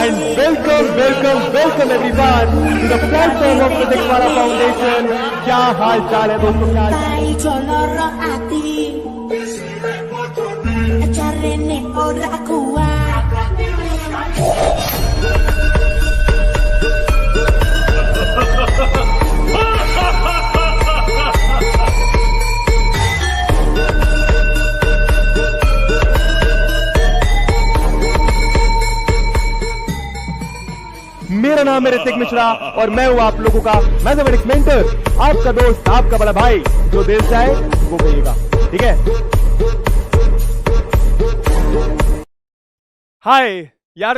and welcome everyone to the platform of Physics Wala Foundation. क्या हाल चाल है दोस्तों? मेरा नाम है ऋतिक मिश्रा और मैं हूं आप लोगों का मैथमेटिक्स मेंटर, आपका दोस्त, आपका बड़ा भाई। जो दिल से आए वो कहिएगा, ठीक है? हाय यार,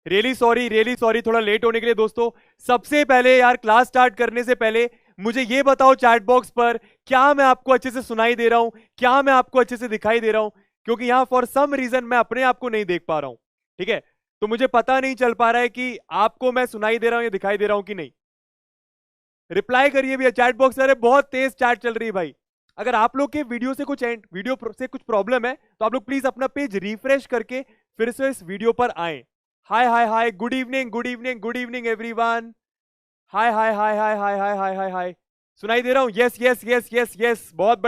रियली सॉरी थोड़ा लेट होने के लिए दोस्तों। सबसे पहले यार, क्लास स्टार्ट करने से पहले मुझे ये बताओ चैट बॉक्स पर, क्या मैं आपको अच्छे से सुनाई दे रहा हूं? क्या मैं आपको अच्छे से दिखाई दे रहा हूं? क्योंकि यहां फॉर सम रीजन मैं अपने आप को नहीं देख पा रहा हूं, ठीक है? तो मुझे पता नहीं चल पा रहा है कि आपको मैं सुनाई दे रहा हूं या दिखाई दे रहा हूं कि नहीं। रिप्लाई करिए भैया चैट बॉक्स। अरे बहुत तेज चैट चल रही है भाई। अगर आप लोग के वीडियो से कुछ प्रॉब्लम है तो आप लोग प्लीज अपना पेज रिफ्रेश करके फिर से इस वीडियो पर आए। Hi good evening everyone. Hi. सुनाई दे रहा हूं? यस। बहुत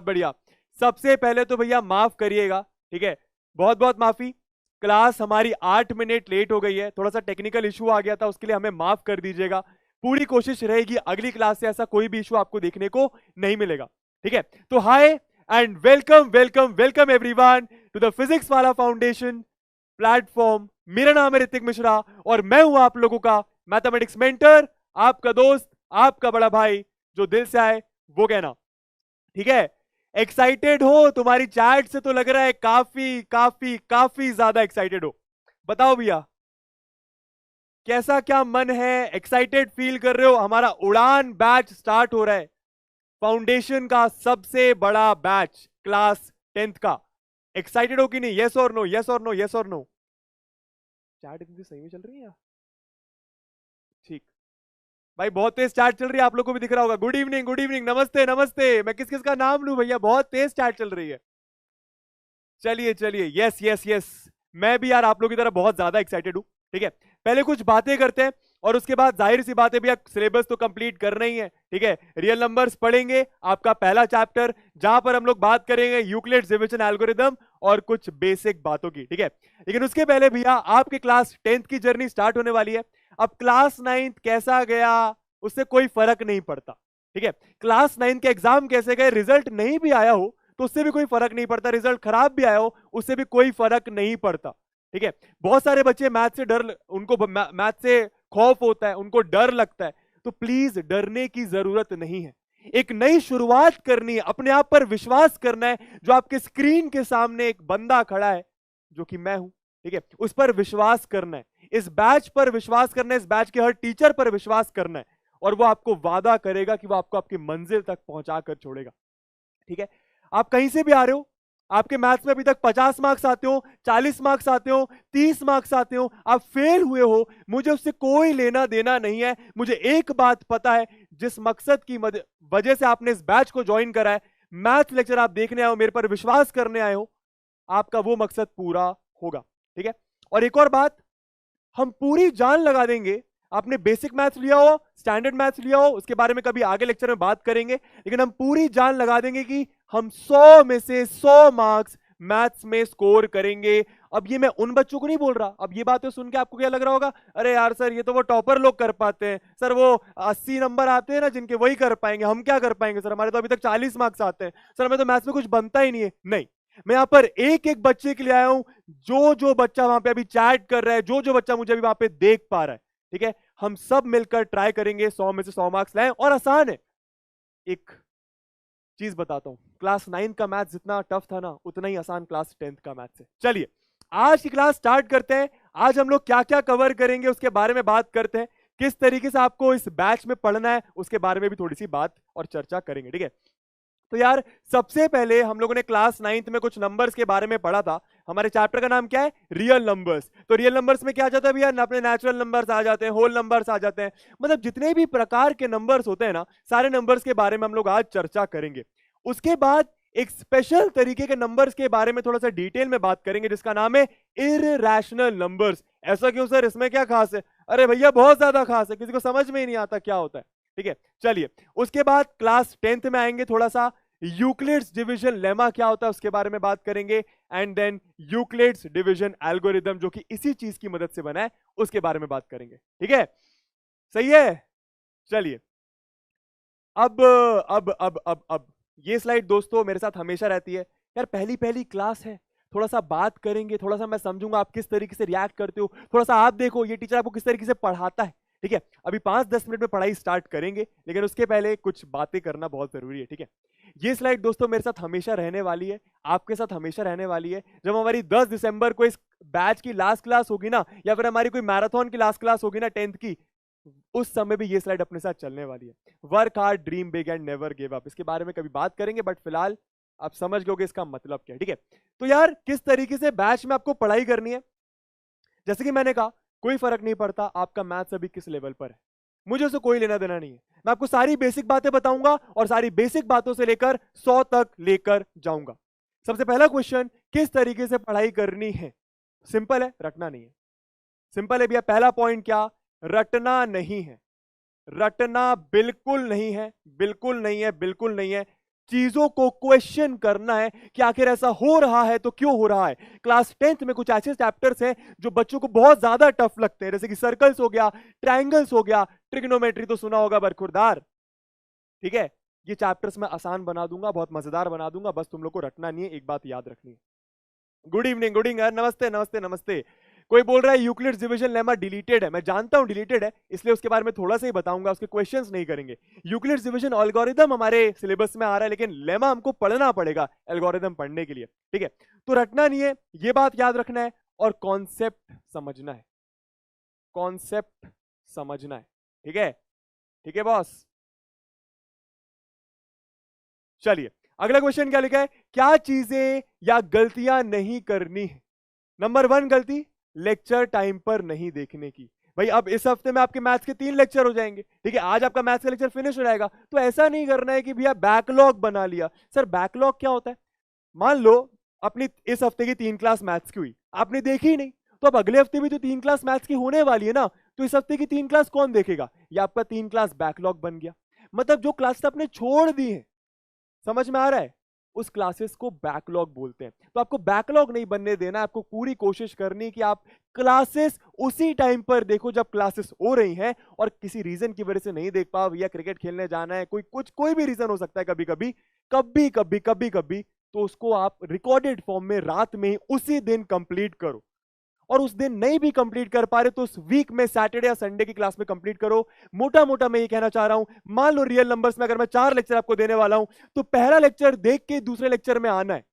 बढ़िया। सबसे पहले तो भैया माफ करिएगा, ठीक है? बहुत माफी। क्लास हमारी 8 मिनट लेट हो गई है, थोड़ा सा टेक्निकल इशू आ गया था, उसके लिए हमें माफ कर दीजिएगा। पूरी कोशिश रहेगी अगली क्लास से ऐसा कोई भी इशू आपको देखने को नहीं मिलेगा, ठीक है? तो hi and welcome everyone to the physics वाला फाउंडेशन प्लेटफॉर्म। मेरा नाम है ऋतिक मिश्रा और मैं हूं आप लोगों का मैथमेटिक्स मेंटर, आपका दोस्त, आपका बड़ा भाई। जो दिल से आए वो कहना, ठीक है? एक्साइटेड हो? तुम्हारी चैट से तो लग रहा है काफी ज्यादा एक्साइटेड हो। बताओ भैया, कैसा क्या मन है? एक्साइटेड फील कर रहे हो? हमारा उड़ान बैच स्टार्ट हो रहा है, फाउंडेशन का सबसे बड़ा बैच, क्लास 10th का। एक्साइटेड हो कि नहीं? यस और नो। चैट इतनी सही में चल रही है? ठीक भाई, बहुत तेज चैट चल रही है, आप लोगों को भी दिख रहा होगा। गुड इवनिंग, नमस्ते। मैं किस का नाम लूं भैया? बहुत तेज चैट चल रही है। चलिए यस। मैं भी यार आप लोगों की तरह बहुत ज्यादा एक्साइटेड हूं, ठीक है? पहले कुछ बातें करते हैं और उसके बाद जाहिर सी बातें भी, सिलेबस तो कंप्लीट करना ही है, ठीक है? रियल नंबर्स पढ़ेंगे, आपका पहला चैप्टर, जहां पर हम लोग बात करेंगे यूक्लिड्स डिवीजन एल्गोरिथम और कुछ बेसिक बातों की, ठीक है? लेकिन उसके पहले भैया, आपके क्लास 10th की जर्नी स्टार्ट होने वाली है। अब क्लास 9th कैसा गया उससे कोई फर्क नहीं पड़ता, ठीक है? क्लास 9th के एग्जाम कैसे गए, रिजल्ट नहीं भी आया हो तो उससे भी कोई फर्क नहीं पड़ता, रिजल्ट खराब भी आया हो उससे भी कोई फर्क नहीं पड़ता, ठीक है? बहुत सारे बच्चे मैथ से उनको मैथ से खौफ होता है, उनको डर लगता है, तो प्लीज डरने की जरूरत नहीं है। एक नई शुरुआत करनी है, अपने आप पर विश्वास करना है। जो आपके स्क्रीन के सामने एक बंदा खड़ा है जो कि मैं हूं, ठीक है? उस पर विश्वास करना है, इस बैच पर विश्वास करना है, इस बैच के हर टीचर पर विश्वास करना है और वो आपको वादा करेगा कि वो आपको आपकी मंजिल तक पहुंचा कर छोड़ेगा, ठीक है? आप कहीं से भी आ रहे हो, आपके मैथ्स में अभी तक 50 मार्क्स आते हो, 40 मार्क्स आते हो, 30 मार्क्स आते हो, आप फेल हुए हो, मुझे उससे कोई लेना देना नहीं है। मुझे एक बात पता है, जिस मकसद की वजह से आपने इस बैच को ज्वाइन करा है, मैथ लेक्चर आप देखने आए हो, मेरे पर विश्वास करने आए हो, आपका वो मकसद पूरा होगा, ठीक है? और एक और बात, हम पूरी जान लगा देंगे। आपने बेसिक मैथ्स लिया हो, स्टैंडर्ड मैथ्स लिया हो, उसके बारे में कभी आगे लेक्चर में बात करेंगे, लेकिन हम पूरी जान लगा देंगे कि हम 100 में से 100 मार्क्स मैथ्स में स्कोर करेंगे। अब ये मैं उन बच्चों को नहीं बोल रहा, अब ये बातें सुन के आपको क्या लग रहा होगा, अरे यार सर ये तो वो टॉपर लोग कर पाते हैं, सर वो 80 नंबर आते हैं ना जिनके, वही कर पाएंगे, हम क्या कर पाएंगे सर, हमारे तो अभी तक 40 मार्क्स आते हैं, सर हमें तो मैथ्स में कुछ बनता ही नहीं है। नहीं, मैं यहां पर एक एक बच्चे के लिए आया हूं, जो बच्चा वहां पे अभी चैट कर रहा है, जो बच्चा मुझे अभी वहां पे देख पा रहा है, ठीक है? हम सब मिलकर ट्राई करेंगे 100 में से 100 मार्क्स लाएं। और आसान है, एक चीज बताता हूं, क्लास 9 का मैथ जितना टफ था ना, उतना ही आसान क्लास 10th का मैथ है। चलिए आज की क्लास स्टार्ट करते हैं। आज हम लोग क्या क्या कवर करेंगे उसके बारे में बात करते हैं, किस तरीके से आपको इस बैच में पढ़ना है उसके बारे में भी थोड़ी सी बात और चर्चा करेंगे, ठीक है? तो यार सबसे पहले हम लोगों ने क्लास 9th में कुछ नंबर्स के बारे में पढ़ा था। हमारे चैप्टर का नाम क्या है? Real numbers. तो रियल नंबर्स में क्या आ जाता है भैया? अपने नेचुरल नंबर्स आ जाते हैं, होल नंबर्स आ जाते हैं, मतलब जितने भी प्रकार के नंबर्स होते हैं ना, सारे नंबर्स के बारे में हम लोग आज चर्चा करेंगे। उसके बाद एक स्पेशल तरीके के नंबर्स के बारे में थोड़ा सा डिटेल में बात करेंगे जिसका नाम है इररेशनल नंबर्स। ऐसा क्यों सर, इसमें क्या खास है? अरे भैया बहुत ज्यादा खास है, किसी को समझ में ही नहीं आता क्या होता है। ठीक है, चलिए उसके बाद क्लास 10th में आएंगे, थोड़ा सा यूक्लिड्स डिवीजन लेमा क्या होता है उसके बारे में बात करेंगे, and then Euclid's division algorithm जो कि इसी चीज की मदद से बना है उसके बारे में बात करेंगे। ठीक है, सही है। चलिए अब ये स्लाइड दोस्तों मेरे साथ हमेशा रहती है यार, पहली पहली क्लास है, थोड़ा सा बात करेंगे, थोड़ा सा मैं समझूंगा आप किस तरीके से रिएक्ट करते हो, थोड़ा सा आप देखो ये टीचर आपको किस तरीके से पढ़ाता है। ठीक है, अभी 5-10 मिनट में पढ़ाई स्टार्ट करेंगे, लेकिन उसके पहले कुछ बातें करना बहुत जरूरी है। ठीक है, ये स्लाइड दोस्तों मेरे साथ हमेशा रहने वाली है, आपके साथ हमेशा रहने वाली है। जब हमारी 10 दिसंबर को इस बैच की लास्ट क्लास होगी ना, या फिर हमारी कोई मैराथन की लास्ट क्लास होगी ना 10th की, उस समय भी ये स्लाइड अपने साथ चलने वाली है। Work hard, dream big and never give up, इसके बारे में कभी बात करेंगे, बट फिलहाल आप समझ गए इसका मतलब क्या है। ठीक है, तो यार किस तरीके से बैच में आपको पढ़ाई करनी है, जैसे कि मैंने कहा कोई फर्क नहीं पड़ता आपका मैथ्स अभी किस लेवल पर है, मुझे उससे कोई लेना देना नहीं है। मैं आपको सारी बेसिक बातें बताऊंगा और सारी बेसिक बातों से लेकर 100 तक लेकर जाऊंगा। सबसे पहला क्वेश्चन, किस तरीके से पढ़ाई करनी है? सिंपल है, रटना नहीं है। सिंपल है भैया, पहला पॉइंट क्या, रटना नहीं है। रटना बिल्कुल नहीं है, बिल्कुल नहीं है, बिल्कुल नहीं है। चीजों को क्वेश्चन करना है कि आखिर ऐसा हो रहा है तो क्यों हो रहा है। क्लास 10th में कुछ ऐसे चैप्टर्स हैं जो बच्चों को बहुत ज्यादा टफ लगते हैं, जैसे कि सर्कल्स हो गया, ट्रायंगल्स हो गया, ट्रिग्नोमेट्री तो सुना होगा बरखुरदार। ठीक है, ये चैप्टर्स मैं आसान बना दूंगा, बहुत मजेदार बना दूंगा, बस तुम लोग को रटना नहीं है, एक बात याद रखनी है। गुड इवनिंग, गुड इवनिंग, नमस्ते नमस्ते नमस्ते। कोई बोल रहा है यूक्लिड्स डिवीजन लेमा डिलीटेड है, मैं जानता हूं डिलीटेड है, इसलिए उसके बारे में थोड़ा सा ही बताऊंगा, उसके क्वेश्चंस नहीं करेंगे। यूक्लिड्स डिवीजन एल्गोरिदम हमारे सिलेबस में आ रहा है, लेकिन लेमा हमको पढ़ना पड़ेगा एल्गोरिदम पढ़ने के लिए। ठीक है, तो रटना नहीं है, ये बात याद रखना है, और कॉन्सेप्ट समझना है, कॉन्सेप्ट समझना है। ठीक है, ठीक है बॉस। चलिए अगला क्वेश्चन क्या लिखा है, क्या चीजें या गलतियां नहीं करनी है? नंबर 1 गलती, लेक्चर टाइम पर नहीं देखने की। भाई अब इस हफ्ते में आपके मैथ्स के 3 लेक्चर हो जाएंगे, ठीक है, आज आपका मैथ्स का लेक्चर फिनिश हो जाएगा, तो ऐसा नहीं करना है कि भैया बैकलॉग बना लिया। सर बैकलॉग क्या होता है? मान लो अपनी इस हफ्ते की 3 क्लास मैथ्स की हुई, आपने देखी ही नहीं, तो अब अगले हफ्ते भी तो 3 क्लास मैथ्स की होने वाली है ना, तो इस हफ्ते की 3 क्लास कौन देखेगा? ये आपका 3 क्लास बैकलॉग बन गया। मतलब जो क्लास आपने छोड़ दी है, समझ में आ रहा है, उस क्लासेस को बैकलॉग बोलते हैं। तो आपको बैकलॉग नहीं बनने देना, आपको पूरी कोशिश करनी कि आप क्लासेस उसी टाइम पर देखो जब क्लासेस हो रही हैं, और किसी रीजन की वजह से नहीं देख पाओ, या क्रिकेट खेलने जाना है, कोई भी रीजन हो सकता है, कभी कभी कभी कभी कभी कभी, तो उसको आप रिकॉर्डेड फॉर्म में रात में उसी दिन कंप्लीट करो। और उस दिन नहीं भी कंप्लीट कर पा रहे तो उस वीक में सैटरडे या संडे की क्लास में कंप्लीट करो। मोटा मोटा मैं ये कहना चाह रहा हूं, मान लो रियल नंबर्स में अगर मैं 4 लेक्चर आपको देने वाला हूं, तो पहला लेक्चर देख के दूसरे लेक्चर में आना है,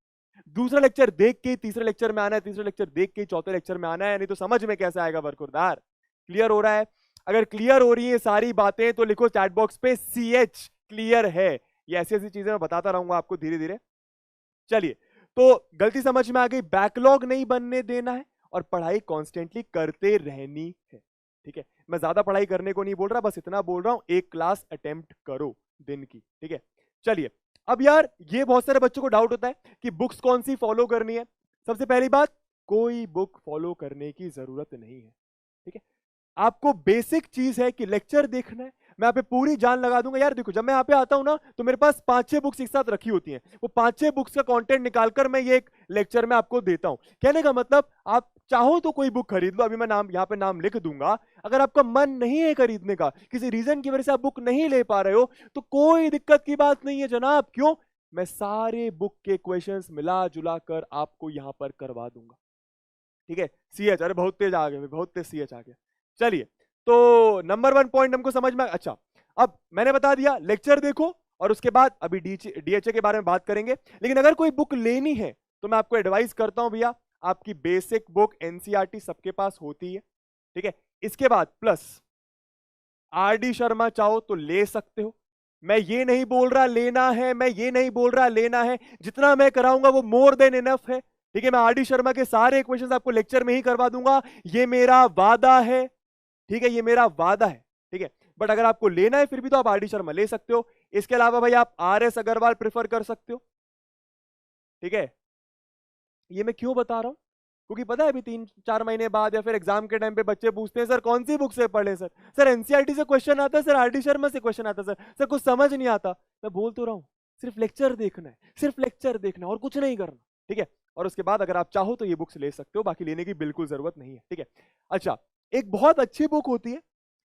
दूसरा लेक्चर देख के तीसरे लेक्चर में आना है, तीसरा लेक्चर देख के चौथे लेक्चर में आना है, नहीं तो समझ में कैसे आएगा बरखुरदार? क्लियर हो रहा है? अगर क्लियर हो रही है सारी बातें तो लिखो चैट बॉक्स पे CH क्लियर है। ये ऐसी ऐसी चीजें मैं बताता रहूंगा आपको धीरे धीरे। चलिए, तो गलती समझ में आ गई, बैकलॉग नहीं बनने देना है और पढ़ाई कॉन्स्टेंटली करते रहनी है। ठीक है, मैं ज्यादा पढ़ाई करने को नहीं बोल रहा, बस इतना बोल रहा हूं, एक क्लास अटेम्प्ट करो दिन की। ठीक है, चलिए अब यार ये बहुत सारे बच्चों को डाउट होता है कि बुक्स कौन सी फॉलो करनी है। सबसे पहली बात, कोई बुक फॉलो करने की जरूरत नहीं है। ठीक है, आपको बेसिक चीज है कि लेक्चर देखना है। मैं यहाँ पे पूरी जान लगा दूंगा यार, देखो जब मैं यहाँ पे आता हूं ना, तो मेरे पास 5-6 बुक्स एक साथ रखी होती हैं, वो 5-6 बुक्स का कंटेंट निकालकर मैं ये एक लेक्चर में आपको देता हूं। कहने का मतलब, आप चाहो तो कोई बुक खरीद लो, अभी मैं नाम यहाँ पे नाम लिख दूंगा। अगर आपका मन नहीं है खरीदने का, किसी रीजन की वजह से आप बुक नहीं ले पा रहे हो, तो कोई दिक्कत की बात नहीं है जनाब। क्यों? मैं सारे बुक के क्वेश्चंस मिला जुला कर आपको यहां पर करवा दूंगा। ठीक है, CH, अरे बहुत तेज आ गए, बहुत तेज CH आ गया। चलिए, तो नंबर 1 पॉइंट हमको समझ में। अच्छा, अब मैंने बता दिया लेक्चर देखो, और उसके बाद अभी DHA के बारे में बात करेंगे। लेकिन अगर कोई बुक लेनी है तो मैं आपको एडवाइस करता हूं भैया, आपकी बेसिक बुक NCERT सबके पास होती है। ठीक है, इसके बाद प्लस RD शर्मा चाहो तो ले सकते हो। मैं ये नहीं बोल रहा लेना है, मैं ये नहीं बोल रहा लेना है, जितना मैं कराऊंगा वो मोर देन इनफ है। ठीक है, मैं RD शर्मा के सारे क्वेश्चंस आपको लेक्चर में ही करवा दूंगा, ये मेरा वादा है। ठीक है, ये मेरा वादा है। ठीक है, बट अगर आपको लेना है फिर भी तो आप RD शर्मा ले सकते हो। इसके अलावा भाई आप RS अग्रवाल प्रेफर कर सकते हो। ठीक है, ये मैं क्यों बता रहा हूं, क्योंकि पता है अभी 3-4 महीने बाद या फिर एग्जाम के टाइम पे बच्चे पूछते हैं सर कौन सी बुक से पढ़े सर, सर एनसीईआरटी से क्वेश्चन आता है, सर आर डी शर्मा से क्वेश्चन आता है, सर कुछ समझ नहीं आता। मैं बोल तो रहा हूँ सिर्फ लेक्चर देखना है, सिर्फ लेक्चर देखना है और कुछ नहीं करना, ठीक है। और उसके बाद अगर आप चाहो तो ये बुक्स ले सकते हो, बाकी लेने की बिल्कुल जरूरत नहीं है, ठीक है। अच्छा, एक बहुत अच्छी बुक होती है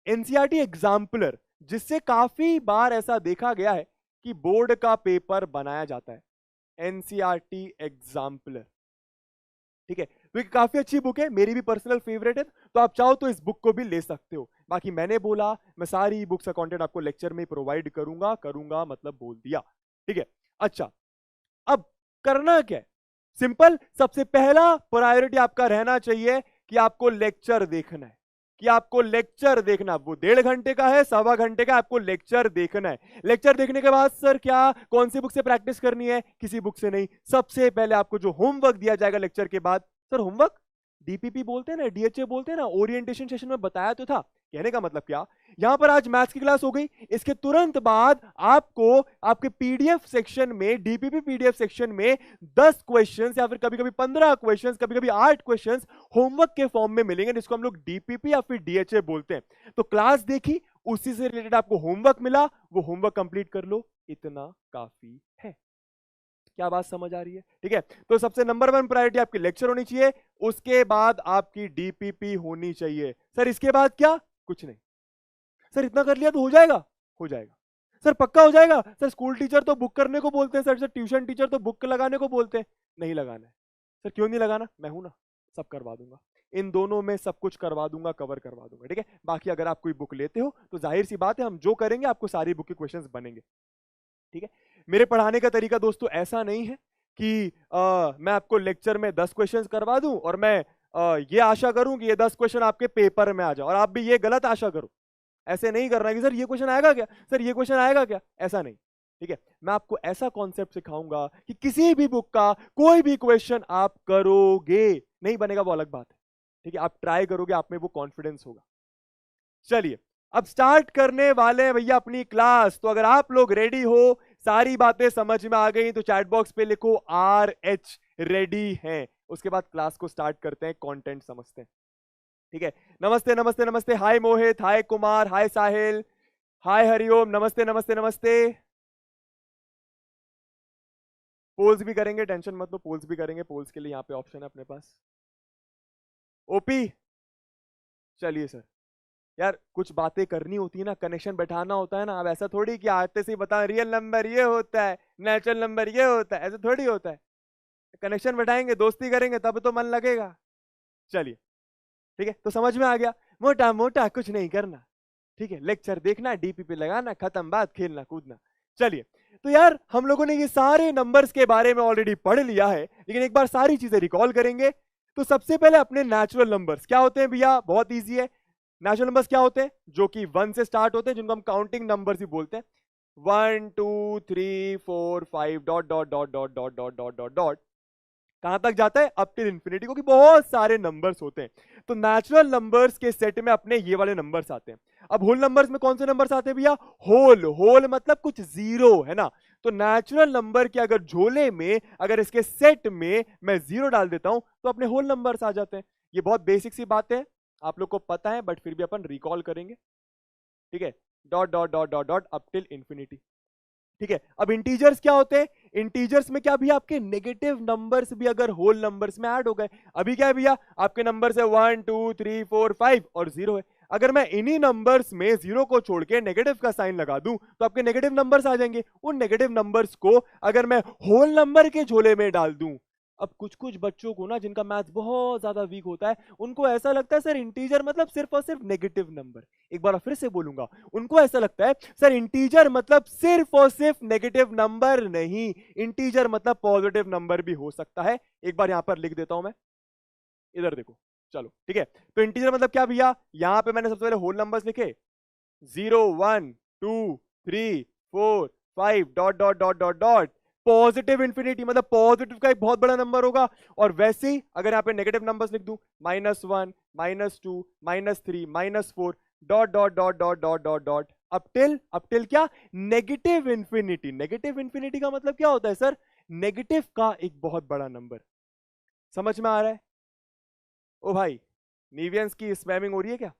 एनसीईआरटी एग्जाम्पलर, जिससे काफी बार ऐसा देखा गया है कि बोर्ड का पेपर बनाया जाता है, एनसीईआरटी एग्जाम्पलर, ठीक है। तो काफी अच्छी बुक है, मेरी भी पर्सनल फेवरेट है, तो आप चाहो तो इस बुक को भी ले सकते हो। बाकी मैंने बोला मैं सारी बुक्स का कंटेंट आपको लेक्चर में प्रोवाइड करूंगा मतलब बोल दिया, ठीक है। अच्छा, अब करना क्या है, सिंपल, सबसे पहला प्रायोरिटी आपका रहना चाहिए कि आपको लेक्चर देखना है, कि आपको लेक्चर देखना, वो 1.5 घंटे का है, 1.25 घंटे का, आपको लेक्चर देखना है। लेक्चर देखने के बाद सर क्या कौन सी बुक से प्रैक्टिस करनी है, किसी बुक से नहीं, सबसे पहले आपको जो होमवर्क दिया जाएगा लेक्चर के बाद, सर होमवर्क डीपीपी बोलते हैं ना, डीएचए बोलते हैं ना, ओरिएंटेशन सेशन में बताया तो था। कहने का मतलब क्या, यहां पर आज मैथ्स की क्लास हो गई, इसके तुरंत बाद आपको आपके पीडीएफ सेक्शन में, डीपीपी पीडीएफ सेक्शन में 10 क्वेश्चंस या फिर कभी कभी 15 क्वेश्चंस, कभी कभी 8 क्वेश्चंस होमवर्क के फॉर्म में मिलेंगे, जिसको हम लोग डीपीपी या फिर डीएचए बोलते हैं। तो क्लास देखी, उसी से रिलेटेड आपको होमवर्क मिला, वो होमवर्क कंप्लीट कर लो, इतना काफी है। क्या बात समझ आ रही है, ठीक है। तो सबसे नंबर 1 प्रायोरिटी आपकी लेक्चर होनी चाहिए, उसके बाद आपकी डीपीपी होनी चाहिए। सर इसके बाद क्या, कुछ नहीं। सर इतना कर लिया तो हो जाएगा, हो जाएगा। सर पक्का हो जाएगा, सर स्कूल टीचर तो बुक करने को बोलते हैं, सर ट्यूशन टीचर तो बुक लगाने को बोलते हैं, नहीं लगाना है। सर क्यों नहीं लगाना, मैं हूं ना, सब करवा दूंगा, इन दोनों में सब कुछ करवा दूंगा, कवर करवा दूंगा, ठीक है। बाकी अगर आप कोई बुक लेते हो तो जाहिर सी बात है हम जो करेंगे आपको सारी बुक के क्वेश्चंस बनेंगे, ठीक है। मेरे पढ़ाने का तरीका दोस्तों ऐसा नहीं है कि मैं आपको लेक्चर में 10 क्वेश्चंस करवा दूं और मैं ये आशा करूं कि ये 10 क्वेश्चन आपके पेपर में आ जाए, और आप भी ये गलत आशा करो। ऐसे नहीं करना कि सर ये क्वेश्चन आएगा क्या, सर ये क्वेश्चन आएगा क्या, ऐसा नहीं, ठीक है। मैं आपको ऐसा कॉन्सेप्ट सिखाऊंगा कि किसी भी बुक का कोई भी क्वेश्चन आप करोगे, नहीं बनेगा वो अलग बात है, ठीक है, आप ट्राई करोगे, आप में वो कॉन्फिडेंस होगा। चलिए अब स्टार्ट करने वाले हैं भैया अपनी क्लास। तो अगर आप लोग रेडी हो, सारी बातें समझ में आ गई, तो चैट बॉक्स पे लिखो RH रेडी हैं। उसके बाद क्लास को स्टार्ट करते हैं, कंटेंट समझते हैं, ठीक है। नमस्ते नमस्ते नमस्ते, हाय मोहित, हाय कुमार, हाय साहिल, हाय हरिओम, नमस्ते नमस्ते नमस्ते। पोल्स भी करेंगे, टेंशन मत लो, पोल्स भी करेंगे, पोल्स के लिए यहाँ पे ऑप्शन है अपने पास। ओपी, चलिए सर, यार कुछ बातें करनी होती है ना, कनेक्शन बैठाना होता है ना। अब ऐसा थोड़ी कि आते से ही बता रियल नंबर ये होता है, नेचुरल नंबर ये होता है, ऐसा थोड़ी होता है। कनेक्शन बैठाएंगे, दोस्ती करेंगे, तब तो मन लगेगा। चलिए ठीक है, तो समझ में आ गया, मोटा मोटा कुछ नहीं करना, ठीक है, लेक्चर देखना, डीपीपी लगाना, खत्म बात, खेलना कूदना। चलिए, तो यार हम लोगों ने ये सारे नंबर्स के बारे में ऑलरेडी पढ़ लिया है, लेकिन एक बार सारी चीजें रिकॉल करेंगे। तो सबसे पहले अपने नेचुरल नंबर्स क्या होते हैं भैया, बहुत इजी है। नेचुरल नंबर्स क्या होते हैं, जो कि 1 से स्टार्ट होते हैं, जिनको हम काउंटिंग नंबर्स भी बोलते हैं। 1 2 3 4 5 dot dot dot dot dot dot dot dot dot, कहां तक जाता है, अप टिल इंफिनिटी, क्योंकि बहुत सारे नंबर्स होते हैं। तो नेचुरल नंबर्स के सेट में अपने ये वाले नंबर्स आते हैं। अब होल नंबर्स में कौन से नंबर्स आते हैं भैया, होल, होल मतलब कुछ जीरो, है ना। तो नेचुरल नंबर के अगर झोले में, अगर इसके सेट में मैं जीरो डाल देता हूं, तो अपने होल नंबर्स आ जाते हैं। ये बहुत बेसिक सी बात है, आप लोग को पता है, बट फिर भी अपन रिकॉल करेंगे, ठीक है। Dot dot dot dot dot up till infinity, ठीक है। अब इंटीजर्स क्या होते हैं, इंटीजर्स में क्या भी आपके नेगेटिव नंबर्स भी अगर होल नंबर्स में ऐड हो गए, अभी क्या है भैया, आपके नंबर्स है 1 2 3 4 5 और 0 है। अगर मैं इन्हीं नंबर्स में 0 को छोड़ के नेगेटिव का साइन लगा दूं, तो आपके नेगेटिव नंबर्स आ जाएंगे। उन नेगेटिव नंबर्स को अगर मैं होल नंबर के झोले में डाल दूं, अब कुछ कुछ बच्चों को ना, जिनका मैथ्स बहुत ज्यादा वीक होता है, उनको ऐसा लगता है सर इंटीजर मतलब सिर्फ और सिर्फ नेगेटिव नंबर। एक बार फिर से बोलूंगा, उनको ऐसा लगता है सर इंटीजर मतलब सिर्फ और सिर्फ नेगेटिव नंबर, नहीं, इंटीजर मतलब पॉजिटिव नंबर भी हो सकता है। एक बार यहां पर लिख देता हूं मैं, इधर देखो, चलो ठीक है। तो इंटीजर मतलब क्या भैया, यहां पे मैंने सबसे पहले होल नंबर्स लिखे, 0 1 2 3 4 5 dot dot dot dot dot, positive infinity मतलब पॉजिटिव का एक बहुत बड़ा नंबर होगा। और वैसे ही अगर यहाँ पे नेगेटिव नंबर्स लिख दूं, -1 -2 -3 -4 dot dot dot dot dot dot dot up till क्या, नेगेटिव इंफिनिटी। नेगेटिव इंफिनिटी का मतलब क्या होता है सर, नेगेटिव का एक बहुत बड़ा नंबर। समझ में आ रहा है, ओ भाई नीवियंस की स्पैमिंग हो रही है क्या?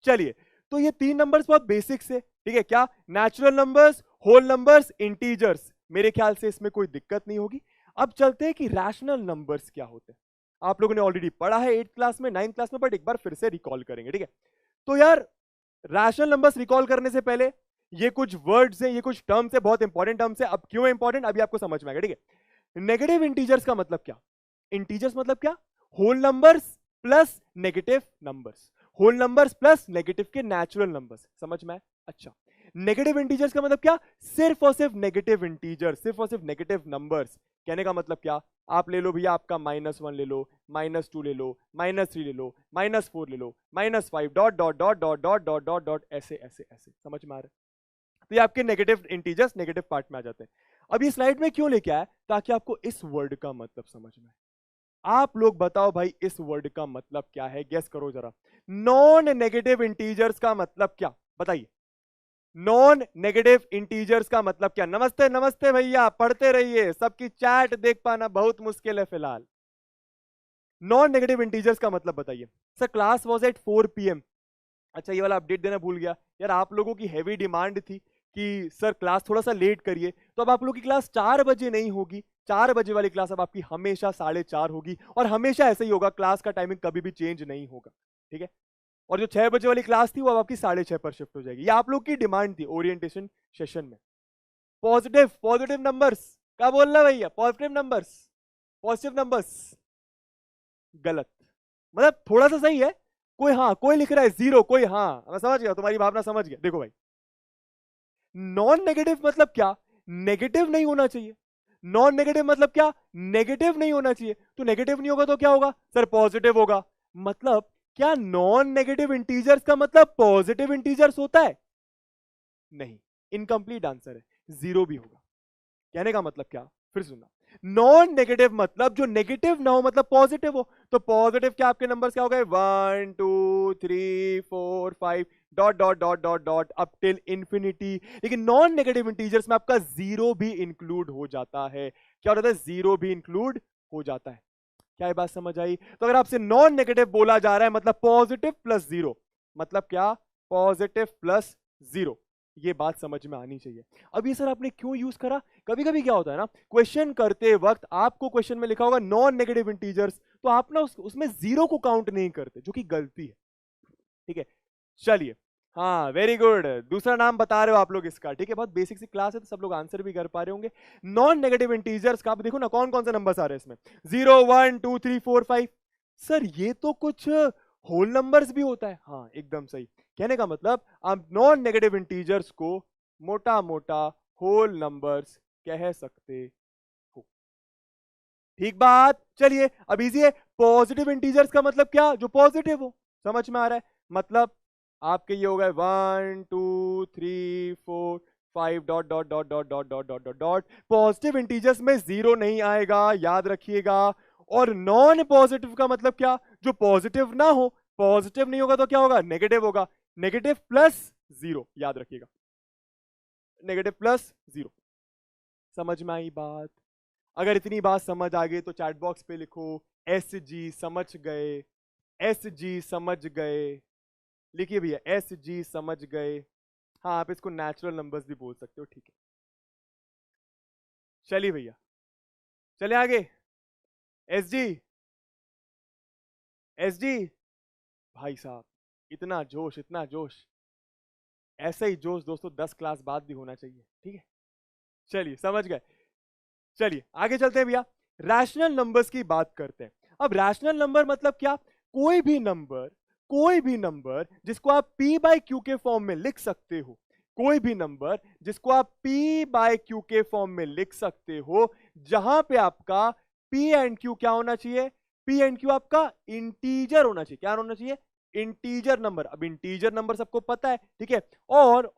चलिए, तो ये 3 नंबर्स बहुत बेसिक से, ठीक है, क्या natural numbers, whole numbers, integers, मेरे ख्याल से इसमें कोई दिक्कत नहीं होगी। अब चलते हैं कि रैशनल नंबर्स क्या होते हैं। आप लोगों ने ऑलरेडी पढ़ा है 8th क्लास में, 9th क्लास में, बट एक बार फिर से रिकॉल करेंगे, ठीक है। तो यार रैशनल नंबर्स रिकॉल करने से पहले ये कुछ वर्ड्स हैं, ये कुछ टर्म्स है, बहुत इंपॉर्टेंट टर्म्स है। अब क्यों इंपॉर्टेंट अभी आपको समझ में आएगा, ठीक है। नेगेटिव इंटीजर्स का मतलब क्या? इंटीजर्स मतलब क्या? Whole numbers plus negative numbers, whole numbers plus negative के नेचुरल नंबर्स, समझ में आए? अच्छा, नेगेटिव इंटीजर्स का मतलब क्या? सिर्फ और सिर्फ नेगेटिव इंटीजर, सिर्फ और सिर्फ नेगेटिव नंबर्स। कहने का मतलब क्या? आप ले लो भैया, आपका -1 ले लो, -2 ले लो, -3 ले लो, -4 ले लो, -5 dot dot dot dot dot dot dot dot ऐसे ऐसे ऐसे, समझ में आ रहा है? तो ये आपके नेगेटिव इंटीजर्स नेगेटिव पार्ट में आ जाते हैं। अब ये स्लाइड में क्यों लेके आया? ताकि आपको इस वर्ड का मतलब समझ में आए। आप लोग बताओ भाई इस वर्ड का मतलब क्या है, गेस करो जरा। नॉन नेगेटिव इंटीजर्स का मतलब क्या, बताइए। नॉन नेगेटिव इंटीजर्स का मतलब क्या? नमस्ते नमस्ते भैया, पढ़ते रहिए, सबकी चैट देख पाना बहुत मुश्किल है फिलहाल। नॉन नेगेटिव इंटीजर्स का मतलब बताइए। Sir class was at 4 PM। अच्छा, ये वाला अपडेट देना भूल गया यार। आप लोगों की हैवी डिमांड थी कि सर क्लास थोड़ा सा लेट करिए, तो अब आप लोगों की क्लास 4 बजे नहीं होगी। 4 बजे वाली क्लास अब आपकी हमेशा 4:30 होगी, और हमेशा ऐसे ही होगा, क्लास का टाइमिंग कभी भी चेंज नहीं होगा, ठीक है। और जो 6 बजे वाली क्लास थी वो अब आपकी 6:30 पर शिफ्ट हो जाएगी। ये आप लोग की डिमांड थी ओरिएंटेशन सेशन में। पॉजिटिव पॉजिटिव नंबर्स क्या बोल रहा है भैया? पॉजिटिव नंबर्स, पॉजिटिव नंबर्स गलत, मतलब थोड़ा सा सही है। कोई हाँ, कोई लिख रहा है 0, कोई हाँ, मैं समझ गया, तुम्हारी भावना समझ गया। देखो भाई, नॉन नेगेटिव मतलब क्या? नेगेटिव नहीं होना चाहिए। नॉन नेगेटिव मतलब क्या? नेगेटिव नहीं होना चाहिए। तो नेगेटिव नहीं होगा तो क्या होगा? सर पॉजिटिव होगा। मतलब क्या नॉन नेगेटिव इंटीजर्स का मतलब पॉजिटिव इंटीजर्स होता है? नहीं, इनकम्प्लीट आंसर है, 0 भी होगा। कहने का मतलब क्या, फिर सुनना। नॉन नेगेटिव मतलब जो नेगेटिव ना हो, मतलब पॉजिटिव हो। तो पॉजिटिव क्या आपके नंबर्स क्या हो गए? 1 2 3 4 5 dot dot dot dot dot up till infinity. लेकिन नॉन नेगेटिव इंटीजर्स में आपका 0 भी इंक्लूड हो जाता है। क्या होता है? 0 भी इंक्लूड हो जाता है। क्या ये बात समझ आई? तो अगर आपसे नॉन नेगेटिव बोला जा रहा है मतलब पॉजिटिव प्लस 0, मतलब क्या? Positive plus 0। ये बात समझ में आनी चाहिए। अब ये सर आपने क्यों यूज करा? कभी कभी क्या होता है ना, क्वेश्चन करते वक्त आपको क्वेश्चन में लिखा होगा नॉन नेगेटिव इंटीजर्स, तो आप ना उसमें 0 को काउंट नहीं करते, जो कि गलती है, ठीक है। चलिए, हाँ वेरी गुड, दूसरा नाम बता रहे हो आप लोग इसका, ठीक है। बहुत बेसिक सी क्लास है तो सब लोग आंसर भी कर पा रहे होंगे। नॉन नेगेटिव इंटीजर्स का आप देखो ना, कौन कौन से नंबर्स आ रहे हैं इसमें? 0 1 2 3 4 5। सर ये तो कुछ होल नंबर्स भी होता है। हाँ एकदम सही। कहने का मतलब आप नॉन नेगेटिव इंटीजर्स को मोटा मोटा होल नंबर्स कह सकते हो, ठीक बात। चलिए अब इजी है। पॉजिटिव इंटीजर्स का मतलब क्या? जो पॉजिटिव हो, समझ में आ रहा है? मतलब आपके ये हो गए 1 2 3 4 5 dot dot dot dot dot dot dot dot dot. Positive integers में 0 नहीं आएगा, याद रखिएगा। और नॉन पॉजिटिव का मतलब क्या? जो पॉजिटिव ना हो, पॉजिटिव नहीं होगा तो क्या होगा? नेगेटिव होगा। नेगेटिव प्लस 0, याद रखिएगा, नेगेटिव प्लस 0। समझ में आई बात? अगर इतनी बात समझ आ गई तो चैट बॉक्स पे लिखो SG समझ गए, SG समझ गए। लिखिए भैया SG समझ गए। हाँ आप इसको नेचुरल नंबर्स भी बोल सकते हो, ठीक है। चलिए भैया, चले आगे। SG, SG भाई साहब, इतना जोश, इतना जोश। ऐसा ही जोश दोस्तों 10 क्लास बाद भी होना चाहिए, ठीक है। चलिए समझ गए। चलिए आगे चलते हैं भैया, रैशनल नंबर्स की बात करते हैं। अब रैशनल नंबर मतलब क्या? कोई भी नंबर, कोई भी नंबर जिसको आप P बाय Q के फॉर्म में लिख सकते हो, कोई भी नंबर जिसको आप P बाय Q के फॉर्म में लिख सकते हो, जहां पे आपका P एंड Q क्या होना चाहिए? P एंड Q आपका इंटीजर होना चाहिए। क्या होना चाहिए? Integer number. अब इंटीजर नंबर सबको पता है, ठीक है। और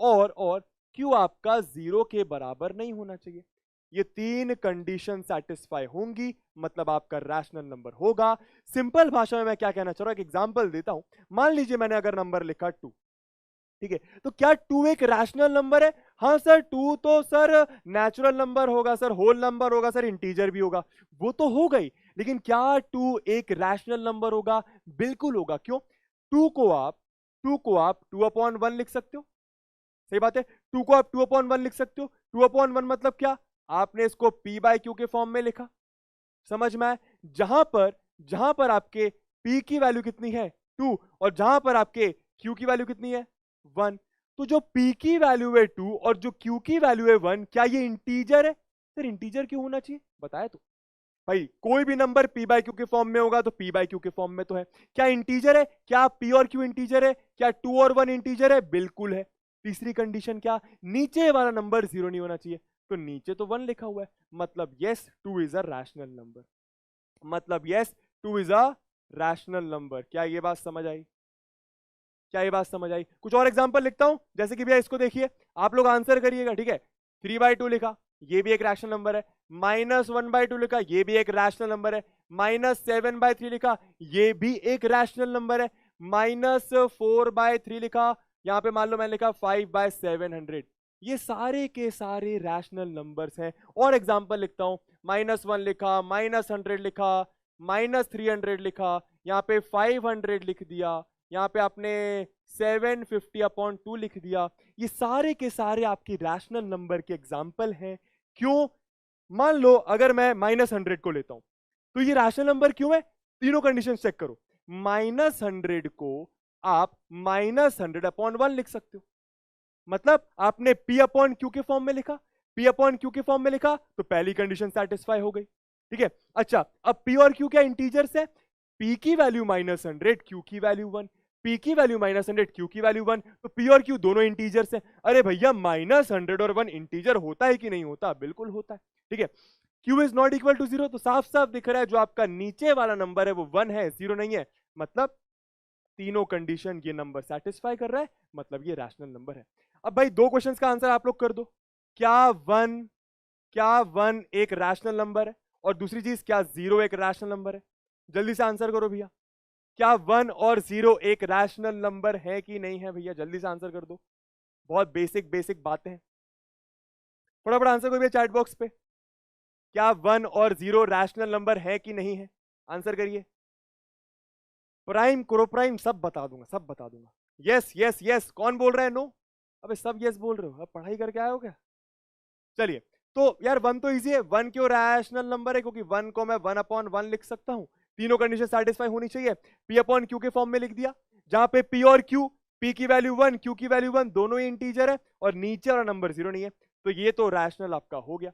Q आपका 0 के बराबर नहीं होना चाहिए। ये 3 कंडीशन सेटिस्फाई होंगी, मतलब आपका रैशनल नंबर होगा। सिंपल भाषा में मैं क्या कहना चाह रहा हूं, एक एग्जांपल देता हूं। मान लीजिए मैंने अगर नंबर लिखा 2, ठीक है, तो क्या 2 एक रैशनल नंबर है? हाँ सर 2 तो सर नेचुरल नंबर होगा, सर होल नंबर होगा, सर इंटीजर भी होगा। वो तो हो गई, लेकिन क्या 2 एक रैशनल नंबर होगा? बिल्कुल होगा। क्यों? 2 को आप 2/1 लिख सकते हो। सही बात है। 2 को आप 2/1 लिख सकते हो। 2/1 मतलब क्या? आपने इसको p/q के फॉर्म में लिखा। समझ में आया? जहां पर आपके p की वैल्यू कितनी है? 2, और जहां पर आपके q की वैल्यू कितनी है? 1। तो जो p की वैल्यू है 2 और जो q की वैल्यू है 1, क्या ये इंटीजर है? फिर इंटीजर क्यों होना चाहिए? बताया तो भाई, कोई भी नंबर p/q के फॉर्म में होगा तो p/q के फॉर्म में तो है। क्या इंटीजर है? क्या p और q इंटीजर है? क्या 2 और 1 इंटीजर है? बिल्कुल है। तीसरी कंडीशन क्या? नीचे वाला नंबर 0 नहीं होना चाहिए। तो नीचे तो 1 लिखा हुआ है, मतलब yes 2 is a rational number. मतलब yes 2 is a rational number. क्या ये बात समझ आई? क्या ये बात समझ आई? कुछ और एग्जांपल लिखता हूं, जैसे कि भैया इसको देखिए, आप लोग आंसर करिएगा, ठीक है। 3/2 लिखा, ये भी एक रैशनल नंबर है। -1/2 लिखा, ये भी एक रैशनल नंबर है। -7/3 लिखा, ये भी एक रैशनल नंबर है। -4/3 लिखा, यहां पे मान लो मैंने लिखा 5/700। ये सारे के सारे रैशनल नंबर्स हैं। और एग्जांपल लिखता हूं, -1 लिखा, -100 लिखा, -300 लिखा, यहाँ पे 500 लिख दिया, यहाँ पे आपने 750/2 लिख दिया। ये सारे के सारे आपके रैशनल नंबर के एग्जाम्पल हैं। क्यों? मान लो अगर मैं -100 को लेता हूं, तो ये रैशनल नंबर क्यों है? तीनों कंडीशन चेक करो। -100 को आप -100/1 लिख सकते हो, मतलब आपने p/q के फॉर्म में लिखा। p/q के फॉर्म में लिखा तो पहली कंडीशन सेटिस्फाई हो गई, ठीक है। अच्छा, अब p और q क्या इंटीजर्स है? p की वैल्यू -100, q की वैल्यू 1। p की वैल्यू -100, q की वैल्यू 1, तो p और q दोनों इंटीजर्स हैं। अरे भैया, -100 और 1 इंटीजर होता है कि नहीं होता? बिल्कुल होता है, ठीक है। q is not equal to 0, तो साफ साफ दिख रहा है जो आपका नीचे वाला नंबर है वो 1 है, 0 नहीं है। मतलब तीनों कंडीशन ये नंबर सेटिस्फाई कर रहा है, मतलब ये रैशनल नंबर है। अब भाई दो क्वेश्चंस का आंसर आप लोग कर दो। क्या वन एक रैशनल नंबर है? और दूसरी चीज, क्या 0 एक रैशनल नंबर है? जल्दी से आंसर करो भैया। क्या 1 और 0 एक रैशनल नंबर है कि नहीं है? भैया जल्दी से आंसर कर दो। बहुत बेसिक बेसिक बातें हैं, फटाफट आंसर करो भैया चैट बॉक्स पे। क्या 1 और 0 रैशनल नंबर है कि नहीं है? आंसर करिए। प्राइम क्रो प्राइम सब बता दूंगा, सब बता दूंगा। यस यस यस, कौन बोल रहा है नो? अबे सब यस बोल रहे हो, अब पढ़ाई करके आए हो क्या? चलिए, तो यार 1 तो इजी है। 1 क्यों रैशनल नंबर है? क्योंकि 1 को मैं 1/1 लिख सकता हूं। तीनों कंडीशन सेटिस्फाई होनी चाहिए। p/q के फॉर्म में लिख दिया, जहां पे p और q, p की वैल्यू 1, q की वैल्यू 1, दोनों ही इंटीजर है, और नीचे वाला नंबर 0 नहीं है। तो ये तो रैशनल आपका हो गया।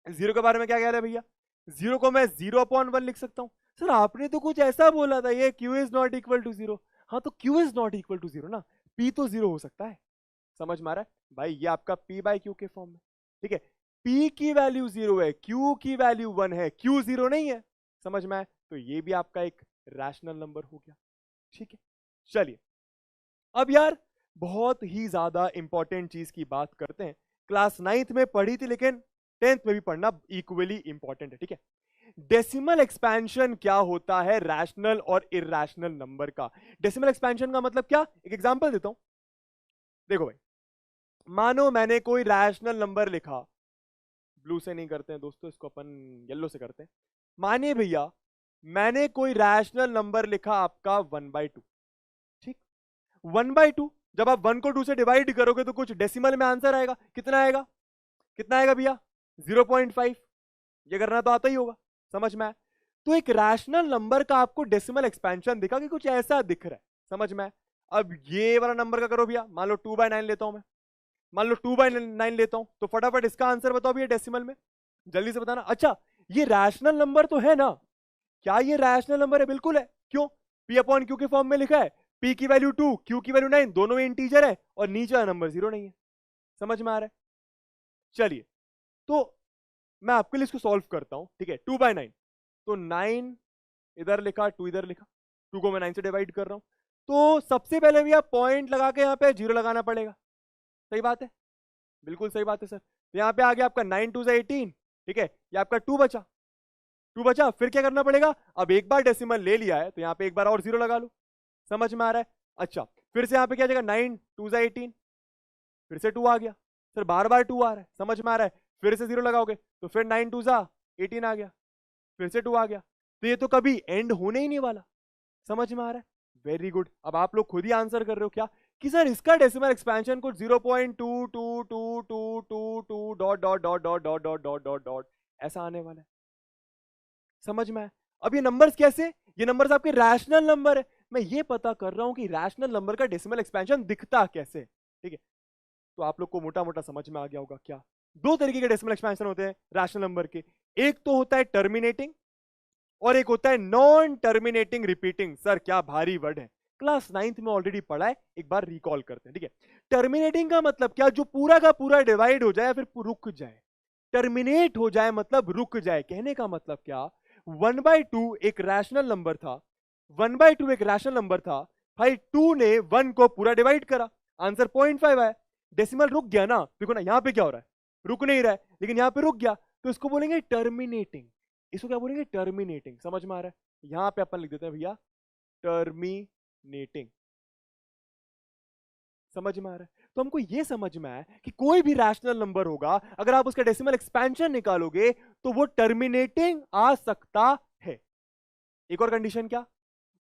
0 के बारे में क्या कह रहे हैं भैया? 0 को मैं 0/1 लिख सकता हूं। सर आपने तो कुछ ऐसा बोला था, ये q is not equal to 0। हाँ तो q is not equal to 0 ना, p तो 0 हो सकता है। समझ में आ रहा है भाई? ये आपका p/q के फॉर्म में, ठीक है। p की वैल्यू 0 है, q की वैल्यू 1 है, q 0 नहीं है। समझ में आया? तो ये भी आपका एक रैशनल नंबर हो गया, ठीक है। चलिए, अब यार बहुत ही ज्यादा इंपॉर्टेंट चीज की बात करते हैं। क्लास 9th में पढ़ी थी, लेकिन 10th में भी पढ़ना इक्वली इंपॉर्टेंट है, ठीक है। डेसिमल एक्सपेंशन क्या होता है रैशनल और इरैशनल नंबर का? डेसिमल एक्सपेंशन का मतलब क्या? एक एग्जांपल देता हूं, देखो भाई, मानो मैंने कोई रैशनल नंबर लिखा, ब्लू से नहीं करते हैं दोस्तों, इसको अपन येलो से करते हैं। मानिए भैया, मैंने कोई रैशनल नंबर लिखा आपका 1/2, ठीक। 1/2, जब आप 1 को 2 से डिवाइड करोगे तो कुछ डेसिमल में आंसर आएगा। कितना आएगा? कितना आएगा भैया? 0.5। ये करना तो आता ही होगा, समझ में आया? तो एक रैशनल नंबर का आपको डेसिमल एक्सपेंशन दिखा कि कुछ ऐसा दिख रहा है, समझ में आया? अब ये वाला नंबर का करो भैया, मान लो 2/9 लेता हूं मैं, मान लो 2/9 लेता हूं, तो फटाफट इसका आंसर बताओ भैया डेसिमल में, जल्दी से बताना। अच्छा, ये रैशनल नंबर तो है ना? क्या ये रैशनल नंबर है? बिल्कुल है। क्यों? p/q के फॉर्म में लिखा है, p की वैल्यू 2, q की वैल्यू 9, दोनों में इंटीजर है, और नीचे वाला नंबर 0 नहीं है। समझ में आ रहा है? चलिए, तो मैं आपके लिए इसको सॉल्व करता हूं, ठीक है। 2/9, तो 9 इधर लिखा, 2 इधर लिखा, 2 को मैं 9 से डिवाइड कर रहा हूं। तो सबसे पहले भैया पॉइंट लगा के यहां पे 0 लगाना पड़ेगा। सही बात है? बिल्कुल सही बात है सर। तो यहां पे आ गया आपका 9 2 18, ठीक है। ये आपका 2 बचा, 2 बचा। फिर क्या करना पड़ेगा? अब एक बार डेसिमल ले लिया है तो यहां पे एक बार और 0 लगा लो। समझ में आ रहा है? अच्छा, फिर से यहां पे क्या जाएगा? 9 2 18, फिर से 2 आ गया। सर बार बार 2 आ रहा है, समझ में आ रहा है? फिर से 0 लगाओगे तो फिर 9 2 18 आ गया, फिर से 2 आ गया। तो ये तो कभी एंड होने ही नहीं वाला। समझ में आ रहा है? Very good. अब आप लोग खुद ही आंसर कर रहे हो क्या कि सर इसका डेसिमल एक्सपेंशन को 0.222222 dot dot dot dot dot dot dot dot dot ऐसा आने वाला है। समझ में आया? अब ये नंबर्स कैसे, ये नंबर्स आपके रैशनल नंबर है। मैं ये पता कर रहा हूं कि रैशनल नंबर का डेसिमल एक्सपेंशन दिखता कैसे। ठीक है, तो आप लोग को मोटा मोटा समझ में आ गया होगा क्या। दो तरीके के डेसिमल एक्सपेंशन होते हैं रैशनल नंबर के। एक तो होता है टर्मिनेटिंग और एक होता है नॉन टर्मिनेटिंग रिपीटिंग। सर क्या भारी वर्ड है, क्लास 9th में ऑलरेडी पढ़ा है, एक बार रिकॉल करते हैं। ठीक है, टर्मिनेटिंग का मतलब क्या, जो पूरा का पूरा डिवाइड हो जाए या फिर रुक जाए। टर्मिनेट हो जाए मतलब रुक जाए। कहने का मतलब क्या, 1/2 एक रैशनल नंबर था, 1/2 एक रैशनल नंबर था भाई, 2 ने 1 को पूरा डिवाइड करा, आंसर 0.5 आया। डेसिमल रुक गया ना, देखो ना यहां पे क्या हो रहा है, रुक नहीं रहा है, लेकिन यहां पे रुक गया, तो इसको बोलेंगे टर्मिनेटिंग। इसको क्या बोलेंगे, टर्मिनेटिंग। समझ में आ रहा है? यहां पे अपन लिख देते हैं भैया टर्मिनेटिंग। समझ में आ रहा है? तो हमको ये समझ में आया कि कोई भी रैशनल नंबर होगा, अगर आप उसका डेसिमल एक्सपेंशन निकालोगे तो वो टर्मिनेटिंग आ सकता है। एक और कंडीशन क्या,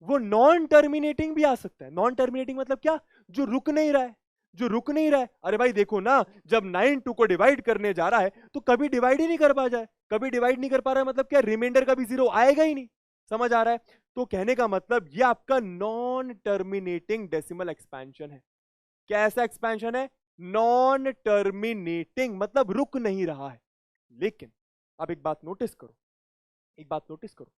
वो नॉन टर्मिनेटिंग भी आ सकता है। नॉन टर्मिनेटिंग मतलब क्या, जो रुक नहीं रहा है, जो रुक नहीं रहा है। अरे भाई देखो ना, जब 9 2 को डिवाइड करने जा रहा है तो कभी डिवाइड ही नहीं कर पा जाए, कभी डिवाइड नहीं कर पा रहा है, मतलब क्या, रिमाइंडर का भी 0 आएगा ही नहीं। समझ आ रहा है? तो कहने का मतलब ये आपका नॉन टर्मिनेटिंग डेसिमल एक्सपेंशन है। कैसा एक्सपेंशन है, नॉन टर्मिनेटिंग, मतलब रुक नहीं रहा है। लेकिन अब एक बात नोटिस करो, एक बात नोटिस करो,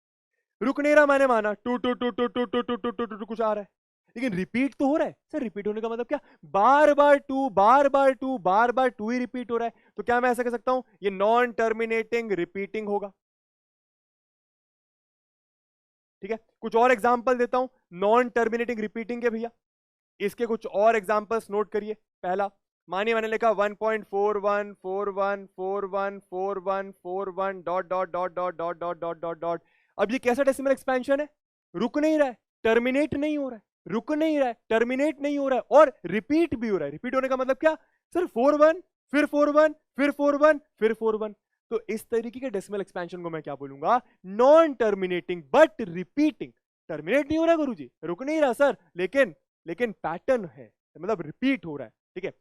रुक नहीं रहा मैंने माना, two two two two two two two two two two कुछ आ रहा है, लेकिन रिपीट तो हो रहा है। सर रिपीट होने का मतलब क्या, बार बार टू बार बार टू बार बार टू ही रिपीट हो रहा है, तो क्या मैं ऐसा कह सकता हूं ये नॉन टर्मिनेटिंग रिपीटिंग होगा। ठीक है, कुछ और एग्जांपल देता हूं नॉन टर्मिनेटिंग रिपीटिंग के भैया। इसके कुछ और एग्जांपल्स नोट करिए। पहला, मानिए मैंने लिखा 1.4141414141 dot dot dot dot dot dot dot dot dot. अब ये कैसा डेसिमल एक्सपेंशन है, रुक नहीं रहा है, टर्मिनेट नहीं हो रहा है, रुक नहीं रहा है, टर्मिनेट नहीं हो रहा है, और रिपीट भी हो रहा है। रिपीट होने का मतलब क्या, सर 4-1 फिर 4-1 फिर 4-1 फिर 4-1। तो इस तरीके के डेसिमल एक्सपेंशन को मैं क्या बोलूंगा, non terminating but repeating. Terminate नहीं हो रहा गुरुजी, रुक नहीं रहा सर, लेकिन पैटर्न है, मतलब रिपीट हो रहा है। ठीक है,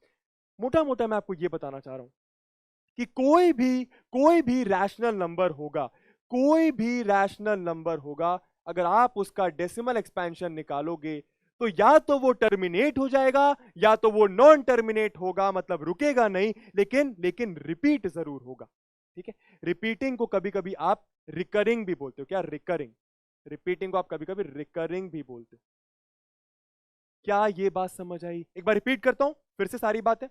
मोटा मोटा मैं आपको यह बताना चाह रहा हूं कि कोई भी रैशनल नंबर होगा, कोई भी रैशनल नंबर होगा, अगर आप उसका डेसिमल एक्सपेंशन निकालोगे तो या तो वो टर्मिनेट हो जाएगा या तो वो नॉन टर्मिनेट होगा, मतलब रुकेगा नहीं, लेकिन रिपीट जरूर होगा। ठीक है, रिपीटिंग को कभी कभी आप रिकरिंग भी बोलते हो। क्या, रिकरिंग? रिपीटिंग को आप कभी कभी रिकरिंग भी बोलते हो। क्या ये बात समझ आई? एक बार रिपीट करता हूं फिर से सारी बातें।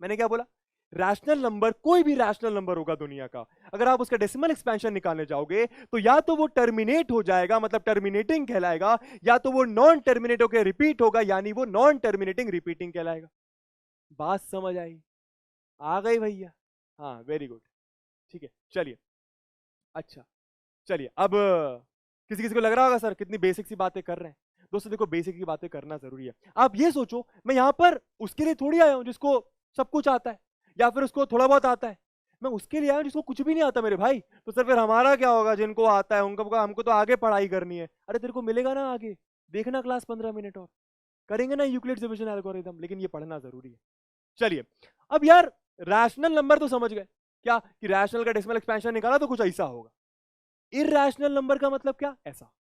मैंने क्या बोला, रैशनल नंबर, कोई भी रैशनल नंबर होगा दुनिया का, अगर आप उसका डेसिमल एक्सपेंशन निकालने जाओगे तो या तो वो टर्मिनेट हो जाएगा, मतलब टर्मिनेटिंग कहलाएगा, या तो वो नॉन टर्मिनेट होकर रिपीट होगा, यानी वो नॉन टर्मिनेटिंग रिपीटिंग कहलाएगा। बात समझ आई? आ गई भैया? हाँ वेरी गुड। ठीक है, चलिए। अच्छा, चलिए अब किसी किसी को लग रहा होगा सर कितनी बेसिक सी बातें कर रहे हैं। दोस्तों देखो, बेसिक की बातें करना जरूरी है। आप ये सोचो, मैं यहां पर उसके लिए थोड़ी आया हूं जिसको सब कुछ आता है या फिर उसको थोड़ा बहुत आता है। मैं उसके लिए आया हूं जिसको कुछ भी नहीं आता मेरे भाई। तो सर फिर हमारा क्या होगा, जिनको आता है उनको, हमको तो आगे पढ़ाई करनी है। अरे तेरे को मिलेगा ना आगे, देखना क्लास 15 मिनट और करेंगे ना यूक्लिड्स डिवीजन एल्गोरिथम, लेकिन ये पढ़ना जरूरी है। चलिए, अब यार रैशनल नंबर तो समझ गए क्या, कि रैशनल का डेसिमल एक्सपेंशन निकाला तो कुछ ऐसा होगा। इरैशनल नंबर का मतलब क्या, ऐसा।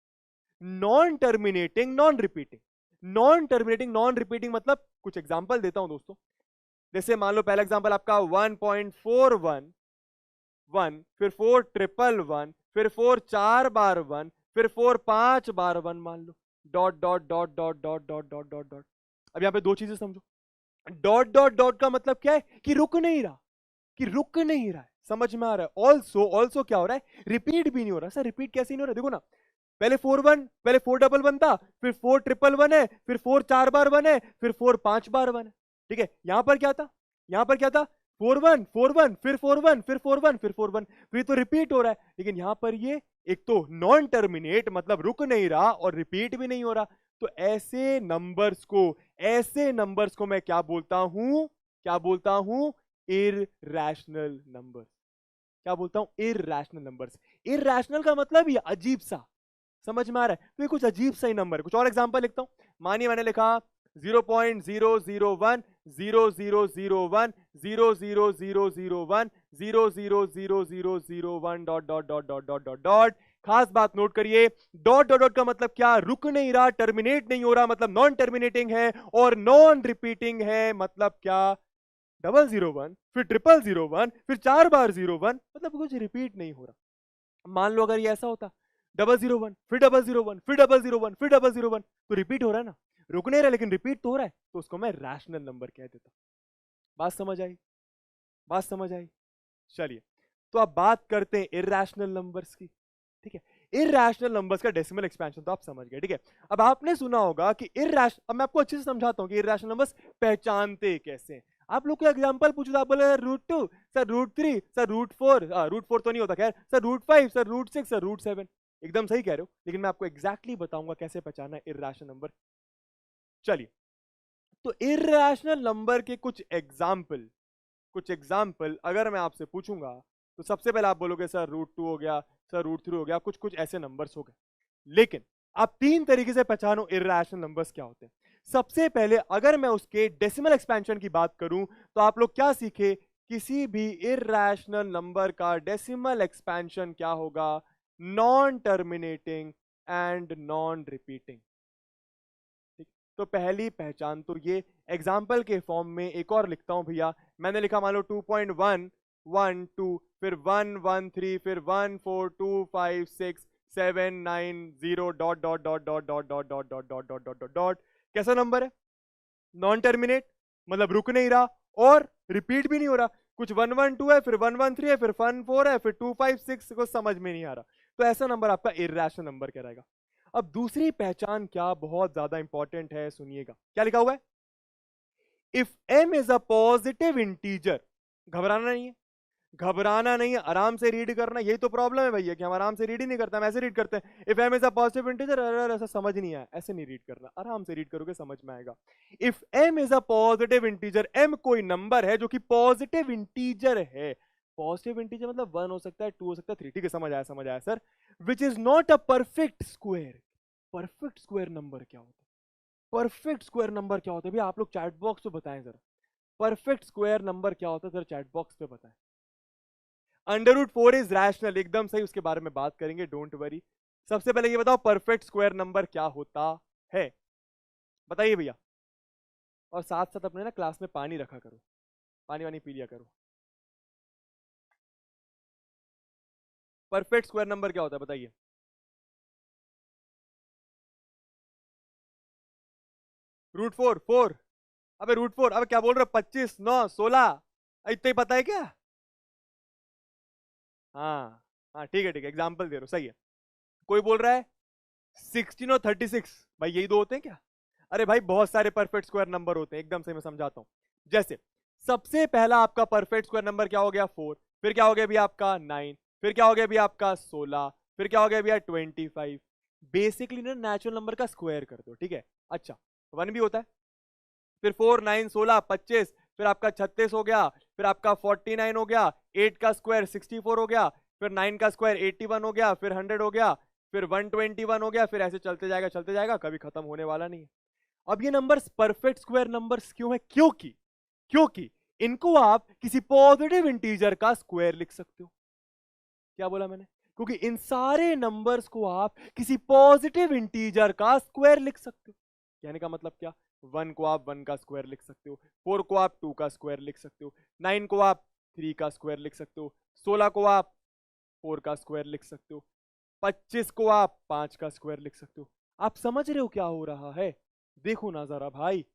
Non terminating non repeating, non terminating non repeating मतलब, कुछ एग्जांपल देता हूं दोस्तों। जैसे मान लो पहला एग्जांपल आपका 1.411, फिर 4 1 1 फिर 4 4 बार 1 फिर 4 5 बार 1, मान लो dot dot dot dot dot dot dot dot dot. अब यहां पे दो चीजें समझो, डॉट डॉट डॉट का मतलब क्या है, कि रुक नहीं रहा, कि रुक नहीं रहा है। समझ में आ रहा है? ऑल्सो ऑल्सो क्या हो रहा है, रिपीट भी नहीं हो रहा। सर रिपीट कैसे नहीं हो रहा, देखो ना, पहले 4-1, पहले 4-1-1 था, फिर 4-1-1 है, फिर 4 4 बार 1 है, फिर 4 5 बार 1 है। ठीक है, यहां पर क्या था, यहां पर क्या था, 4-1 4-1 फिर 4-1 फिर 4-1 फिर 4-1, फिर तो रिपीट हो रहा है। लेकिन यहां पर ये एक तो नॉन टर्मिनेट, मतलब रुक नहीं रहा, और रिपीट भी नहीं हो रहा। तो ऐसे नंबर्स को मैं क्या बोलता हूं, क्या बोलता हूं, इरैशनल नंबर। क्या बोलता हूं? Irrational numbers. इरैशनल का मतलब ये अजीब सा, समझ में आ रहा है? तो ये कुछ अजीब सा ही नंबर है। कुछ और एग्जांपल लिखता हूं। मानिए मैंने लिखा 0.001 0001 00001 0000001 dot dot dot dot dot dot dot. खास बात नोट करिए, डॉट डॉट डॉट का मतलब क्या? रुक नहीं रहा, टर्मिनेट नहीं हो रहा, मतलब नॉन टर्मिनेटिंग है, और नॉन रिपीटिंग है, मतलब क्या? 001 फिर 0001 फिर 4 बार 01, मतलब कुछ रिपीट नहीं हो रहा। मान लो अगर ये ऐसा होता 001 फिर 001 फिर 001 फिर 001, तो रिपीट हो रहा है ना, रुक नहीं रहा लेकिन रिपीट तो हो रहा है, तो उसको मैं रैशनल नंबर कह देता। बात समझ आई? बात समझ आई? चलिए, तो अब बात करते हैं इरैशनल नंबर्स की। ठीक है, इरैशनल नंबर्स का डेसिमल एक्सपेंशन तो आप समझ गए। ठीक है, अब आपने सुना होगा कि अब मैं आपको अच्छे से समझाता हूं कि इरैशनल नंबर्स पहचानते कैसे हैं। आप लोग को एग्जांपल पूछो, आप बोले √2 सर, √3 सर, √4, √4 तो नहीं होता खैर, सर √5 सर, √6 सर, √7। एकदम सही कह रहे हो, लेकिन मैं आपको एग्जैक्टली बताऊंगा कैसे पहचानना है इरैशनल नंबर। चलिए, तो इरैशनल नंबर के कुछ एग्जाम्पल अगर मैं आपसे पूछूंगा, तो सबसे पहले आप बोलोगे सर √2 हो गया, सर √3 हो गया, कुछ कुछ ऐसे नंबर्स हो गए। लेकिन आप तीन तरीके से पहचानो इरैशनल नंबर्स क्या होते हैं। सबसे पहले अगर मैं उसके डेसिमल एक्सपेंशन की बात करूं, तो आप लोग क्या सीखे? किसी भी इरैशनल नंबर का डेसिमल एक्सपेंशन क्या होगा? Non terminating and non repeating. तो पहली पहचान तो ये। एग्जाम्पल के फॉर्म में एक और लिखता हूं भैया, मैंने लिखा मान लो 2.112 फिर 113 फिर 14256 790 dot dot dot dot dot dot dot dot dot dot dot dot dot. कैसा नंबर है? नॉन टर्मिनेट, मतलब रुक नहीं रहा और रिपीट भी नहीं हो रहा। कुछ 112 है फिर 113 है फिर 14 है फिर 256 को समझ में नहीं आ रहा, तो ऐसा नंबर आपका इरैशनल नंबर कहलाएगा। अब दूसरी पहचान क्या, बहुत ज्यादा इंपॉर्टेंट है, सुनिएगा क्या लिखा हुआ है। If m is a positive integer, घबराना नहीं है, घबराना नहीं है, आराम से रीड करना। यही तो प्रॉब्लम है भैया कि हम आराम से रीड ही नहीं करते, हम ऐसे रीड करते हैं if m is a positive integer, अरे ऐसा समझ नहीं आया, ऐसे नहीं रीड करना, आराम से रीड करोगे समझ में आएगा। If m is a positive integer, m कोई नंबर है जो कि पॉजिटिव इंटीजर है। पॉजिटिव इंटीजर मतलब 1 हो सकता है, 2 हो सकता है, 3, ठीक है, समझ आया sir. Which is not a perfect square. Perfect square number क्या होता है? परफेक्ट स्क्वायर नंबर क्या होता है भैया? आप लोग चैट बॉक्स पे बताएं जरा, परफेक्ट स्क्वायर नंबर क्या होता है जरा चैट बॉक्स पे बताएं। √4 इज रैशनल, एकदम सही, उसके बारे में बात करेंगे, डोंट वरी। सबसे पहले ये बताओ परफेक्ट स्क्वायर नंबर क्या होता है, बताइए भैया। और साथ साथ अपने ना क्लास में पानी रखा करो, पानी वानी पी लिया करो। परफेक्ट स्क्वायर नंबर क्या होता है बताइए। √4, 4, अबे √4, अबे क्या बोल रहे हो? 25, 9, 16, इतना ही पता है क्या? हाँ हाँ, ठीक है एग्जाम्पल दे रहा हूं, सही है। कोई बोल रहा है 16 और 36, भाई यही दो होते हैं क्या? अरे भाई बहुत सारे परफेक्ट स्क्वायर नंबर होते हैं, एकदम से मैं समझाता हूं। जैसे सबसे पहला आपका परफेक्ट स्क्वायर नंबर क्या हो गया? 4, फिर क्या हो गया अभी आपका 9, फिर क्या हो गया अभी आपका 16, फिर क्या हो गया अभी 25। बेसिकली ना नेचुरल नंबर का स्क्वायर कर दो, ठीक है। अच्छा, 1 भी होता है, फिर 4, 9, 16, 25, फिर आपका 36 हो गया, फिर आपका 49 हो गया, 8 का स्क्वायर 64 हो गया, फिर 9 का स्क्वायर 81 हो गया, फिर 100 हो गया, फिर 121 हो गया, फिर ऐसे चलते जाएगा, कभी खत्म होने वाला नहीं है। अब ये नंबर्स परफेक्ट स्क्वायर नंबर्स क्यों है? क्योंकि इनको आप किसी पॉजिटिव इंटीजर का स्क्वायर लिख सकते हो। क्या बोला मैंने? क्योंकि इन सारे नंबर्स को आप किसी पॉजिटिव इंटीजर का स्क्वायर लिख सकते हो। कहने का मतलब क्या? 1 को आप 1 का स्क्वायर लिख सकते हो, 4 को आप 2 का स्क्वायर लिख सकते हो, 9 को आप 3 का स्क्वायर लिख सकते हो, 16 को आप 4 का स्क्वायर लिख सकते हो, 25 को आप 5 का स्क्वायर लिख सकते हो। आप समझ रहे हो क्या हो रहा है? देखो ना जरा भाई,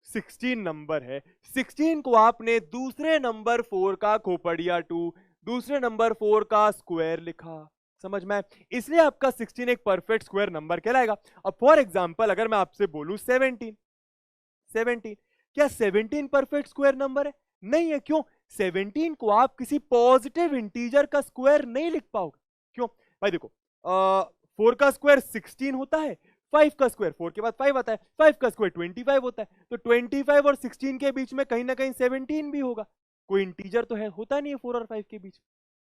16 नंबर है, 16 को आपने दूसरे नंबर 4 का खोपड़िया 2, दूसरे नंबर 4 का स्क्वायर लिखा, समझ में? इसलिए आपका 16 एक परफेक्ट स्क्वायर नंबर कहलाएगा। अब फॉर एग्जांपल अगर मैं आपसे बोलूं 17, 17, क्या 17 परफेक्ट स्क्वायर नंबर है? नहीं है। क्यों? 17 को आप किसी पॉजिटिव इंटीजर का स्क्वायर नहीं लिख पाओगे। क्यों भाई? देखो 4 का स्क्वायर 16 होता है, 5 का स्क्वायर 4 के बाद 5 आता है, 5 का स्क्वायर 25 होता है, तो 25 और 16 के बीच में कहीं ना कहीं 17 भी होगा। कोई इंटीजर तो है होता नहीं है 4 और 5 के बीच।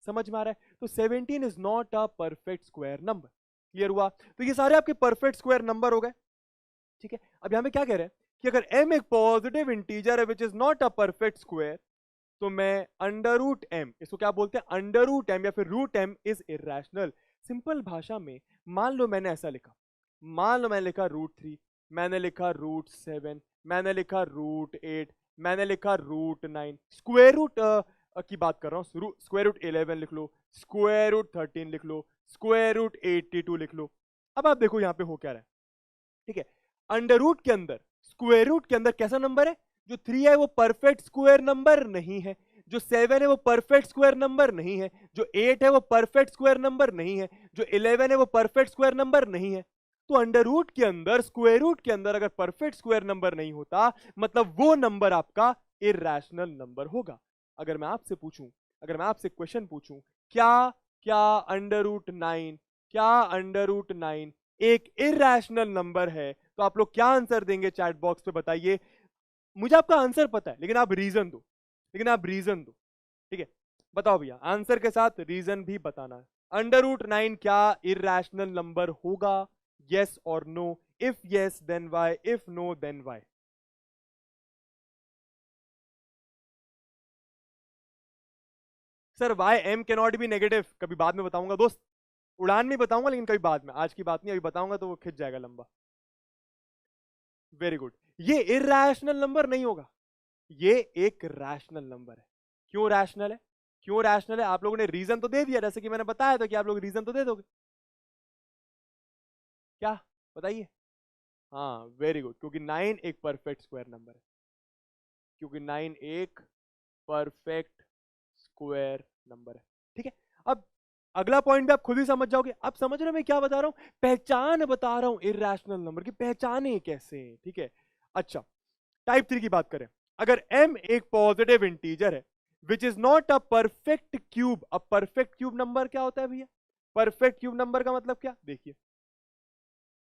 समझ में आ रहा है? तो 17 is not a perfect square number. Clear हुआ? तो ये सारे आपके परफेक्ट स्क्वायर नंबर हो गए। ठीक है, अब यहां पे क्या कह रहे हैं कि अगर m एक पॉजिटिव इंटीजर है which is not a perfect square, तो मैं अंडर रूट एम, इसको क्या बोलते हैं, अंडर रूट एम या फिर root M is irrational. Simple भाषा में मान लो मैंने ऐसा लिखा, मान लो मैंने लिखा √3, मैंने लिखा √7, मैंने लिखा √8, मैंने लिखा √9, स्क्वायर रूट की बात कर रहा हूँ, स्क्वायर रूट 11 लिख लो, स्क्वायर रूट 13 लिख लो, स्क्वायर रूट 82 लिख लो। अब आप देखो यहाँ पे हो क्या रहा है। ठीक है, अंडर रूट के अंदर, स्क्वायर रूट के अंदर कैसा नंबर है, जो 3 है वो परफेक्ट स्क्वायर नंबर नहीं है, जो 7 है वो परफेक्ट स्क्वायर नंबर नहीं है, जो 8 है वो परफेक्ट स्क्वायर नंबर नहीं है, जो 11 है वो परफेक्ट स्क्वायर नंबर नहीं है। तो अंडर रूट के अंदर, स्क्वायर रूट के अंदर अगर परफेक्ट स्क्वायर नंबर नहीं होता, मतलब वो नंबर आपका इरैशनल नंबर होगा। अगर मैं आपसे पूछूं, अगर मैं आपसे क्वेश्चन पूछूं, क्या क्या अंडर रूट 9, क्या अंडर रूट 9 एक इरैशनल नंबर है, तो आप लोग क्या आंसर देंगे चैट बॉक्स पे बताइए। मुझे आपका आंसर पता है, लेकिन आप रीजन दो, लेकिन आप रीजन दो। ठीक है, बताओ भैया, आंसर के साथ रीजन भी बताना है। अंडर रूट 9 क्या इरैशनल नंबर होगा? यस और no? If yes then why, if no then why? Sir why M can not be negative, कभी बाद में बताऊंगा दोस्त, उड़ान में बताऊंगा, लेकिन कभी बाद में, आज की बात नहीं, अभी बताऊंगा तो वो खिंच जाएगा लंबा। वेरी गुड, ये इरैशनल नंबर नहीं होगा, ये एक रैशनल नंबर है। क्यों रैशनल है? क्यों रैशनल है? आप लोगों ने रीजन तो दे दिया, जैसे कि मैंने बताया था कि आप लोग रीजन तो दे दोगे, क्या बताइए? हाँ वेरी गुड, क्योंकि 9 एक परफेक्ट स्क्वायर नंबर है, क्योंकि 9 एक परफेक्ट स्क्वायर नंबर है। ठीक है, अब अगला पॉइंट भी आप खुद ही समझ जाओगे। आप समझ रहे हो मैं क्या बता रहा हूं? पहचान बता रहा हूं इरैशनल नंबर की, पहचाने कैसे। ठीक है, अच्छा टाइप 3 की बात करें, अगर m एक पॉजिटिव इंटीजर है which is not a perfect cube. अब परफेक्ट क्यूब नंबर क्या होता है भैया? परफेक्ट क्यूब नंबर का मतलब क्या, देखिए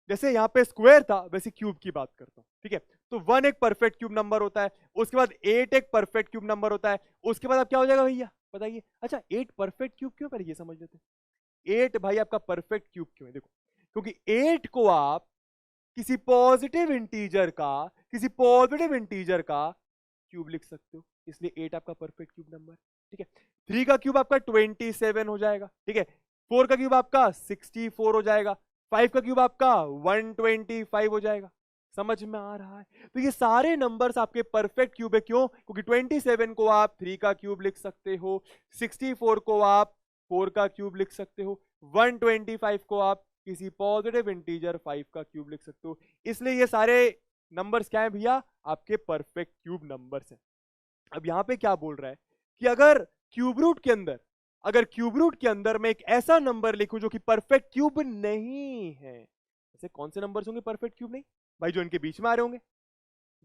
जैसे यहां पे स्क्वायर था, वैसे क्यूब की बात करता हूं। ठीक है, तो 1 एक परफेक्ट क्यूब नंबर होता है, उसके बाद 8 एक परफेक्ट क्यूब नंबर होता है, उसके बाद अब क्या हो जाएगा भैया बताइए? अच्छा 8 परफेक्ट क्यूब क्यों, पहले ये समझ लेते हैं। 8 भाई आपका परफेक्ट क्यूब क्यों है? देखो, क्योंकि 8 को आप किसी पॉजिटिव इंटीजर का, किसी पॉजिटिव इंटीजर का क्यूब लिख सकते हो, इसलिए 8 आपका परफेक्ट क्यूब नंबर। ठीक है, 3 का क्यूब आपका 27 हो जाएगा। ठीक है, 4 का क्यूब आपका 64 हो जाएगा, 5 का क्यूब आपका 125 हो जाएगा। समझ में आ रहा है? तो ये सारे नंबर्स आपके परफेक्ट क्यूब है। क्यों? क्योंकि 27 को आप 3 का क्यूब लिख सकते हो, 64 को आप 4 का क्यूब लिख सकते हो, 125 को आप किसी पॉजिटिव इंटीजर 5 का क्यूब लिख सकते हो। इसलिए ये सारे नंबर्स क्या है भैया? आपके परफेक्ट क्यूब नंबर्स हैं। अब यहां पे क्या बोल रहा है कि अगर क्यूब रूट के अंदर, अगर क्यूब रूट के अंदर मैं एक ऐसा नंबर लिखूं जो कि परफेक्ट क्यूब नहीं है, ऐसे कौन से नंबर्स होंगे परफेक्ट क्यूब नहीं भाई? जो इनके बीच में आ रहे होंगे,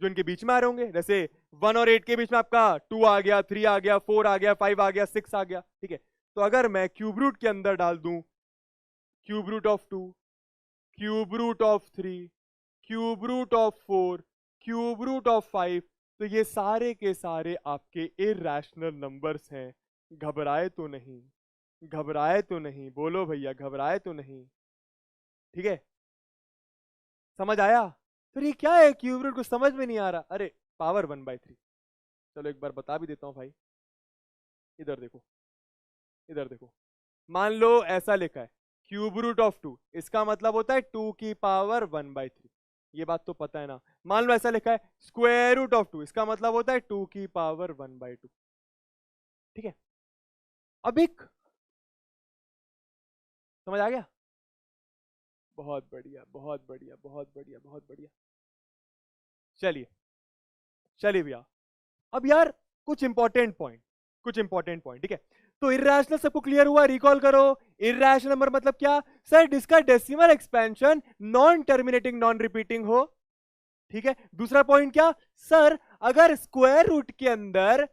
जो इनके बीच में आ रहे होंगे, जैसे 1 और 8 के बीच में आपका 2 आ गया, 3 आ गया, 4 आ गया, 5 आ गया, 6 आ गया। ठीक है, तो अगर मैं क्यूब रूट के अंदर डाल दूं cube root of 2, cube root of 3, cube root of 4, cube root of 5, तो ये सारे के सारे आपके इरैशनल नंबर्स हैं। घबराए तो नहीं? घबराए तो नहीं? बोलो भैया, घबराए तो नहीं? ठीक है, समझ आया? फिर ये क्या है क्यूब रूट, कुछ समझ में नहीं आ रहा? अरे पावर 1/3। चलो एक बार बता भी देता हूं भाई, इधर देखो, इधर देखो, मान लो ऐसा लिखा है क्यूब रूट ऑफ 2, इसका मतलब होता है 2 की पावर 1/3। ये बात तो पता है ना? मान लो ऐसा लिखा है स्क्वायर रूट ऑफ 2, इसका मतलब होता है 2 की पावर 1/2। ठीक है, अब एक समझ आ गया? बहुत बढ़िया, बहुत बढ़िया, बहुत बढ़िया, बहुत बढ़िया। चलिए, चलिए भैया, अब यार कुछ इंपॉर्टेंट पॉइंट, कुछ इंपॉर्टेंट पॉइंट। ठीक है, तो इरैशनल सबको क्लियर हुआ? रिकॉल करो, इरैशनल नंबर मतलब क्या? सर जिसका decimal expansion non terminating, non repeating हो। ठीक है, दूसरा पॉइंट क्या? सर अगर स्क्वायर रूट के अंदर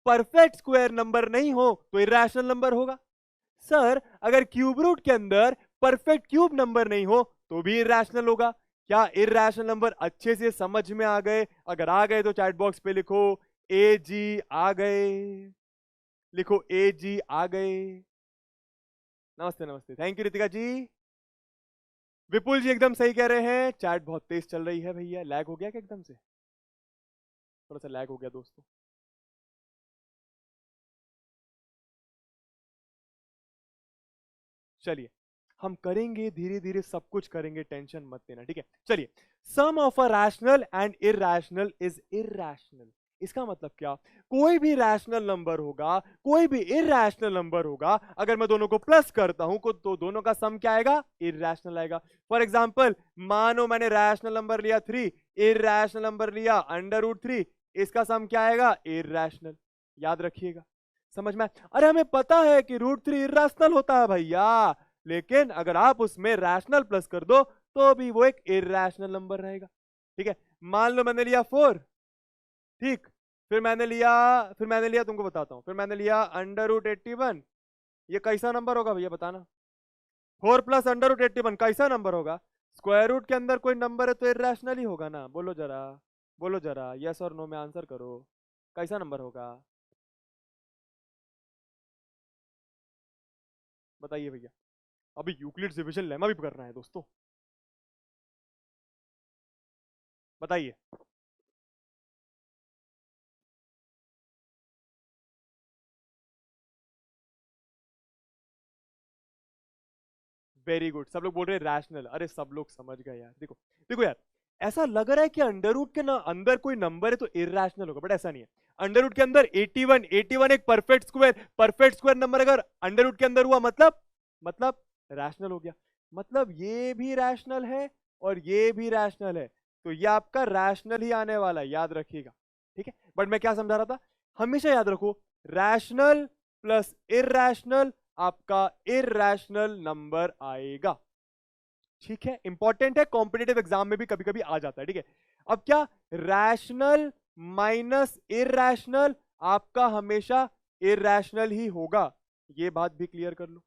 परफेक्ट स्क्वायर नंबर नहीं हो तो इरैशनल नंबर होगा। सर अगर क्यूब रूट के अंदर परफेक्ट क्यूब नंबर नहीं हो तो भी इरैशनल होगा। क्या इरैशनल नंबर अच्छे से समझ में आ गए? अगर आ गए तो चैट बॉक्स पे लिखो ए जी आ गए। लिखो ए जी आ गए। नमस्ते नमस्ते, थैंक यू रितिका जी। विपुल जी एकदम सही कह रहे हैं, चैट बहुत तेज चल रही है भैया। लैग हो गया क्या एकदम से? थोड़ा सा लैग हो गया दोस्तों। चलिए हम करेंगे धीरे धीरे, सब कुछ करेंगे, टेंशन मत लेना, ठीक है। चलिए, sum of a rational and irrational is irrational. इसका मतलब क्या? कोई भी रैशनल नंबर होगा, कोई भी इरैशनल नंबर होगा, अगर मैं दोनों को प्लस करता हूं तो दोनों का सम क्या आएगा? इरैशनल आएगा। फॉर एग्जाम्पल, मानो मैंने रैशनल नंबर लिया 3, इरैशनल नंबर लिया √3, इसका सम क्या आएगा? इरैशनल। याद रखिएगा, समझ में? अरे हमें पता है कि √3 इरैशनल होता है भैया, लेकिन अगर आप उसमें रैशनल प्लस कर दो तो भी वो एक इरैशनल नंबर रहेगा, ठीक है। मान लो मैंने लिया 4, ठीक, फिर मैंने लिया तुमको बताता हूं, फिर मैंने लिया √81। ये कैसा नंबर होगा भैया बताना? 4 प्लस √81 कैसा नंबर होगा? स्क्वायर रूट के अंदर कोई नंबर है तो इरैशनल ही होगा ना। बोलो जरा, बोलो जरा, यस और नो में आंसर करो, कैसा नंबर होगा? बताइए भैया। अभी यूक्लिड्स डिवीजन लेमा भी करना है दोस्तों, बताइए। वेरी गुड, सब लोग बोल रहे हैं रैशनल। अरे सब लोग समझ गए यार। देखो देखो यार, ऐसा लग रहा है कि अंडर रूट के ना अंदर कोई नंबर है तो इरैशनल होगा, बट ऐसा नहीं है। अंडर रूट के अंदर 81, 81 एक परफेक्ट स्क्वायर नंबर अगर अंडर रूट के अंदर हुआ मतलब रैशनल हो गया। मतलब ये भी रैशनल है और ये भी रैशनल है, तो ये आपका रैशनल ही आने वाला है, याद रखिएगा, ठीक है। बट मैं क्या समझा रहा था, हमेशा याद रखो, रैशनल प्लस इरैशनल आपका इरैशनल नंबर आएगा, ठीक है। इंपॉर्टेंट है, कॉम्पिटेटिव एग्जाम में भी कभी कभी आ जाता है, ठीक है। अब क्या, रैशनल माइनस इरैशनल आपका हमेशा इरैशनल ही होगा, ये बात भी क्लियर कर लो,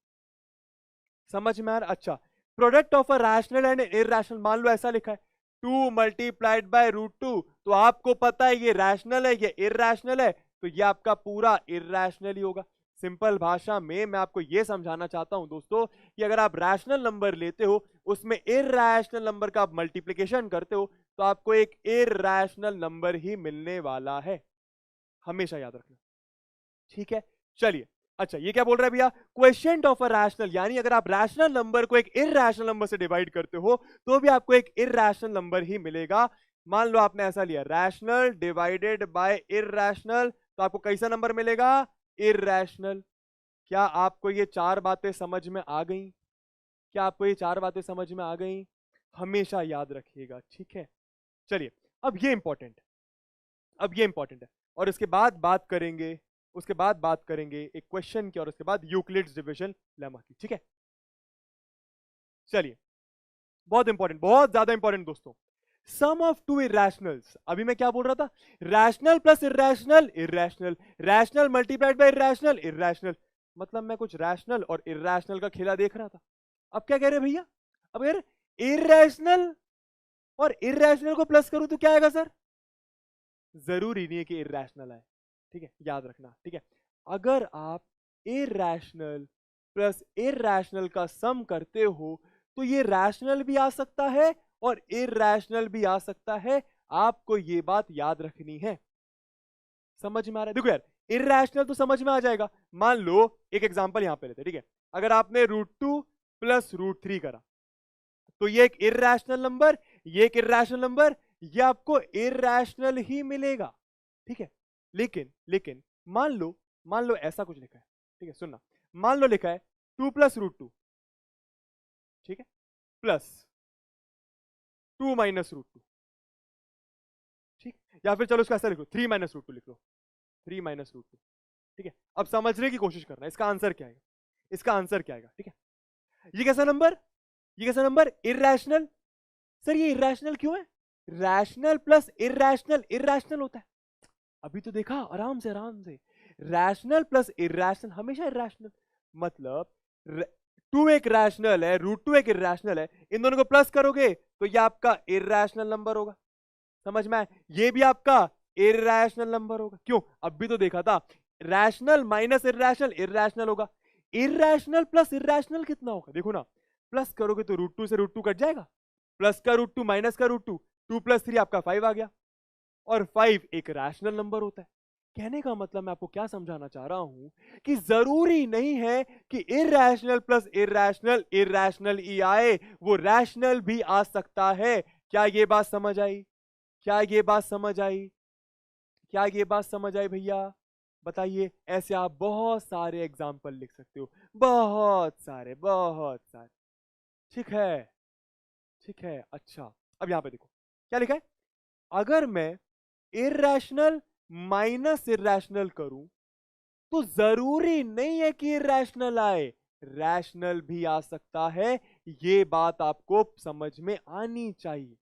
समझ में आ रहा? अच्छा, product of a rational and irrational, मान लो ऐसा लिखा है 2 मल्टीप्लाइड बाय √2, तो आपको पता है ये रैशनल है ये इरैशनल है, तो ये आपका पूरा इरैशनल ही होगा। सिंपल भाषा में मैं आपको ये समझाना चाहता हूं दोस्तों कि अगर आप रैशनल नंबर लेते हो, उसमें इरैशनल नंबर का आप मल्टीप्लिकेशन करते हो, तो आपको एक इरैशनल नंबर ही मिलने वाला है, हमेशा याद रखना, ठीक है। चलिए, अच्छा ये क्या बोल रहा है भैया? क्वेश्चन ऑफ अ रैशनल, यानी अगर आप रैशनल नंबर को एक इरैशनल नंबर से डिवाइड करते हो तो भी आपको एक इरैशनल नंबर ही मिलेगा। मान लो आपने ऐसा लिया, रैशनल डिवाइडेड बाय इरैशनल, तो आपको कैसा नंबर मिलेगा? इरैशनल। क्या आपको ये चार बातें समझ में आ गई? क्या आपको ये चार बातें समझ में आ गई? हमेशा याद रखिएगा, ठीक है। चलिए, अब ये इंपॉर्टेंट है, अब ये इंपॉर्टेंट है, और उसके बाद बात करेंगे, उसके बाद बात करेंगे एक क्वेश्चन की, और उसके बाद यूक्लिड्स डिवीजन लेमा की, ठीक है। चलिए, बहुत इंपॉर्टेंट, बहुत ज्यादा इंपॉर्टेंट दोस्तों, सम ऑफ टू इरैशनल्स। अभी मैं क्या बोल रहा था? Rational plus irrational irrational, rational multiplied by irrational irrational. मतलब मैं कुछ रैशनल और इरैशनल का खेला देख रहा था। अब क्या कह रहे भैया? अब यार, इरैशनल और इरैशनल को प्लस करूं तो क्या आएगा सर? जरूरी नहीं है कि इरैशनल आए, ठीक है, याद रखना, ठीक है। अगर आप इरैशनल प्लस इरैशनल का सम करते हो तो ये रैशनल भी आ सकता है और इरैशनल भी आ सकता है, आपको ये बात याद रखनी है, समझ में आ रहा है? देखो यार, इरैशनल तो समझ में आ जाएगा। मान लो एक एग्जांपल यहां पे लेते हैं, ठीक है। अगर आपने √2 प्लस √3 करा तो ये एक इरैशनल नंबर, ये एक इरैशनल नंबर, ये आपको इरैशनल ही मिलेगा, ठीक है। लेकिन लेकिन मान लो ऐसा कुछ लिखा है, ठीक है, सुनना। मान लो लिखा है 2 प्लस √2, ठीक है, प्लस 2 माइनस √2, ठीक। या फिर चलो इसको ऐसा लिखो, 3 माइनस √2 लिख लो, 3 माइनस √2, ठीक है। अब समझने की कोशिश करना, इसका आंसर क्या आएगा, इसका आंसर क्या आएगा, ठीक है। ये कैसा नंबर, ये कैसा नंबर? इरैशनल। सर ये इरैशनल क्यों है? रैशनल प्लस इरैशनल इरैशनल होता है। अभी तो देखा, आराम से आराम से, रैशनल प्लस इरैशनल हमेशा इरैशनल। मतलब 2 एक रैशनल है, √2 एक इरैशनल है, इन दोनों को प्लस करोगे तो ये आपका इरैशनल नंबर होगा, समझ में आए? ये भी आपका इरैशनल नंबर होगा। क्यों? अब भी तो देखा था, रैशनल माइनस इरैशनल, इरैशनल होगा। इरैशनल प्लस इरैशनल कितना होगा, देखो ना, प्लस करोगे तो √2 से √2 कट जाएगा, प्लस का √2 माइनस का √2, 2 + 3 आपका 5 आ गया। और 5 एक रैशनल नंबर होता है। कहने का मतलब मैं आपको क्या समझाना चाह रहा हूं कि जरूरी नहीं है कि इरैशनल प्लस इरैशनल इरैशनल ही आए, वो रैशनल भी आ सकता है। क्या ये बात समझ आई? क्या ये बात समझ आई? क्या ये बात समझ आई भैया? बताइए। ऐसे आप बहुत सारे एग्जाम्पल लिख सकते हो, बहुत सारे, बहुत सारे। ठीक है, ठीक है। अच्छा, अब यहां पे देखो क्या लिखा है। अगर मैं इरैशनल माइनस इरैशनल करूं तो जरूरी नहीं है कि इरैशनल आए, रैशनल भी आ सकता है। ये बात आपको समझ में आनी चाहिए।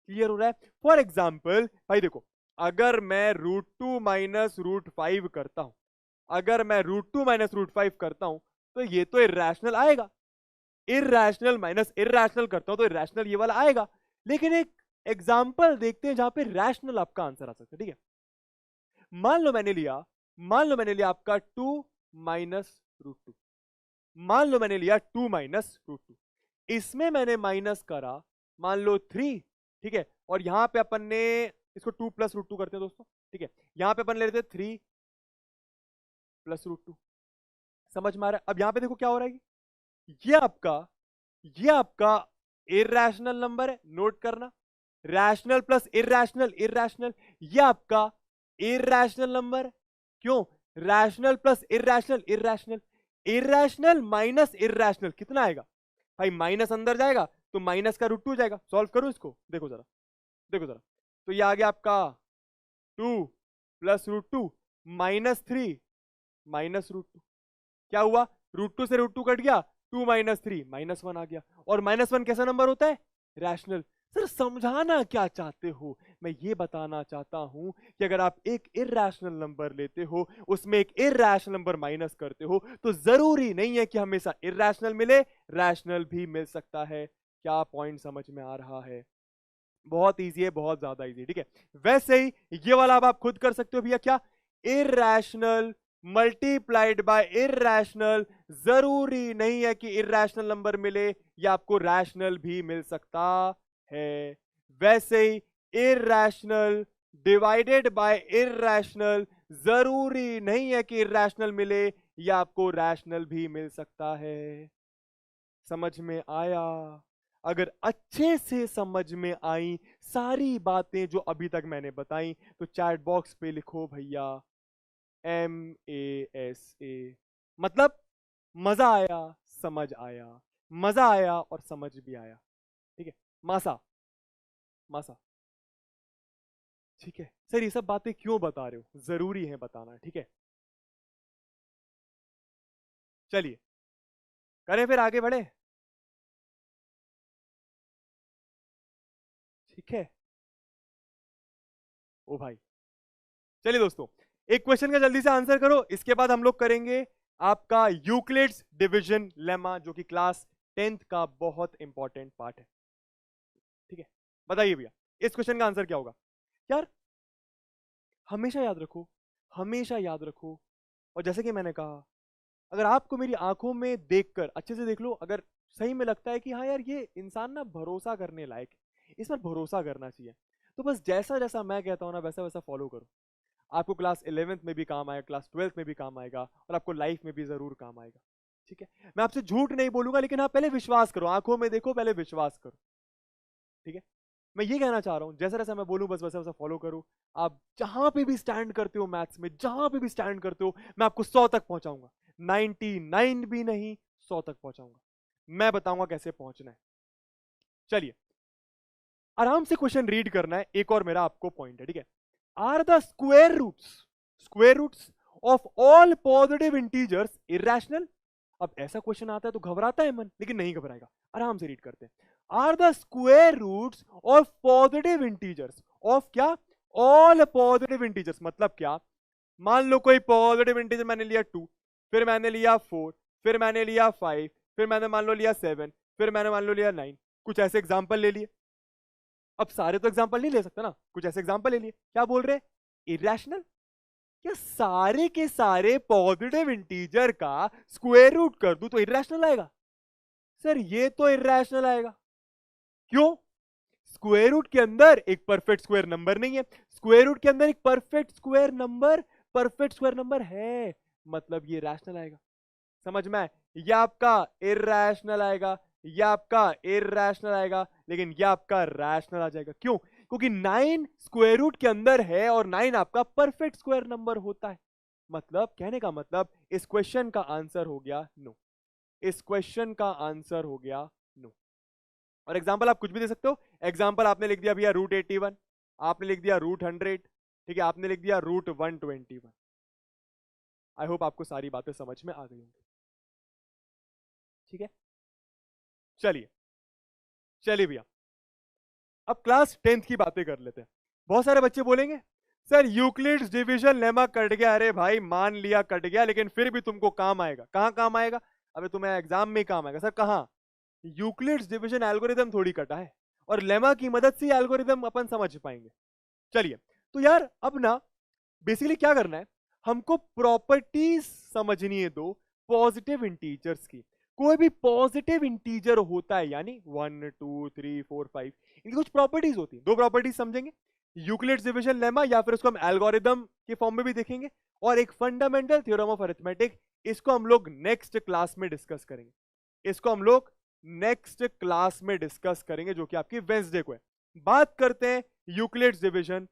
क्लियर हो रहा है? फॉर एग्जाम्पल भाई देखो, अगर मैं √2 माइनस √5 करता हूं, अगर मैं √2 माइनस √5 करता हूं तो ये तो इरैशनल आएगा। इरैशनल माइनस इरैशनल करता हूं तो इरैशनल ये वाला आएगा। लेकिन एक एग्जाम्पल देखते हैं जहां पे रैशनल आपका आंसर आ सकता है। ठीक है, मान लो मैंने लिया आपका 2 माइनस √2, मान लो मैंने लिया 2 माइनस √2, इसमें मैंने माइनस करा मान लो 3। ठीक है, और यहां पे अपन ने इसको 2 + √2 करते हैं दोस्तों। ठीक है, यहां पे अपन ले लेते हैं 3 + √2। समझ में आ रहा है? अब यहां पे देखो क्या हो रहा है, ये आपका ये आपका इरैशनल नंबर है, नोट करना। रैशनल प्लस इरैशनल इरैशनल, ये आपका इरैशनल नंबर है। क्यों? Rational plus irrational irrational, irrational minus irrational कितना आएगा भाई? माइनस अंदर जाएगा तो माइनस का √2 जाएगा। सॉल्व करो इसको, देखो जरा, देखो जरा। तो ये आ गया आपका 2 + √2 -3 -√2। क्या हुआ? √2 से √2 कट गया, 2 - 3 -1 आ गया। और -1 कैसा नंबर होता है? रैशनल। सर समझाना क्या चाहते हो? मैं ये बताना चाहता हूं कि अगर आप एक इरैशनल नंबर लेते हो, उसमें एक इरैशनल नंबर माइनस करते हो, तो जरूरी नहीं है कि हमेशा इरैशनल मिले, रैशनल भी मिल सकता है। क्या पॉइंट समझ में आ रहा है? बहुत इजी है, बहुत ज्यादा इजी। ठीक है, वैसे ही ये वाला अब आप खुद कर सकते हो भैया। क्या? इरैशनल मल्टीप्लाइड बाय इरैशनल, जरूरी नहीं है कि इरैशनल नंबर मिले, या आपको रैशनल भी मिल सकता है। वैसे ही इरैशनल डिवाइडेड बाय इरैशनल, जरूरी नहीं है कि इरैशनल मिले, या आपको रैशनल भी मिल सकता है। समझ में आया? अगर अच्छे से समझ में आई सारी बातें जो अभी तक मैंने बताई, तो चैट बॉक्स पे लिखो भैया MASA, मतलब मजा आया, समझ आया, मजा आया और समझ भी आया। ठीक है, मासा, मासा। ठीक है सर, ये सब बातें क्यों बता रहे हो? जरूरी है बताना। ठीक है, चलिए करें फिर, आगे बढ़े। ठीक है, ओ भाई, चलिए दोस्तों, एक क्वेश्चन का जल्दी से आंसर करो, इसके बाद हम लोग करेंगे आपका यूक्लिड्स डिवीजन लेमा, जो कि क्लास 10th का बहुत इंपॉर्टेंट पार्ट है। ठीक है, बताइए भैया, इस क्वेश्चन का आंसर क्या होगा? यार हमेशा याद रखो, हमेशा याद रखो, और जैसे कि मैंने कहा, अगर आपको मेरी आंखों में देखकर अच्छे से देख लो, अगर सही में लगता है कि हाँ यार ये इंसान ना भरोसा करने लायक है, इस पर भरोसा करना चाहिए, तो बस जैसा जैसा मैं कहता हूं ना वैसा वैसा फॉलो करो। आपको क्लास 11th में भी काम आएगा, क्लास 12th में भी काम आएगा, और आपको लाइफ में भी जरूर काम आएगा। ठीक है, मैं आपसे झूठ नहीं बोलूंगा, लेकिन हाँ पहले विश्वास करो, आंखों में देखो, पहले विश्वास करो। ठीक है, मैं ये कहना चाह रहा हूं, जैसा जैसा मैं बोलूं बस वैसा वैसा फॉलो करो। आप जहां पे भी स्टैंड करते हो मैथ्स में, जहां पे भी स्टैंड करते हो, मैं आपको 100 तक पहुंचाऊंगा, 99 भी नहीं, 100 तक पहुंचाऊंगा। मैं बताऊंगा कैसे पहुंचना है। चलिए, आराम से क्वेश्चन रीड करना है। एक और मेरा आपको पॉइंट है, ठीक है। Are the square roots of all positive integers irrational? अब ऐसा क्वेश्चन आता है तो घबराता है मन, लेकिन नहीं घबराएगा, आराम से रीड करते हैं। Are the square roots of positive integers of क्या? ऑल पॉजिटिव इंटीजर्स, मतलब क्या? मान लो कोई पॉजिटिव इंटीजर मैंने लिया 2, फिर मैंने लिया 4, फिर मैंने लिया 5, फिर मैंने मान लो लिया 7, फिर मैंने मान लो लिया 9, कुछ ऐसे एग्जाम्पल ले लिए। अब सारे तो एग्जाम्पल नहीं ले सकता ना, कुछ ऐसे एग्जाम्पल ले लिए, क्या बोल रहे? इरैशनल। क्या सारे के सारे पॉजिटिव इंटीजर का स्क्वायर रूट कर दूं तो इरेशनल आएगा? सर ये तो इरेशनल आएगा। क्यों? स्क्वायर रूट के अंदर एक परफेक्ट स्क्वायर नंबर नहीं है, स्क्वायर रूट के अंदर एक परफेक्ट स्क्वायर नंबर है, मतलब ये रैशनल आएगा। समझ में आए? ये आपका इरैशनल आएगा, ये आपका इरैशनल आएगा, लेकिन ये आपका रैशनल आ जाएगा। क्यों? क्योंकि 9 स्क्वायर रूट के अंदर है और 9 आपका परफेक्ट स्क्वायर नंबर होता है। मतलब कहने का मतलब इस क्वेश्चन का आंसर हो गया नो, इस क्वेश्चन का आंसर हो गया नो। और एग्जांपल आप कुछ भी दे सकते हो। एग्जांपल आपने लिख दिया भैया √81, आपने लिख दिया √100, ठीक है, आपने लिख दिया √121। आई होप आपको सारी बातें समझ में आ गई होंगी। ठीक है, चलिए चलिए भैया, अब क्लास 10th की बातें कर लेते हैं। बहुत सारे बच्चे बोलेंगे sir Euclid's division lemma cut गया। अरे भाई मान लिया कट गया, लेकिन फिर भी तुमको काम आएगा। कहां काम आएगा? अबे तुम्हें एग्जाम में काम आएगा। सर कहां? यूक्लिड्स डिवीजन एल्गोरिदम थोड़ी कटा है, और लेमा की मदद से एल्गोरिदम अपन समझ पाएंगे। चलिए, तो यार अब ना बेसिकली क्या करना है, हमको प्रॉपर्टीज समझनी है दो पॉजिटिव इंटीजर्स की। कोई भी पॉजिटिव इंटीजर होता है, यानी 1 2 3 4 5, इनकी कुछ प्रॉपर्टीज होती है। दो प्रॉपर्टीज समझेंगे, यूक्लिड्स डिवीजन लेमा, या फिर उसको हम एल्गोरिदम के फॉर्म में भी देखेंगे, और एक फंडामेंटल थ्योरम ऑफ अरिथमेटिक। इसको हम लोग नेक्स्ट क्लास में डिस्कस करेंगे, इसको हम लोग नेक्स्ट क्लास में डिस्कस करेंगे, जो कि आपकी वेंसडे को है। बात करते हैं यूक्लिड्स डिवीजन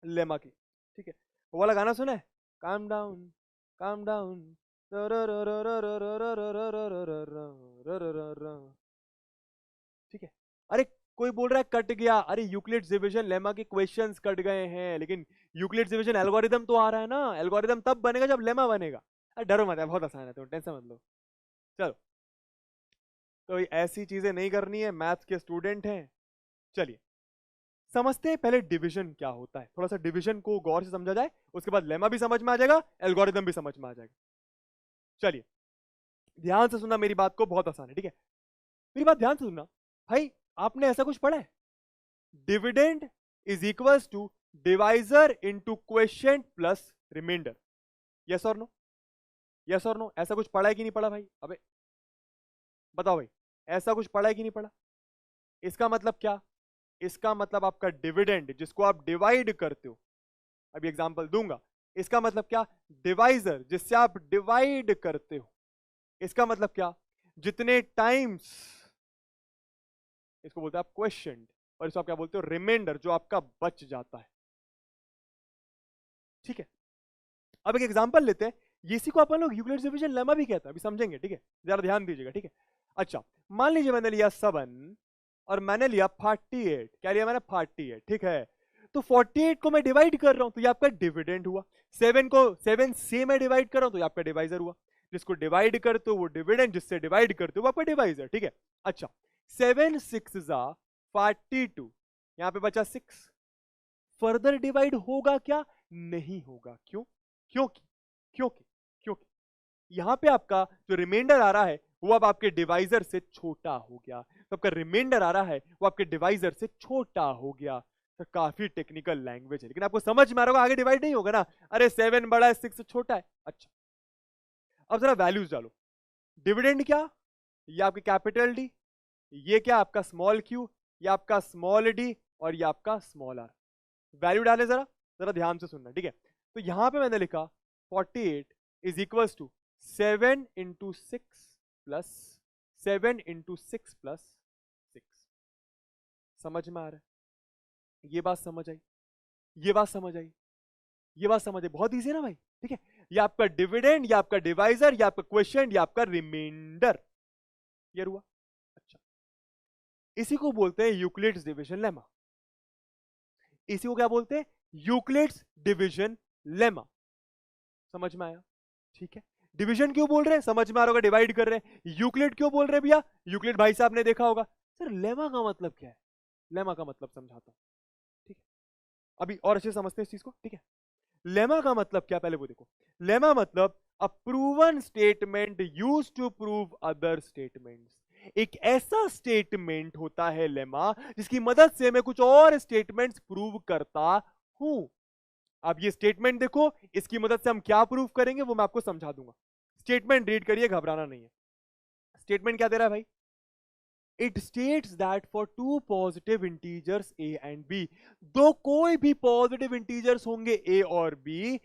लेमा की। ठीक है, वो वाला गाना सुना है, काम डाउन काम डाउन, ठीक है। अरे कोई बोल रहा है कट गया, अरे यूक्लिड्स डिवीजन लेमा के क्वेश्चंस कट गए हैं, लेकिन यूक्लिड्स डिवीजन एल्गोरिदम तो आ रहा है ना। एल्गोरिदम तब बनेगा जब लेमा बनेगा। अरे डरो मत, बहुत आसान है, तो टेंशन मत लो। चलो, तो ऐसी चीजें नहीं करनी है, मैथ्स के स्टूडेंट हैं। चलिए समझते हैं पहले डिवीजन क्या होता है। थोड़ा सा डिवीजन को गौर से समझा जाए, उसके बाद लेमा भी समझ में आ जाएगा, एल्गोरिदम भी समझ में आ जाएगा। चलिए ध्यान से सुनना मेरी बात को, बहुत आसान है। ठीक है, मेरी बात ध्यान से सुनना भाई। आपने ऐसा कुछ पढ़ा है, dividend is equals to divisor into quotient plus remainder? Yes और नो, यस और नो? ऐसा कुछ पढ़ा है कि नहीं पढ़ा भाई? अबे बताओ भाई, ऐसा कुछ पढ़ा है कि नहीं पढ़ा? इसका मतलब क्या? इसका मतलब आपका डिविडेंड जिसको आप डिवाइड करते हो, अभी एग्जांपल दूंगा, इसका मतलब क्या? डिवाइजर जिससे आप डिवाइड करते हो, इसका मतलब क्या? जितने टाइम्स, इसको बोलते हैं आप क्वेश्चन, और इसको आप क्या बोलते हो? रिमाइंडर, जो आपका बच जाता है। ठीक है, अब एक एग्जांपल लेते हैं, इसी को अपन लोग यूक्लिड्स डिवीजन लेमा भी कहता है, अभी समझेंगे। ठीक है, जरा ध्यान दीजिएगा। ठीक है, अच्छा मान लीजिए मैंने लिया 7 और मैंने लिया 48। क्या लिया मैंने? 48। ठीक है, तो 48 को मैं डिवाइड कर रहा हूं, तो ये आपका डिविडेंड हुआ। 7 को 7 से मैं डिवाइड कर रहा हूं, तो ये आपका डिवाइजर हुआ। जिसको डिवाइड करते हो वो डिविडेंड, जिससे डिवाइड करते हो वो आपका डिवाइजर। ठीक है, अच्छा 7 6 जा 42, यहां पे बचा 6। फर्दर डिवाइड होगा क्या? नहीं होगा। क्यों? क्योंकि क्योंकि क्योंकि यहां पे आपका जो रिमाइंडर आ रहा है वो अब आपके डिवाइजर से छोटा हो गया। तो आपका रिमाइंडर आ रहा है वो आपके डिवाइजर से छोटा हो गया। तो काफी टेक्निकल लैंग्वेज है, लेकिन आपको समझ में आ रहा होगा, आगे डिवाइड नहीं होगा ना। अरे 7 बड़ा है, 6 छोटा है। अच्छा, अब जरा वैल्यूज डालो। डिविडेंड क्या? ये आपकी कैपिटल डी, ये क्या आपका स्मॉल क्यू, ये आपका स्मॉल डी, और ये आपका स्मॉल आर। वैल्यू डाले जरा, जरा ध्यान से सुनना। ठीक है, तो यहां पे मैंने लिखा 48 is equal to 7 into 6 plus 7 into 6 plus 6। समझ में आ रहा है? ये बात समझ आई? ये बात समझ आई? ये बात समझ आई? बहुत इजी है ना भाई? ठीक है, ये आपका डिविडेंड, ये आपका डिवाइजर, ये आपका क्वेश्चन, ये आपका रिमाइंडर, ये हुआ। अच्छा, इसी को बोलते हैं यूक्लिड्स डिवीजन लेमा। इसी को क्या बोलते हैं? Euclid's division lemma. समझ में आया? ठीक है, डिवीजन क्यों बोल रहे हैं? समझ में आ रहा होगा, डिवाइड कर रहे हैं। यूक्लिड क्यों बोल रहे हैं भैया? यूक्लिड भाई साहब ने देखा होगा। सर लेमा का मतलब क्या है? लेमा का मतलब समझाता हूं। ठीक है, अभी और अच्छे समझते हैं इस चीज को। ठीक है, लेमा का मतलब क्या, पहले वो देखो। लेमा मतलब a proven statement used to prove other statements. एक ऐसा स्टेटमेंट होता है लेमा जिसकी मदद से मैं कुछ और स्टेटमेंट्स प्रूव करता हूं। आप ये स्टेटमेंट देखो, इसकी मदद से हम क्या प्रूफ करेंगे वो मैं आपको समझा दूंगा। स्टेटमेंट रीड करिए, घबराना नहीं है। स्टेटमेंट क्या दे रहा है भाई? It states that for two positive integers a and b, दो कोई भी पॉजिटिव इंटीजर्स होंगे a और b,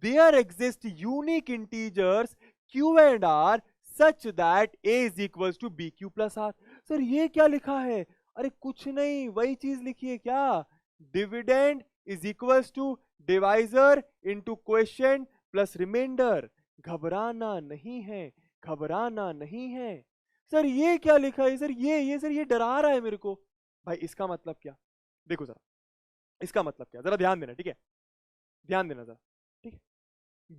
there exist unique integers q and r such that a is equals to bq plus r। Sir ये क्या लिखा है? अरे कुछ नहीं, वही चीज लिखी है क्या? Dividend is equals to divisor into question plus remainder. घबराना नहीं है, घबराना नहीं है। सर ये क्या लिखा है? सर ये सर ये डरा रहा है मेरे को। भाई इसका मतलब क्या? देखो जरा, इसका मतलब क्या, जरा ध्यान देना, ठीक है? ध्यान देना जरा, ठीक है?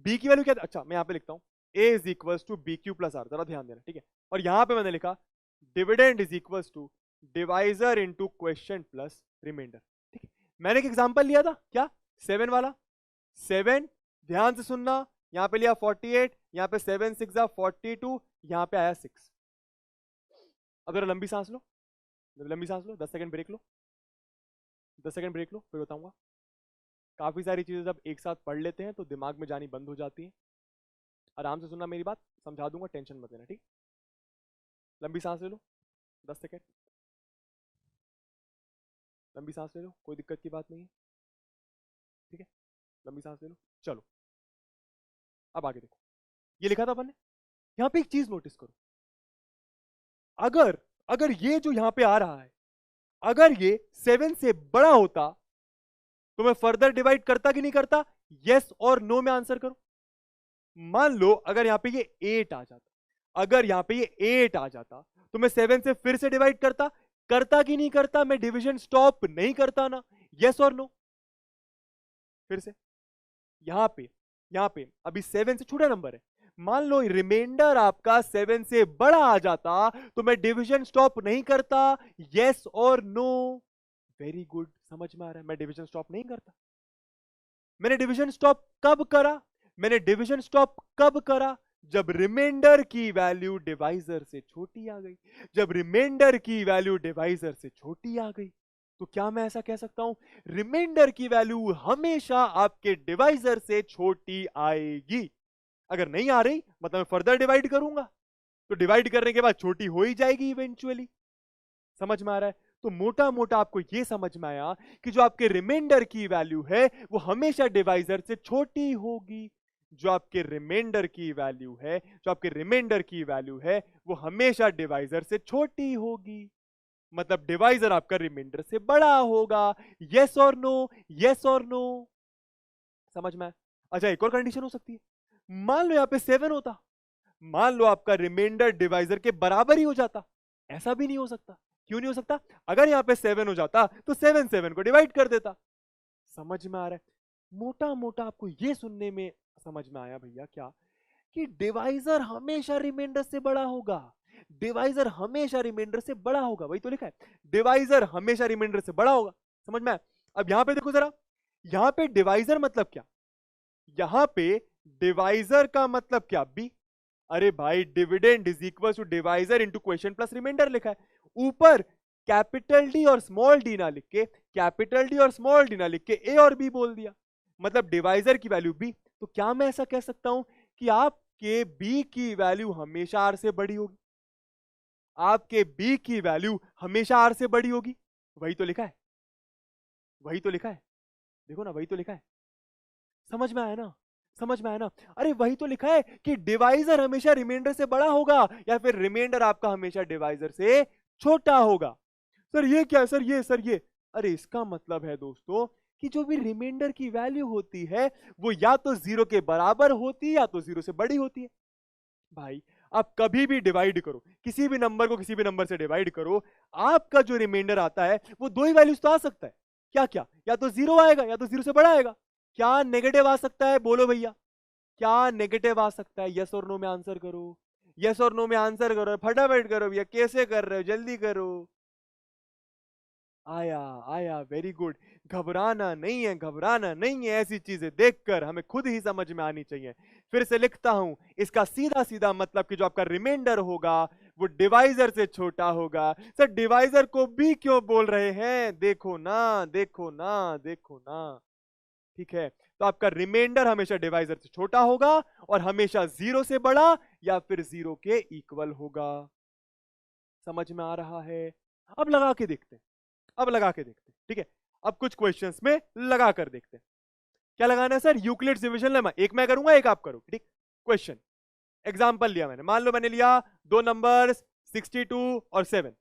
बी की वैल्यू क्या? अच्छा मैं यहां पे लिखता हूं a is equals to b q plus r, जरा ध्यान देना, ठीक है? और यहां पे मैंने लिखा dividend is equals to divisor into question plus remainder, ठीक है? मैंने एक एग्जांपल लिया था क्या? 7 वाला। 7, ध्यान से सुनना, यहां पे लिया 48, यहां पे 7 6 42, यहां पे आया 6। अब जरा लंबी सांस लो, लंबी सांस लो, 10 सेकंड ब्रेक लो, 10 सेकंड ब्रेक लो, फिर बताऊंगा। काफी सारी चीजें जब एक साथ पढ़ लेते हैं तो दिमाग में जानी बंद हो जाती है। आराम से सुनना मेरी बात, समझा दूंगा, टेंशन मत लेना, ठीक? लंबी सांस ले लो, 10 सेकंड, लंबी सांस ले लो, कोई दिक्कत की बात नहीं है, ठीक है? लंबी सांस ले लो, चलो अब आगे देखो। ये लिखा था अपन ने, यहां पे एक चीज नोटिस करो, अगर अगर ये जो यहां पे आ रहा है, अगर ये 7 से बड़ा होता तो मैं फर्दर डिवाइड करता कि नहीं करता? यस और नो में आंसर करो। मान लो अगर यहां पे ये 8 आ जाता, अगर यहां पे ये 8 आ जाता तो मैं 7 से फिर से डिवाइड करता? करता कि नहीं करता? मैं डिवीजन स्टॉप नहीं करता ना? यस और नो? फिर से यहां पे अभी 7 से छोटा नंबर है, मान लो रिमाइंडर आपका 7 से बड़ा आ जाता तो मैं डिवीजन स्टॉप नहीं करता? यस और नो? वेरी गुड, समझ में आ रहा है, मैं डिवीजन स्टॉप नहीं करता। मैंने डिवीजन स्टॉप कब करा? मैंने डिवीजन स्टॉप कब करा? जब रिमाइंडर की वैल्यू डिवाइजर से छोटी आ गई। जब रिमाइंडर की वैल्यू डिवाइजर से छोटी आ गई तो क्या मैं ऐसा कह सकता हूं, रिमाइंडर की वैल्यू हमेशा आपके डिवाइजर से छोटी आएगी? अगर नहीं आ रही मतलब मैं फर्दर डिवाइड करूंगा तो डिवाइड करने के बाद छोटी हो ही जाएगी इवेंचुअली। समझ में आ रहा है? तो मोटा मोटा आपको यह समझ में आया कि जो आपके रिमाइंडर की वैल्यू है वो हमेशा डिवाइजर से छोटी होगी। जो आपके रिमाइंडर की वैल्यू है, जो आपके रिमाइंडर की वैल्यू है वो हमेशा डिवाइजर से छोटी होगी, मतलब डिवाइजर आपका रिमाइंडर से बड़ा होगा। यस और नो? यस और नो? समझ में? अच्छा एक और कंडीशन हो सकती है, मान लो यहां पे 7 होता, मान लो आपका रिमाइंडर डिवाइजर के बराबर ही हो जाता। ऐसा भी नहीं हो सकता। क्यों नहीं हो सकता? अगर यहां पे 7 हो जाता तो 7 7 को डिवाइड कर देता। समझ में आ रहा है? मोटा मोटा आपको यह सुनने में समझ में आया भैया क्या, कि डिवाइजर हमेशा रिमाइंडर से बड़ा होगा। डिवाइजर हमेशा रिमाइंडर से बड़ा होगा, वही तो लिखा है, डिवाइजर हमेशा रिमाइंडर से बड़ा होगा। समझ में आया? अब यहां पे देखो जरा, यहां पे डिवाइजर मतलब क्या? यहां पे डिवाइजर का मतलब क्या बी? अरे भाई dividend is equal to divisor into question plus remainder लिखा है। ऊपर कैपिटल डी और स्मॉल डी ना लिख के, कैपिटल डी और स्मॉल डी ना लिख के ए और बी बोल दिया, मतलब डिवाइजर की वैल्यू बी। तो क्या मैं ऐसा कह सकता हूं कि आपके बी की वैल्यू हमेशा आर से बड़ी होगी? आपके बी की वैल्यू हमेशा आर से बड़ी होगी। वही तो लिखा है, वही तो लिखा है, देखो ना वही तो लिखा है। समझ में आया ना? समझ में आया ना? अरे वही तो लिखा है कि डिवाइजर हमेशा रिमाइंडर से बड़ा होगा या फिर रिमाइंडर आपका हमेशा डिवाइजर से छोटा होगा। सर ये क्या? सर ये अरे इसका मतलब है दोस्तों कि जो भी रिमाइंडर की वैल्यू होती है वो या तो 0 के बराबर होती है या तो 0 से बड़ी होती है। भाई आप कभी भी डिवाइड करो, किसी भी नंबर को किसी भी नंबर से डिवाइड करो, आपका जो रिमाइंडर आता है वो दो ही वैल्यूज तो आ सकता है। क्या क्या? या तो 0 आएगा या तो 0 से बड़ा आएगा। क्या नेगेटिव आ सकता है? बोलो भैया, क्या नेगेटिव आ सकता है? यस और नो में आंसर करो, यस और नो में आंसर करो, फटाफट करो भैया, कैसे कर रहे हो, जल्दी करो। आया आया, वेरी गुड। घबराना नहीं है, घबराना नहीं है, ऐसी चीजें देखकर हमें खुद ही समझ में आनी चाहिए। फिर से लिखता हूं, इसका सीधा सीधा मतलब कि जो आपका रिमाइंडर होगा वो डिवाइजर से छोटा होगा। सर डिवाइजर को भी क्यों बोल रहे हैं? देखो ना, देखो ना, देखो ना, ठीक है, तो आपका रिमाइंडर हमेशा डिवाइजर से छोटा होगा और हमेशा 0 से बड़ा या फिर 0 के इक्वल होगा। समझ में आ रहा है? अब लगा के देखते हैं, अब लगा के देखते हैं, ठीक है। अब कुछ क्वेश्चंस में लगा कर देखते हैं। क्या लगाना है सर? Euclid's division lemma. एक मैं करूंगा, एक आप करोगे, ठीक। क्वेश्चन एग्जांपल लिया मैंने, मान लो मैंने लिया दो नंबर्स 62 और 7।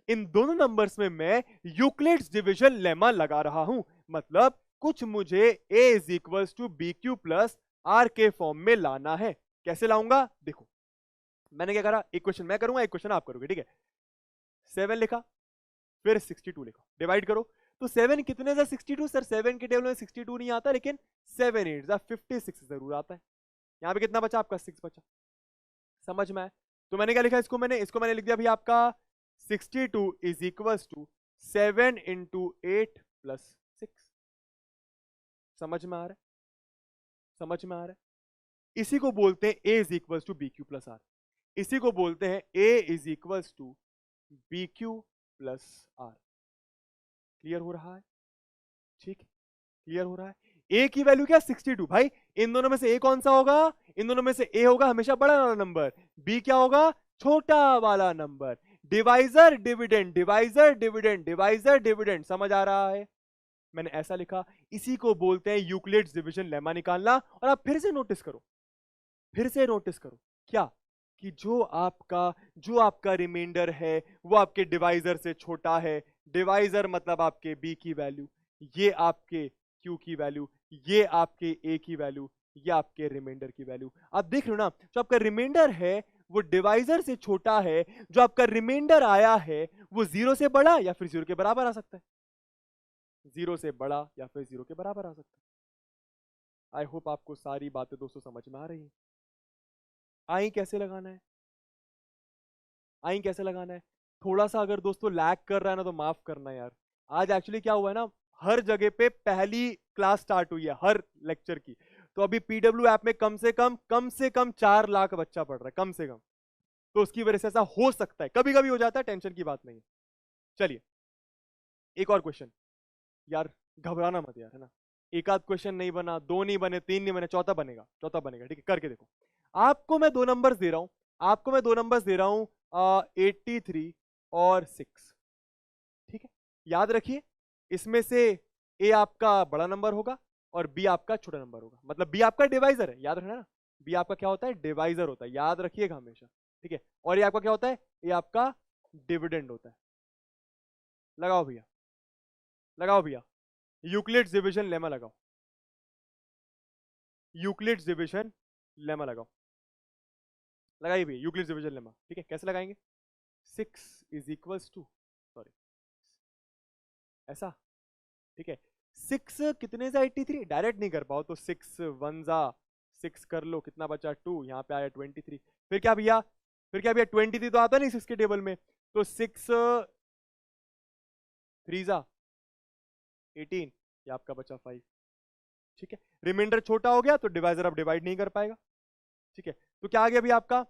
इन दोनों नंबर्स में मैं यूक्लिड्स डिवीजन लेमा लगा रहा हूं, मतलब कुछ मुझे a is equal to b q plus r के फॉर्म में लाना है। कैसे लाऊंगा? देखो मैंने क्या करा, एक क्वेश्चन मैं करूंगा, एक क्वेश्चन आप करोगे, ठीक है। 7 लिखा, फिर 62 लिखा, डिवाइड करो। तो 7 कितने से 62 सर? 7 के टेबल में 62 नहीं आता, लेकिन 7 8 56 जरूर आता है। यहां पे कितना बचा आपका? 6 बचा। समझ में आया? तो मैंने क्या लिखा इसको मैंने लिख दिया भैया आपका 62 is equal to 7 into 8 plus 6। समझ में आ रहा है? समझ में आ रहा है? इसी को बोलते हैं a is equal to b q plus r. इसी को बोलते हैं a is equal to b q plus r. Clear हो रहा है? ठीक, क्लियर हो रहा है। a की वैल्यू क्या? 62 भाई। इन दोनों में से a कौन सा होगा? इन दोनों में से a होगा हमेशा बड़ा वाला नंबर, b क्या होगा? छोटा वाला number. Divisor dividend, divisor dividend, divisor dividend. समझ आ रहा है? मैंने ऐसा लिखा। इसी को बोलते हैं यूक्लिड्स डिवीजन लेमा निकालना। और आप फिर से नोटिस करो, फिर से नोटिस करो क्या, कि जो आपका रिमाइंडर है वो आपके डिवाइजर से छोटा है। डिवाइजर मतलब आपके b की वैल्यू, ये आपके q की वैल्यू, ये आपके a की वैल्यू, ये आपके रिमाइंडर की वैल्यू। आप देख लो ना, जो आपका रिमाइंडर है वो डिवाइजर से छोटा है, जो आपका रिमाइंडर आया है वो 0 से बड़ा या फिर 0 के बराबर आ सकता है। 0 से बड़ा या फिर 0 के बराबर आ सकता है। आई होप आपको सारी बातें दोस्तों समझ में आ रही हैं। आई कैसे लगाना है? आई कैसे लगाना है? थोड़ा सा अगर दोस्तों लैग कर रहा है ना तो माफ करना यार। आज एक्चुअली क्या हुआ है ना, हर जगह पे पहली क्लास स्टार्ट हुई है हर लेक्चर की। तो अभी पीडब्ल्यू ऐप में कम से कम 4 लाख बच्चा पढ़ रहा है, कम से कम। तो उसकी वजह से ऐसा हो सकता है, कभी कभी हो जाता है, टेंशन की बात नहीं है। चलिए एक और क्वेश्चन। यार घबराना मत यार, है ना। एक आध क्वेश्चन नहीं बना, 2 नहीं बने, 3 नहीं बने, चौथा बनेगा, चौथा बनेगा, ठीक है। करके देखो। आपको मैं 2 नंबर्स दे रहा हूं, आपको मैं 2 नंबर्स दे रहा हूं 83 और 6, ठीक है। याद रखिए इसमें से ए आपका बड़ा नंबर होगा और बी आपका छोटा नंबर होगा, मतलब बी आपका डिवाइजर है, याद रखना ना। बी आपका क्या होता है? डिवाइजर होता है, याद रखिएगा हमेशा, ठीक है। और ये आपका क्या होता है? ये आपका डिविडेंड होता है। लगाओ भैया, लगाओ भैया, यूक्लिड्स डिवीजन लेमा लगाओ, यूक्लिड्स डिवीजन लेमा लगाओ। लगाइए भैया यूक्लिड्स डिवीजन लेमा, ठीक है। कैसे लगाएंगे? 6 इज इक्वल्स टू, सॉरी ऐसा, ठीक है। 6 कितने से 83? डायरेक्ट नहीं कर पाओ तो 6 1 जा 6 कर लो, कितना बचा? 2, यहाँ पे आया 23। फिर क्या भैया? 23 तो आता नहीं 6 के टेबल में, तो 6 3 जा 18, ये आपका बचा 5, ठीक है। रिमाइंडर छोटा हो गया तो डिवाइजर अब डिवाइड नहीं कर पाएगा, ठीक है। तो क्या आ गया अभी आपका?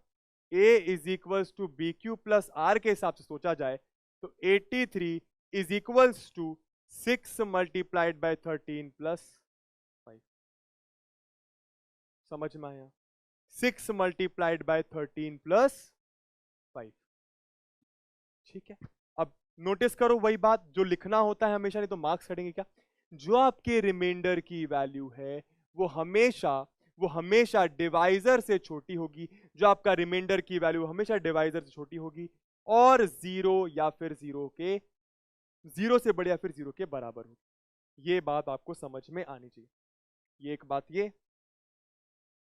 a is equals to b q plus r के हिसाब से सोचा जाए तो 83 is equals to 6 multiplied by 13 plus 5। समझ में आया? 6 मल्टीप्लाइड बाय 13 प्लस 5, ठीक है। अब नोटिस करो वही बात जो लिखना होता है हमेशा, नहीं तो मार्क्स कटेंगे क्या। जो आपके रिमाइंडर की वैल्यू है वो हमेशा डिवाइजर से छोटी होगी। जो आपका रिमाइंडर की वैल्यू हमेशा डिवाइजर से छोटी होगी और 0 या फिर 0 से बड़े या फिर 0 के बराबर होगी। ये बात आपको समझ में आनी चाहिए। ये एक बात, ये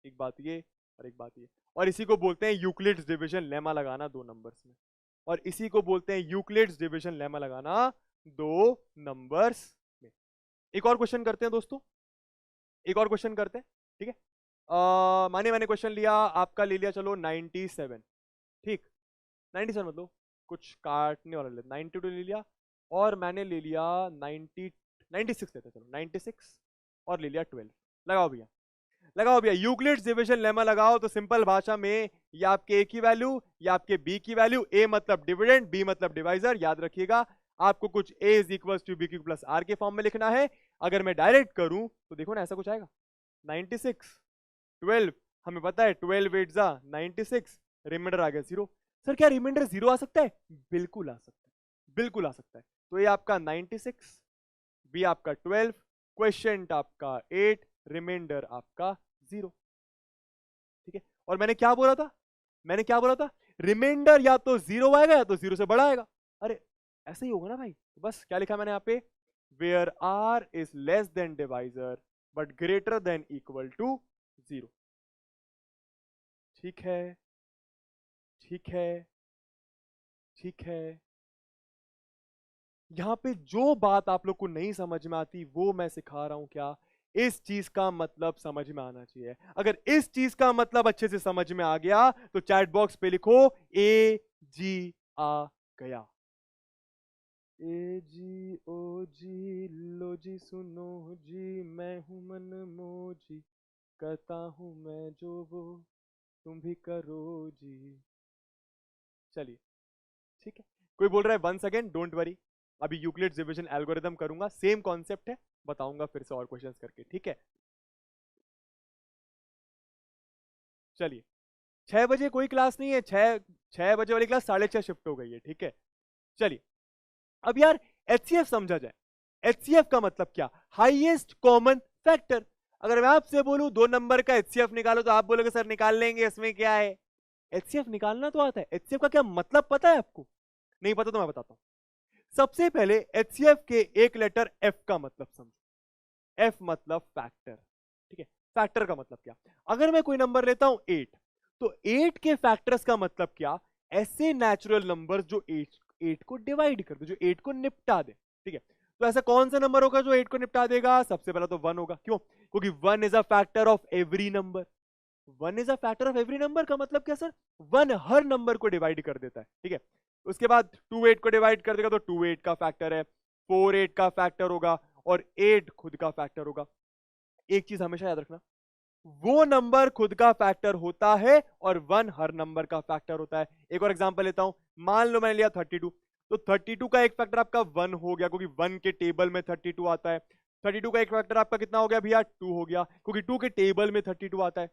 एक बात, ये और एक बात ये। और इसी को बोलते हैं यूक्लिड्स डिवीजन लेमा लगाना 2 नंबर्स में। और इसी को बोलते हैं यूक्लिड्स डिवीजन लेमा लगाना 2 नंबर्स में। एक और क्वेश्चन करते हैं दोस्तों, एक और क्वेश्चन करते हैं, ठीक है। मैंने क्वेश्चन लिया आपका, ले लिया चलो 97, ठीक। 97 मतलब कुछ काटने वाला ले, 92 ले लिया और मैंने ले लिया 96 लेते, चलो 96 और ले लिया 12। लगाओ भैया, लगाओ भैया यूक्लिड्स डिवीजन लेमा लगाओ। तो सिंपल भाषा में ये आपके ए की वैल्यू, ये आपके बी की वैल्यू। ए मतलब डिविडेंड, बी मतलब डिवाइजर, याद रखिएगा। आपको कुछ a is equal to b q plus r के फॉर्म में लिखना है। अगर मैं डायरेक्ट करूं तो देखो ना ऐसा कुछ आएगा 96 12, हमें पता है 12 8 जा 96, रिमाइंडर आ गया 0। सर क्या रिमाइंडर 0 आ सकता है? बिल्कुल आ सकता है, बिल्कुल आ सकता है। तो ये आपका 96, बी आपका 12, क्वेश्चन आपका 8, रिमाइंडर आपका 0। ठीक है, और मैंने क्या बोला था? मैंने क्या बोला था? रिमाइंडर या तो 0 आएगा या तो 0 से बड़ा आएगा। अरे ऐसे ही होगा ना भाई। तो बस क्या लिखा मैंने यहाँ पे, where r is less than divisor but greater than equal to 0। ठीक है, ठीक है, ठीक है। यहां पे जो बात आप लोग को नहीं समझ में आती वो मैं सिखा रहा हूं। क्या इस चीज का मतलब समझ में आना चाहिए। अगर इस चीज का मतलब अच्छे से समझ में आ गया तो चैट बॉक्स पे लिखो ए जी आ गया। ए जी ओ जी लो जी सुनो जी, मैं हूं मन मोजी, करता हूं मैं जो वो तुम भी करो जी। चलिए ठीक है। कोई बोल रहा है वंस अगेन, डोंट वरी, अभी यूक्लिड्स डिवीजन एल्गोरिथम करूंगा, सेम कॉन्सेप्ट है, बताऊंगा फिर से और क्वेश्चंस करके। ठीक है, चलिए 6 बजे कोई क्लास नहीं है, 6 बजे वाली क्लास 6:30 शिफ्ट हो गई है। ठीक है, चलिए अब यार एचसीएफ समझा जाए। एचसीएफ का मतलब क्या? Highest common factor. अगर मैं आपसे बोलूं 2 नंबर का एचसीएफ निकालो तो आप बोलोगे सर निकाल लेंगे, इसमें क्या है। एचसीएफ निकालना तो आता है। एचसीएफ का क्या मतलब पता है आपको? नहीं पता तो मैं बताता हूं। सबसे पहले एचसीएफ के एक लेटर एफ का मतलब समझो। एफ मतलब फैक्टर। ठीक है, फैक्टर का मतलब क्या? अगर मैं कोई नंबर लेता हूं 8, तो 8 के फैक्टर्स का मतलब क्या? ऐसे नेचुरल नंबर जो 8 को डिवाइड कर दे, जो 8 को निपटा दे। ठीक है, तो ऐसा कौन सा नंबर होगा जो 8 को निपटा देगा? सबसे पहला तो 1 होगा। क्यों? क्योंकि 1 is a factor of every number. 1 is a factor of every number का मतलब क्या सर? 1 हर नंबर को डिवाइड कर देता है। ठीक है, उसके बाद 2 8 को डिवाइड कर देगा तो 2 8 का फैक्टर है, 4 8 का फैक्टर होगा और 8 खुद का फैक्टर होगा। एक चीज हमेशा याद रखना, वो नंबर खुद का फैक्टर होता है और 1 हर नंबर का फैक्टर होता है। एक और एग्जांपल लेता हूं, मान लो मैंने लिया 32, तो 32 का एक फैक्टर आपका 1 हो गया क्योंकि 1 के टेबल में 32 आता है। 32 का एक फैक्टर आपका कितना हो गया भैया? 2 हो गया क्योंकि 2 के टेबल में 32 आता है।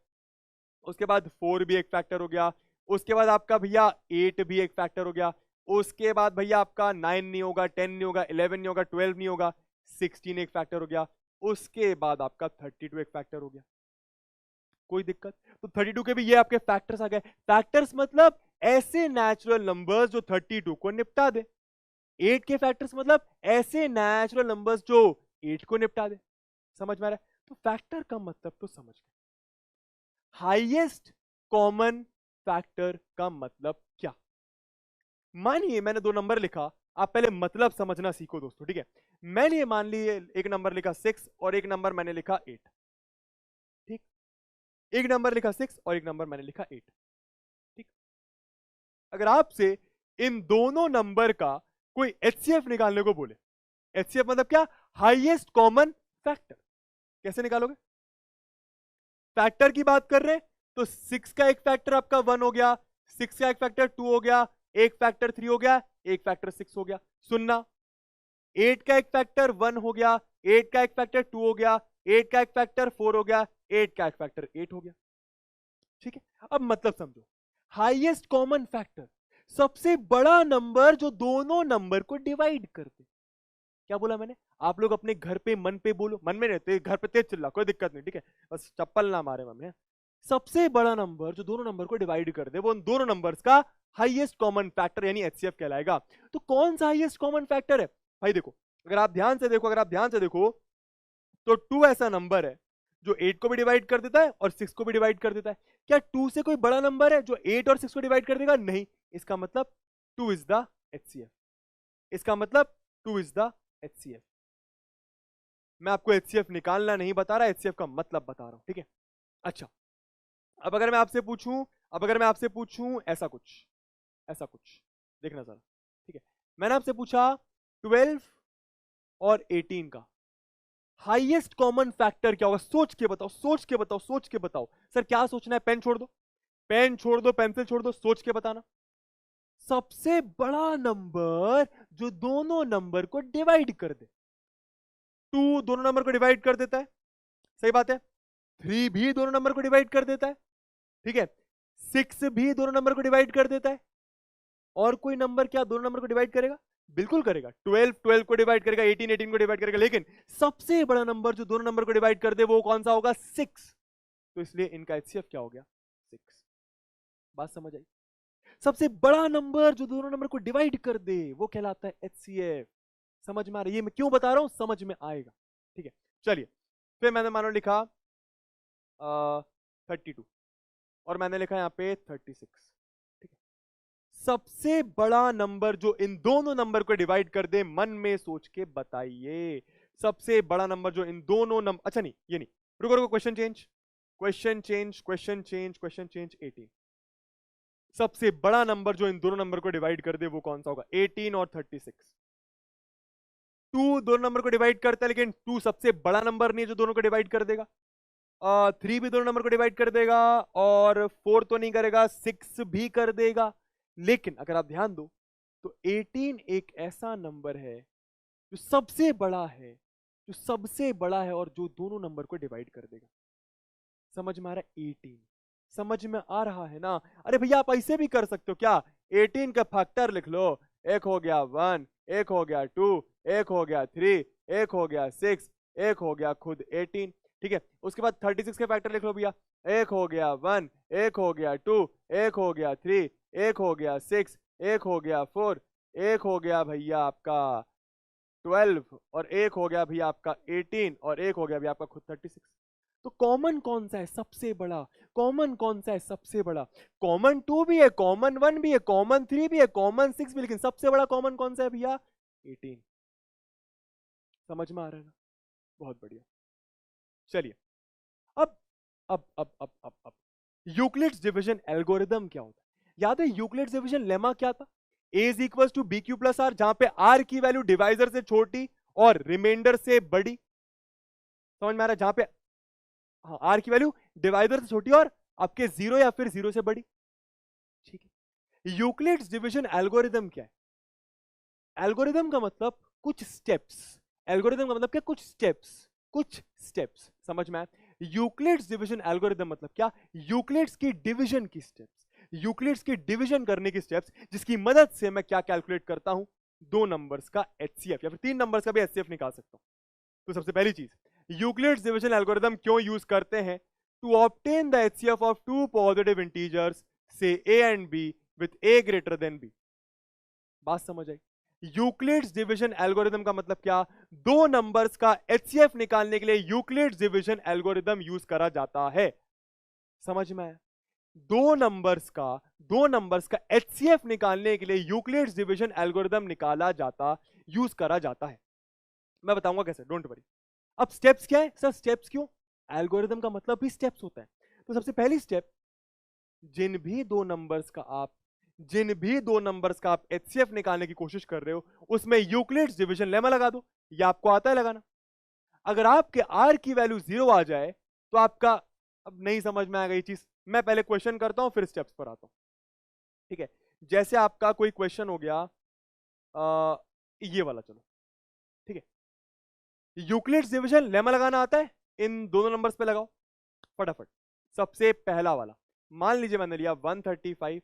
उसके बाद 4 भी एक फैक्टर हो गया। उसके बाद आपका भैया 8 भी एक फैक्टर हो गया। उसके बाद भैया आपका 9 नहीं होगा, 10 नहीं होगा, 11 नहीं होगा, 12 नहीं होगा, 16 एक फैक्टर हो गया। उसके बाद आपका 32 एक फैक्टर हो गया। कोई दिक्कत? तो 32 के भी ये आपके फैक्टर्स आ गए। फैक्टर्स मतलब ऐसे नेचुरल नंबर्स जो 32 को निपटा दे। 8 के फैक्टर्स मतलब ऐसे नेचुरल नंबर्स जो 8 को निपटा दे। समझ में आ रहा है? तो फैक्टर का मतलब तो समझ गए। हाईएस्ट कॉमन फैक्टर का मतलब क्या? मानिए मैंने 2 नंबर लिखा, आप पहले मतलब समझना सीखो दोस्तों। ठीक है, मैंने मान लिए एक नंबर लिखा 6 और एक नंबर मैंने लिखा 8। ठीक, एक नंबर लिखा 6 और एक नंबर मैंने लिखा 8। ठीक, अगर आपसे इन दोनों नंबर का कोई एचसीएफ निकालने को बोले, एचसीएफ मतलब क्या? Highest common factor. कैसे निकालोगे? फैक्टर की बात कर रहे हैं तो 6 का एक फैक्टर आपका 1 हो गया, 6 का एक फैक्टर 2 हो गया, एक फैक्टर 3 हो गया, एक फैक्टर 6 हो गया। सुनना, 8 का एक फैक्टर 1 हो गया, 8 का एक फैक्टर 2 हो गया, 8 का एक फैक्टर 4 हो गया, 8 का एक फैक्टर 8 हो गया। ठीक है, अब मतलब समझो। हाईएस्ट कॉमन फैक्टर, सबसे बड़ा नंबर जो दोनों नंबर को डिवाइड कर दे। क्या बोला मैंने? आप लोग अपने घर पे मन पे बोलो, मन में रहते घर पे तेज चिल्ला, कोई दिक्कत नहीं। ठीक है, बस चप्पल ना मारे मम्मी। सबसे बड़ा नंबर जो दोनों नंबर को डिवाइड कर दे वो उन दोनों नंबर्स का हाईएस्ट कॉमन फैक्टर यानी एचसीएफ कहलाएगा। तो कौन सा हाईएस्ट कॉमन फैक्टर है भाई? देखो, अगर आप ध्यान से देखो, अगर आप ध्यान से देखो तो 2 ऐसा नंबर है जो 8 को भी डिवाइड कर देता है और 6 को भी डिवाइड कर देता है। क्या 2 से कोई बड़ा नंबर है जो 8 और 6 को डिवाइड कर देगा? नहीं। इसका मतलब 2 इज द एचसीएफ। इसका मतलब 2 इज द एचसीएफ। मैं आपको एचसीएफ निकालना नहीं बता रहा, एचसीएफ का मतलब बता रहा हूं। ठीक है, अच्छा अब अगर मैं आपसे पूछूं, अब अगर मैं आपसे पूछूं ऐसा कुछ, ऐसा कुछ देखना जरा। ठीक है, मैंने आपसे पूछा 12 और 18 का हाईएस्ट कॉमन फैक्टर क्या होगा? सोच के बताओ, सोच के बताओ, सोच के बताओ। सर क्या सोचना है? पेन छोड़ दो, पेन छोड़ दो, पेंसिल छोड़ दो, सोच के बताना। सबसे बड़ा नंबर जो दोनों नंबर को डिवाइड कर दे। 2 दोनों नंबर को डिवाइड कर देता है, सही बात है। 3 भी दोनों नंबर को डिवाइड कर देता है, ठीक है। 6 भी दोनों नंबर को डिवाइड कर देता है। और कोई नंबर क्या दोनों नंबर को डिवाइड करेगा? बिल्कुल करेगा। 12 12 को डिवाइड करेगा, 18 18 को डिवाइड करेगा, लेकिन सबसे बड़ा नंबर जो दोनों नंबर को डिवाइड कर दे वो कौन सा होगा? 6। तो इसलिए इनका एचसीएफ क्या हो गया? 6। बात समझ आई? सबसे बड़ा नंबर जो दोनों नंबर को डिवाइड कर दे वो कहलाता है एचसीएफ। समझ में आ रही है? ये मैं क्यों बता रहा हूं, समझ में आएगा, ठीक है। चलिए, फिर मैंने मानो लिखा 32 और मैंने लिखा यहां पे 36, ठीक है। सबसे बड़ा नंबर जो इन दोनों नंबर को डिवाइड कर दे, मन में सोच के बताइए। सबसे बड़ा नंबर जो इन दोनों नंबर, अच्छा नहीं ये नहीं, रुको रुको, question change question change question change question change. 18। सबसे बड़ा नंबर जो इन दोनों नंबर को डिवाइड कर दे वो कौन सा होगा? 18 और 36। 2 दोनों नंबर को डिवाइड करता है, लेकिन 2 सबसे बड़ा नंबर नहीं है जो दोनों को डिवाइड कर देगा। 3 भी दोनों नंबर को डिवाइड कर देगा, और 4 तो नहीं करेगा, 6 भी कर देगा। लेकिन अगर आप ध्यान दो तो 18 एक ऐसा नंबर है जो सबसे बड़ा है, जो सबसे बड़ा है और जो दोनों नंबर को डिवाइड कर देगा। समझ में आ रहा है? 18 समझ में आ रहा है ना? अरे भैया आप ऐसे भी कर सकते हो क्या? 18 का फैक्टर लिख लो। एक हो गया 1, एक हो गया 2, एक हो गया 3, एक हो गया 6, एक हो गया खुद 18, ठीक है। उसके बाद 36 के फैक्टर लिख लो भैया। एक हो गया 1, एक हो गया 2, एक हो गया 3, एक हो गया 6, एक हो गया 4, एक हो गया भैया आपका 12, और एक हो गया भैया आपका 18, और एक हो गया भैया आपका खुद 36। तो कॉमन कौन सा है सबसे बड़ा? कॉमन कौन सा है सबसे बड़ा? कॉमन 2 भी है, कॉमन 1 भी है, कॉमन 3 भी है, कॉमन 6 भी, लेकिन सबसे बड़ा कॉमन कौन सा है भैया? 18। समझ में आ रहा है ना? बहुत बढ़िया। चलिए, अब अब यूक्लिड्स डिवीजन एल्गोरिदम क्या होता है? याद है यूक्लिड्स डिवीजन लेमा क्या था? A is equal to b q plus r, जहां पे आर की वैल्यू डिवाइजर से छोटी और रिमाइंडर से बड़ी। समझ में आ रहा है? जहां पे हाँ, आर की वैल्यू डिवाइजर से छोटी और आपके 0 या फिर 0 से बड़ी, ठीक है। यूक्लिड्स डिवीजन एल्गोरिदम क्या है? एल्गोरिदम का मतलब कुछ स्टेप्स। एल्गोरिदम का मतलब क्या? कुछ स्टेप्स, कुछ स्टेप्स। समझ में आया? यूक्लिड्स डिवीजन एल्गोरिदम मतलब क्या? यूक्लिड्स की डिवीजन की स्टेप्स, यूक्लिड्स की डिवीजन करने की स्टेप्स, जिसकी मदद से मैं क्या कैलकुलेट करता हूं? 2 नंबर्स का एचसीएफ या फिर 3 नंबर्स का भी एचसीएफ निकाल सकता हूं। तो सबसे पहली चीज, यूक्लिड्स डिवीजन एल्गोरिदम क्यों यूज करते हैं? To obtain the HCF of 2 positive integers से a and b with a greater than b। बात समझ आई? यूक्लिड्स डिवीजन एल्गोरिदम का मतलब क्या? 2 नंबर्स का एचसीएफ निकालने के लिए यूक्लिड्स डिवीजन एल्गोरिदम यूज करा जाता है। समझ में आया? 2 नंबर्स का एचसीएफ निकालने के लिए यूक्लिड्स डिवीजन एल्गोरिदम यूज करा जाता है। मैं बताऊंगा कैसे, डोंट वरी। अब स्टेप्स क्या है सर? स्टेप्स क्यों? एल्गोरिदम का मतलब भी स्टेप्स होता है। तो सबसे पहली स्टेप, जिन भी दो नंबर्स का आप एचसीएफ निकालने की कोशिश कर रहे हो उसमें यूक्लिड्स डिवीजन लेमा लगा दो। ये आपको आता है लगाना। अगर आपके आर की वैल्यू 0 आ जाए तो आपका, अब नहीं समझ में आएगा ये चीज, मैं पहले क्वेश्चन करता हूं फिर स्टेप्स पर आता हूं, ठीक है। जैसे आपका कोई क्वेश्चन हो गया ये वाला, चलो ठीक है। यूक्लिड्स डिवीजन लेमा लगाना आता है? इन दोनों नंबर्स पे लगाओ फटाफट। सबसे पहला वाला, मान लीजिए मैंने लिया 135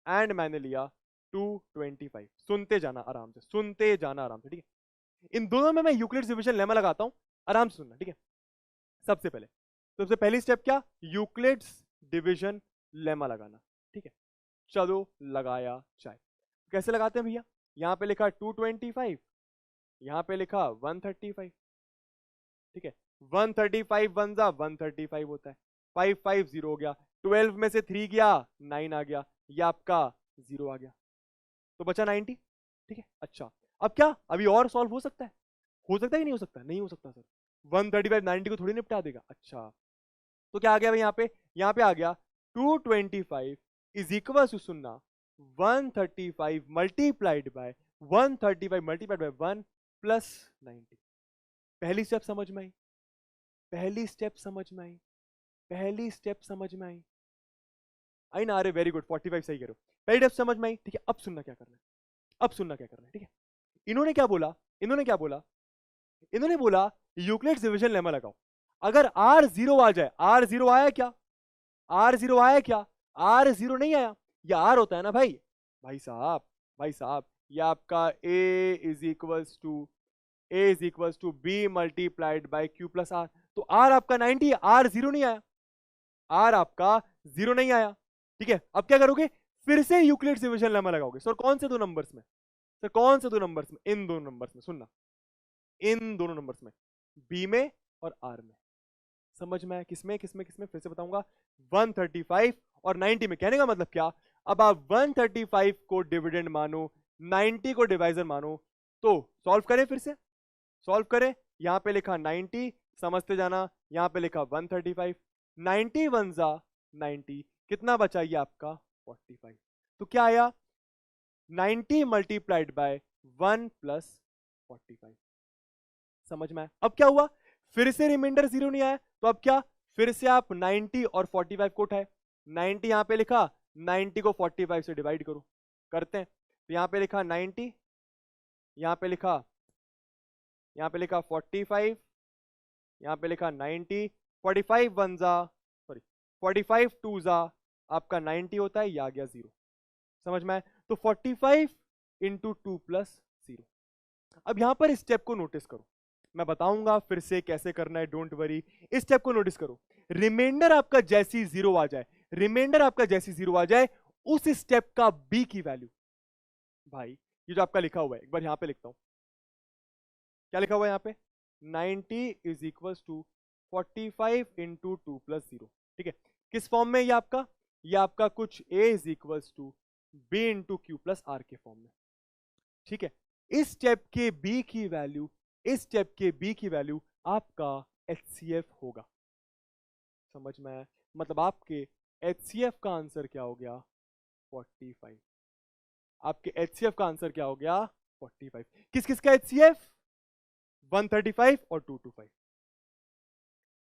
एंड मैंने लिया 225। सुनते जाना आराम से, सुनते जाना आराम से, ठीक है। इन दोनों में मैं यूक्लिड्स डिवीजन लेमा लगाता हूं, आराम से सुनना, ठीक है। सबसे पहली स्टेप क्या? यूक्लिड्स डिवीजन लेमा लगाना, ठीक है। चलो लगाया जाए। कैसे लगाते हैं भैया? यहां पे लिखा 225, यहां पे लिखा 135, ठीक है। 135 वन जा 135 होता है, 5 5 0 हो गया, 12 में से 3 गया 9 आ गया, ये आपका 0 आ गया, तो बचा 90, ठीक है। अच्छा, अब क्या अभी और सॉल्व हो सकता है? हो सकता है कि नहीं हो सकता? नहीं हो सकता सर, 135 90 को थोड़ी निपटा देगा। अच्छा, तो क्या आ गया भाई यहाँ पे आ गया 225 इज इक्वल टू, सुनना, 135 multiplied by 135 multiplied by 1 plus 90। पहली स्टेप समझ में आई? पहली स्टेप समझ में आई? पहली स्टेप समझ में आई? आई ना? अरे वेरी गुड, 45 सही करो। पहली स्टेप समझ में आई, ठीक है। अब सुनना क्या करना है, अब सुनना क्या करना है, ठीक है। इन्होंने क्या बोला, इन्होंने क्या बोला, इन्होंने बोला यूक्लिड्स डिवीजन लेमा लगाओ। अगर आर जीरो आ जाए, आर जीरो आया क्या, आर जीरो आया क्या, आर जीरो नहीं आया, ये आर होता है ना भाई, भाई साहब, भाई साहब, ये आपका A is equals to B multiplied by Q plus R. तो आर आपका 90, आर जीरो नहीं आया, आर आपका जीरो नहीं आया, ठीक है। अब क्या करोगे, फिर से यूक्लिड्स डिवीजन लेमा लगाओगे। सर कौन से दो नंबर्स में, सर कौन से दो नंबर्स में, इन दो नंबर्स में, सुनना, इन दोनों नंबर्स में, बी में और आर में। समझ में, किसमें किसमें किसमें, फिर से बताऊंगा, 135 और 90 में। कहने का मतलब क्या, अब आप 135 को डिविडेंड मानो, 90 को डिवाइजर मानो, तो सॉल्व करें, फिर से सॉल्व करें। यहां पे लिखा 90, समझते जाना, यहां पे लिखा 135, 90 वन जा 90, कितना बचा ये आपका 45। तो क्या आया, 90 मल्टीप्लाइड बाय 1 प्लस 45। समझ में आया। अब क्या हुआ, फिर से रिमाइंडर जीरो नहीं आया, तो अब क्या, फिर से आप 90 और 45 को उठाए, 90 यहां पे लिखा, 90 को 45 से डिवाइड करो, करते हैं। तो यहां पे लिखा 90, यहां पे लिखा, यहां पे लिखा 45, यहां पे लिखा 90, 45 वन जा, सॉरी 45 टू जा आपका 90 होता है, ये आ गया जीरो। समझ में आया। तो 45 इंटू 2 प्लस 0। अब यहां पर इस स्टेप को नोटिस करो, मैं बताऊंगा फिर से कैसे करना है, डोंट वरी। इस स्टेप को नोटिस करो, रिमाइंडर आपका जैसी जीरो आ जाए, रिमाइंडर आपका जैसी जीरो आ जाए, उस स्टेप का बी की वैल्यू, भाई ये जो आपका लिखा हुआ है, एक बार यहां पे लिखता हूं, क्या लिखा हुआ है यहां पे, 90 is equal to 45 into 2 plus 0, ठीक है। किस फॉर्म में ये आपका, ये आपका कुछ a is equal to b into q plus r के फॉर्म में, ठीक है। इस स्टेप के b की वैल्यू, इस स्टेप के b की वैल्यू आपका HCF होगा। समझ में आया, मतलब आपके HCF का आंसर क्या हो गया, 45। आपके HCF का आंसर क्या हो गया, 45। किस किस का HCF, 135 और 225,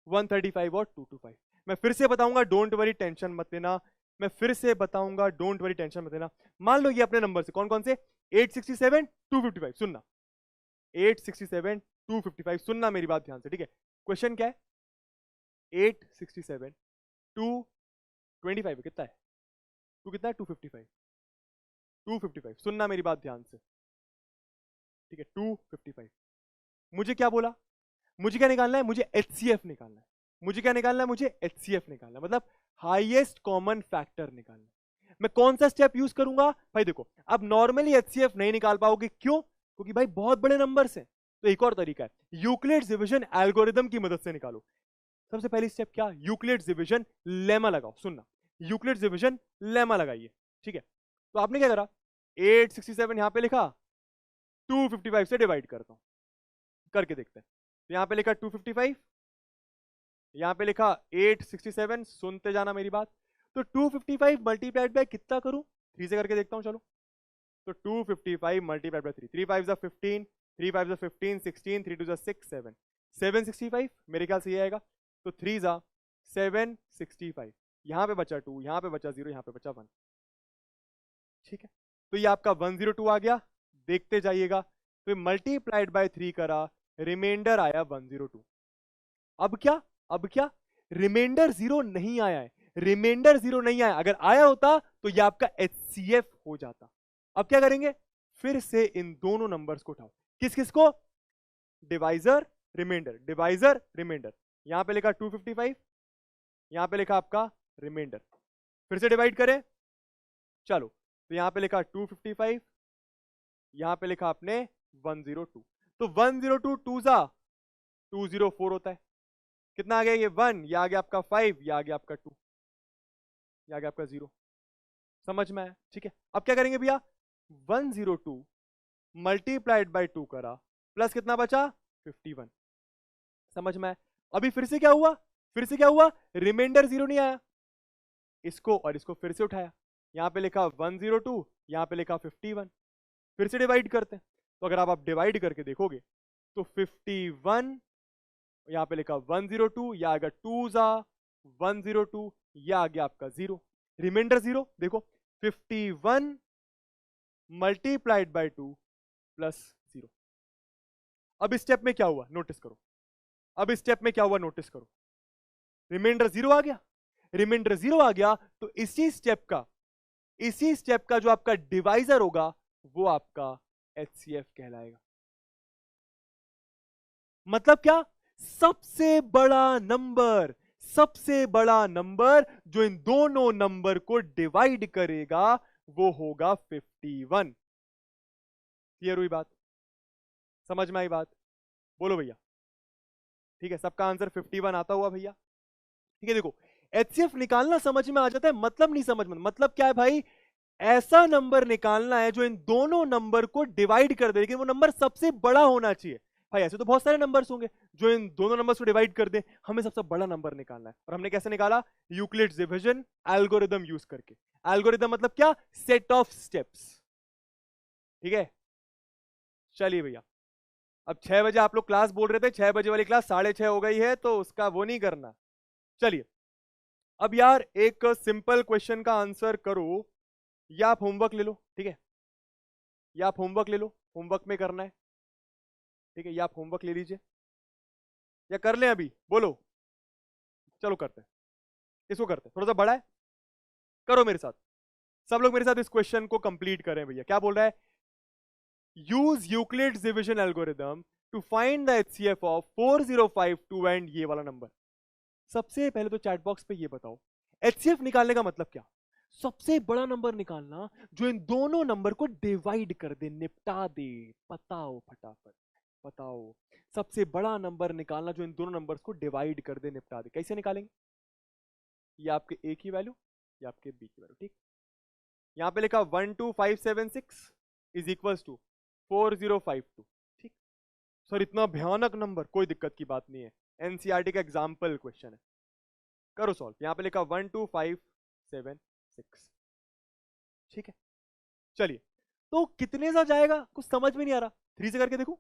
135 और 225। मैं फिर से बताऊंगा, डोंट वरी टेंशन मत लेना, मैं फिर से बताऊंगा, डोंट वरी टेंशन मत लेना। मान लो ये अपने नंबर से कौन कौन से, 867 255, सुनना, 867 255, सुनना मेरी बात ध्यान से, ठीक है। क्वेश्चन क्या है, 867 225 कितना है, टू कितना है, 255, 255, सुनना मेरी बात ध्यान से, ठीक है। 255, मुझे क्या बोला, मुझे क्या निकालना है, मुझे HCF निकालना है, मुझे क्या निकालना है, मुझे HCF निकालना है, मतलब हाईएस्ट कॉमन फैक्टर निकालना है। मैं कौन सा स्टेप यूज करूंगा, भाई देखो, अब नॉर्मली HCF नहीं निकाल पाओगे, क्यों, क्योंकि भाई बहुत बड़े नंबर्स हैं। तो एक और तरीका है, यूक्लिड्स डिवीजन एल्गोरिथम की मदद से निकालो। सबसे पहली स्टेप क्या, यूक्लिड्स डिवीजन लेमा लगाओ, सुनना, यूक्लिड्स डिवीजन लेमा लगाइए, ठीक है। तो आपने क्या करा, 867 यहां पे लिखा, 255 से डिवाइड करता हूं, करके देखते हैं। तो यहां पे लिखा 255, यहां पे लिखा 867, सुनते जाना मेरी बात। तो 255 मल्टीप्लाइड बाय कितना करूं, 3 से करके देखता हूं, चलो। तो 255 मल्टीप्लाइड बाय 3, 3 5 15, 3 5 15, 16, 3 2 6 7, 765 मेरे ख्याल से ये आएगा। तो 3 जा 765, यहां पे बचा 2, यहां पे बचा 0, यहां पे बचा 1, ठीक है। तो ये आपका 102 आ गया, देखते जाइएगा। तो मल्टीप्लाइड बाय 3 करा, रिमाइंडर आया 102। अब क्या, अब क्या, रिमाइंडर 0 नहीं आया है, रिमाइंडर 0 नहीं आया, अगर आया होता तो ये आपका HCF हो जाता। अब क्या करेंगे, फिर से इन दोनों नंबर्स को उठाओ, किस किस को, डिवाइजर रिमाइंडर, डिवाइजर रिमाइंडर। यहां पे लिखा 255, यहां पे लिखा आपका रिमाइंडर, फिर से डिवाइड करें, चलो। तो यहां पे लिखा 255, यहां पे लिखा आपने 102। तो 102 2 जा 204 होता है, कितना आ गया ये 1, ये आ गया आपका 5, ये आ गया आपका 2, ये आ गया आपका 0। समझ में आया, ठीक है। अब क्या करेंगे भैया, 102 मल्टीप्लाइड बाय 2 करा, प्लस कितना बचा 51। समझ में आया। अभी फिर से क्या हुआ, फिर से क्या हुआ, रिमाइंडर 0 नहीं आया, इसको और इसको फिर से उठाया, यहां पे लिखा 102, यहां पे लिखा 51, फिर से डिवाइड करते हैं। तो अगर आप डिवाइड करके देखोगे तो 51, यहां पे लिखा 102, यह आ गया 2 जा 102, यह आ गया आपका 0, रिमाइंडर 0, देखो 51 मल्टीप्लाइड बाय 2 प्लस 0। अब इस स्टेप में क्या हुआ नोटिस करो, अब इस स्टेप में क्या हुआ नोटिस करो, रिमाइंडर 0 आ गया, रिमाइंडर 0 आ गया तो इसी स्टेप का जो आपका डिवाइजर होगा वो आपका एचसीएफ कहलाएगा। मतलब क्या, सबसे बड़ा नंबर जो इन दोनों नंबर को डिवाइड करेगा वो होगा 51। क्लियर हुई बात, समझ में आई बात, बोलो भैया। ठीक है, सबका आंसर 51 आता हुआ भैया। ठीक है, देखो एचसीएफ निकालना समझ में आ जाता है, मतलब नहीं समझ में, मतलब क्या है भाई, ऐसा नंबर निकालना है जो इन दोनों नंबर को डिवाइड कर दे, लेकिन वो नंबर सबसे बड़ा होना चाहिए। भाई ऐसे तो बहुत सारे नंबर्स होंगे जो इन दोनों नंबर्स को डिवाइड कर दे, हमें सबसे बड़ा नंबर निकालना है। और हमने कैसे निकाला, यूक्लिड्स डिवीजन एल्गोरिदम यूज करके। एल्गोरिदम मतलब क्या, सेट ऑफ स्टेप्स। ठीक है, चलिए भैया, अब 6 बजे आप लोग क्लास बोल रहे थे, 6 बजे वाली क्लास 6:30 हो गई है, तो उसका वो नहीं करना। चलिए अब यार एक सिंपल क्वेश्चन का आंसर करो, या आप होमवर्क ले लो। ठीक है, या आप होमवर्क ले लो, होमवर्क में करना है। ठीक है, या आप होमवर्क ले लीजिए, या कर लें अभी, बोलो। चलो करते हैं, इसको करते हैं, थोड़ा सा बड़ा है, करो मेरे साथ, सब लोग मेरे साथ इस क्वेश्चन को कंप्लीट करें। भैया क्या बोल रहा है, use Euclid's division algorithm to find the HCF of 4052 and ये वाला नंबर। सबसे पहले तो चैट बॉक्स पे ये बताओ, एचसीएफ निकालने का मतलब क्या, सबसे बड़ा नंबर निकालना जो इन दोनों नंबर को डिवाइड कर दे, निपटा दे। बताओ फटाफट बताओ, सबसे बड़ा नंबर निकालना जो इन दोनों नंबर्स को डिवाइड कर दे, निपटा दे। कैसे निकालेंगे, ये आपके ए की वैल्यू, ये आपके बी की वैल्यू। ठीक, यहां पे लिखा 12576 इज इक्वल टू 4052। ठीक, सर इतना भयानक नंबर, कोई दिक्कत की बात नहीं है, एनसीईआरटी का एग्जाम्पल क्वेश्चन है, करो सॉल्व। यहां पे लिखा 12576। ठीक है, चलिए तो कितने सा जाएगा कुछ समझ में नहीं आ रहा, 3 से करके देखो,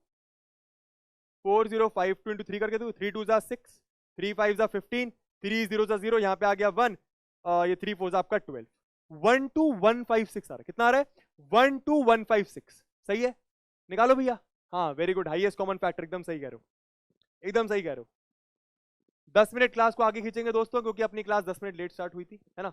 4052 इंटू 3 करके देखो, 3 2 जा 6, 3 5 जा 15, 3 0 जा 0, यहाँ पे आ गया 1, ये 3 4 जा आपका 12, 12156 आ रहा है। कितना आ रहा है, 12156। सही है, निकालो भैया। हाँ very good, highest common factor, एकदम सही कह रहे हो, एकदम सही कह रहे हो। 10 मिनट क्लास को आगे खींचेंगे दोस्तों, क्योंकि अपनी क्लास 10 मिनट लेट स्टार्ट हुई थी, है ना।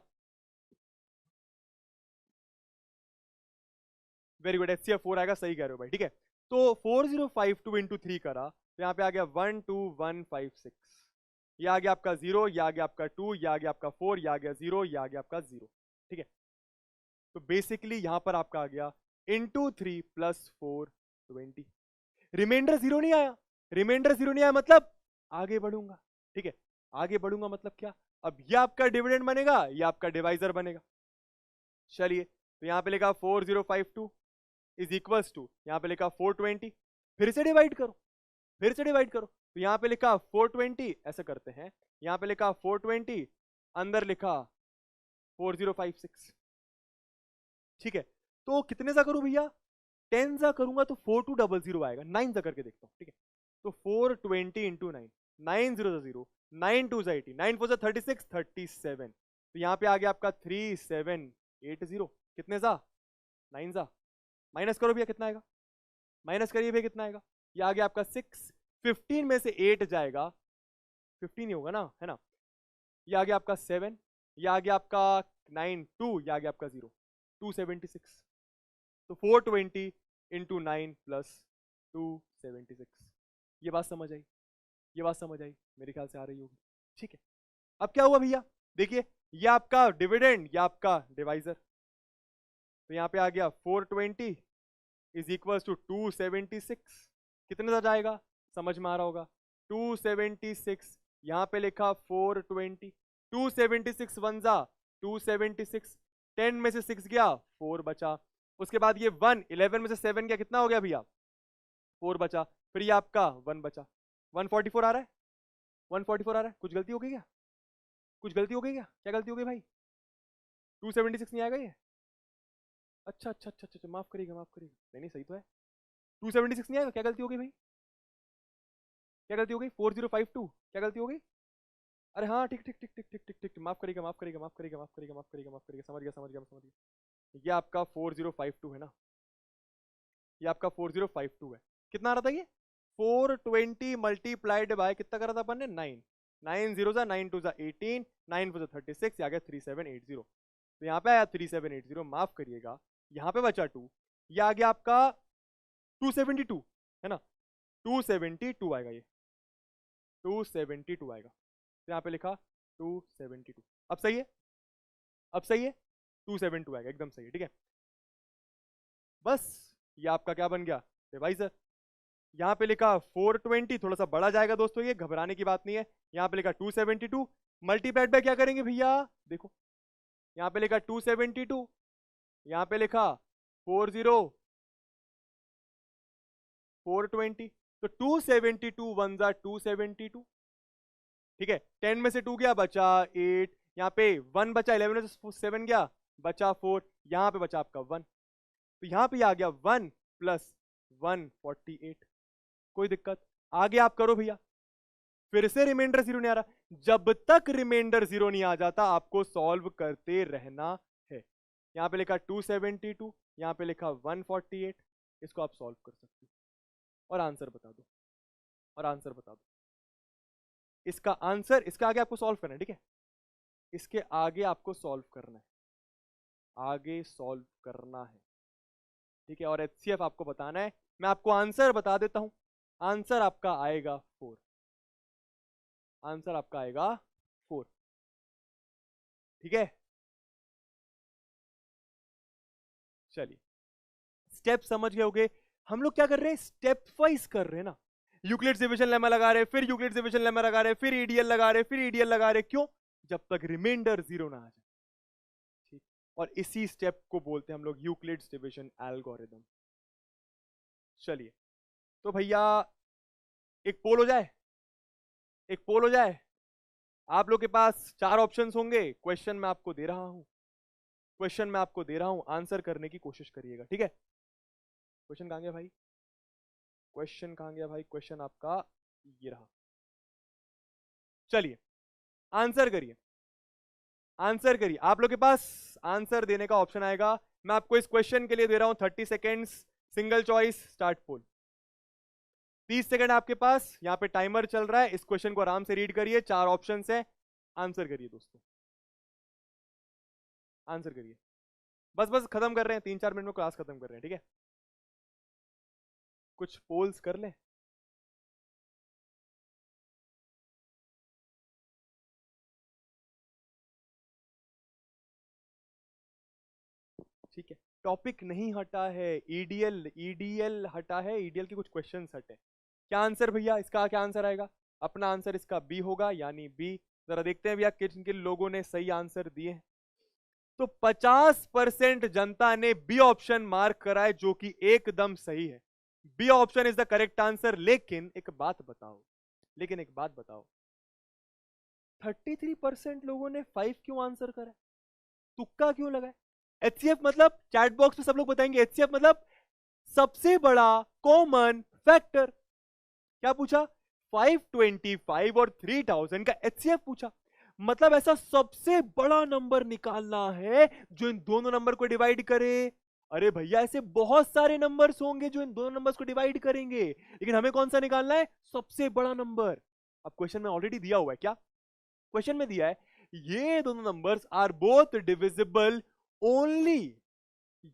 वेरी गुड, एचसीएफ 4 आएगा, सही कह रहे हो भाई। ठीक है, तो 4052 इंटू 3 करा तो यहाँ पे आ गया 12156, ये आ गया आपका 0, ये आ गया आपका 2, ये आ गया आपका 4, ये आ गया 0, ये आ गया आपका 0। ठीक है, तो बेसिकली यहां पर आपका आ गया इंटू 3 प्लस 420। रिमाइंडर 0 नहीं आया, रिमाइंडर 0 नहीं आया मतलब आगे बढ़ूंगा। ठीक है, आगे बढ़ूंगा मतलब क्या, अब ये आपका डिविडेंड बनेगा, ये आपका डिवाइजर बनेगा। चलिए, तो यहां पे लिखा 4052 इज इक्वल्स टू, यहां पे लिखा 420, फिर से डिवाइड करो, फिर से डिवाइड करो, तो यहां पे लिखा 420, ऐसा करते हैं, यहां पे लिखा 420, अंदर लिखा 4056। ठीक है, तो कितने सा करूं भैया, 10 सा करूंगा तो 4200 आएगा, 9 सा करके देखता हूं। ठीक है, तो 420 इंटू 9, 9 0 0, 9 2 80, 9 4 36, 37, तो यहां पे आ गया आपका 3780। कितने सा, 9 सा, माइनस करो भैया कितना आएगा, माइनस करिए भैया कितना आएगा, ये आ गया आपका 6, 15 में से 8 जाएगा, 15 ही होगा ना, है ना, ये आ गया आपका 7, ये आ गया आपका 9 2, ये आ गया आपका 0, 276, तो 420 इंटू 9 प्लस 276। ये बात समझ आई, ये बात समझ आई, मेरे ख्याल से आ रही होगी। ठीक है, अब क्या हुआ भैया, देखिए ये आपका डिविडेंड, ये आपका डिवाइजर, तो यहां पे आ गया 420 इज इक्वल टू 276। कितने सा जाएगा, समझ में आ रहा होगा, 276, यहां पे लिखा 420, 276 वन जा 276, 10 में से 6 गया 4 बचा, उसके बाद ये 1, 11 में से 7 गया, कितना हो गया भैया, 4 बचा, फिर ये आपका 1 बचा, 144 आ रहा है, 144 आ रहा है, कुछ गलती हो गई क्या, कुछ गलती हो गई क्या, क्या गलती हो गई भाई, 276 नहीं आएगा ये, अच्छा अच्छा अच्छा अच्छा, माफ करिएगा माफ करिएगा, नहीं नहीं सही तो है, 276 नहीं आएगा, क्या गलती हो गई भाई, क्या गलती हो गई, 4052, क्या गलती हो गई, अरे हाँ ठीक ठीक ठीक ठीक ठीक ठीक ठीक, माफ करिएगा माफ करिएगा माफ करिएगा माफ करिएगा माफ करिएगा माफ करिएगा, समझ गया समझ गया समझ गया, ये आपका 4052 है ना, ये आपका 4052 है। कितना आ रहा था ये? 420 मल्टीप्लाइड बाय कितना करा था अपन ने? 9। 9 0 जा 9 2 जा 18, 9 4 36, ये आ गया 3780। तो यहाँ पे आया 3780, माफ करिएगा, यहाँ पे बचा 2, ये आ गया आपका 272 है ना, 272 आएगा, ये 272 आएगा। तो यहाँ पे लिखा 272। अब सही है, अब सही है, 272 आएगा, एकदम सही है, ठीक है। बस ये आपका क्या बन गया डिवाइजर। यहाँ पे लिखा 420, थोड़ा सा बड़ा जाएगा दोस्तों, ये घबराने की बात नहीं है। यहाँ पे लिखा 272 मल्टीप्लाइड बाय क्या करेंगे भैया, देखो यहाँ पे लिखा 272, यहाँ पे लिखा 420, तो 272 वन जा 272, ठीक है। 10 में से 2 गया बचा 8, यहाँ पे 1 बचा, 11 में से 7 गया बचा 4, यहाँ पे बचा आपका 1, तो यहाँ पे आ गया 1 प्लस 148। कोई दिक्कत? आगे आप करो भैया, फिर से रिमाइंडर जीरो नहीं आ रहा, जब तक रिमाइंडर जीरो नहीं आ जाता आपको सॉल्व करते रहना है। यहाँ पे लिखा 272, यहाँ पे लिखा 148, इसको आप सॉल्व कर सकते हो और आंसर बता दो, और आंसर बता दो। इसका आंसर, इसका आगे आपको सॉल्व करना है, ठीक है, इसके आगे आपको सॉल्व करना है, आगे सॉल्व करना है, ठीक है। और एचसीएफ आपको बताना है। मैं आपको आंसर बता देता हूं, आंसर आपका आएगा 4, आंसर आपका आएगा 4, ठीक है। चलिए स्टेप समझ गए होगे। हम लोग क्या कर रहे हैं, स्टेप वाइज कर रहे हैं ना। यूक्लिड्स डिवीजन लेमा लगा रहे, फिर यूक्लिड्स डिवीजन लेमा लगा रहे, फिर ईडीएल लगा रहे, फिर ईडीएल लगा रहे, क्यों? जब तक रिमाइंडर जीरो ना आ जाए, ठीक। और इसी स्टेप को बोलते हैं हम लोग यूक्लिड्स डिवीजन एल्गोरिथम। चलिए तो भैया एक पोल हो जाए, एक पोल हो जाए। आप लोग के पास 4 ऑप्शंस होंगे, क्वेश्चन मैं आपको दे रहा हूं, क्वेश्चन मैं आपको दे रहा हूं, आंसर करने की कोशिश करिएगा, ठीक है। क्वेश्चन कहां गया भाई, क्वेश्चन कहां गया भाई, क्वेश्चन आपका ये रहा। चलिए आंसर करिए, आंसर करिए। आप लोग के पास आंसर देने का ऑप्शन आएगा। मैं आपको इस क्वेश्चन के लिए दे रहा हूं 30 सेकेंड्स, सिंगल चॉइस, स्टार्ट पोल। 30 सेकंड आपके पास, यहां पे टाइमर चल रहा है। इस क्वेश्चन को आराम से रीड करिए, 4 ऑप्शंस है, आंसर करिए दोस्तों, आंसर करिए। बस बस खत्म कर रहे हैं, 3-4 मिनट में क्लास खत्म कर रहे हैं, ठीक है। कुछ पोल्स कर लें। ठीक है, टॉपिक नहीं हटा है, ईडीएल ईडीएल हटा है, ईडीएल के कुछ क्वेश्चंस हटे। क्या आंसर भैया, इसका क्या आंसर आएगा? अपना आंसर इसका बी होगा, यानी बी। जरा देखते हैं भैया किन किन लोगों ने सही आंसर दिए हैं। तो 50% जनता ने बी ऑप्शन मार्क करा है, जो कि एकदम सही है। B option is the correct answer. लेकिन एक बात बताओ, लेकिन एक बात बताओ, 33% लोगों ने 5 क्यों आंसर करा है? तुक्का क्यों लगा है? एचसीएफ मतलब, चैट बॉक्स में सब लोग बताएंगे, एचसीएफ मतलब सबसे बड़ा कॉमन फैक्टर। क्या पूछा? 525 और 3000 का एचसीएफ पूछा। मतलब ऐसा सबसे बड़ा नंबर निकालना है जो इन दोनों नंबर को डिवाइड करे। अरे भैया ऐसे बहुत सारे नंबर्स होंगे जो इन दोनों नंबर्स को डिवाइड करेंगे, लेकिन हमें कौन सा निकालना है? सबसे बड़ा नंबर। अब क्वेश्चन में ऑलरेडी दिया हुआ है, क्या क्वेश्चन में दिया है? ये दोनों numbers are both divisible only.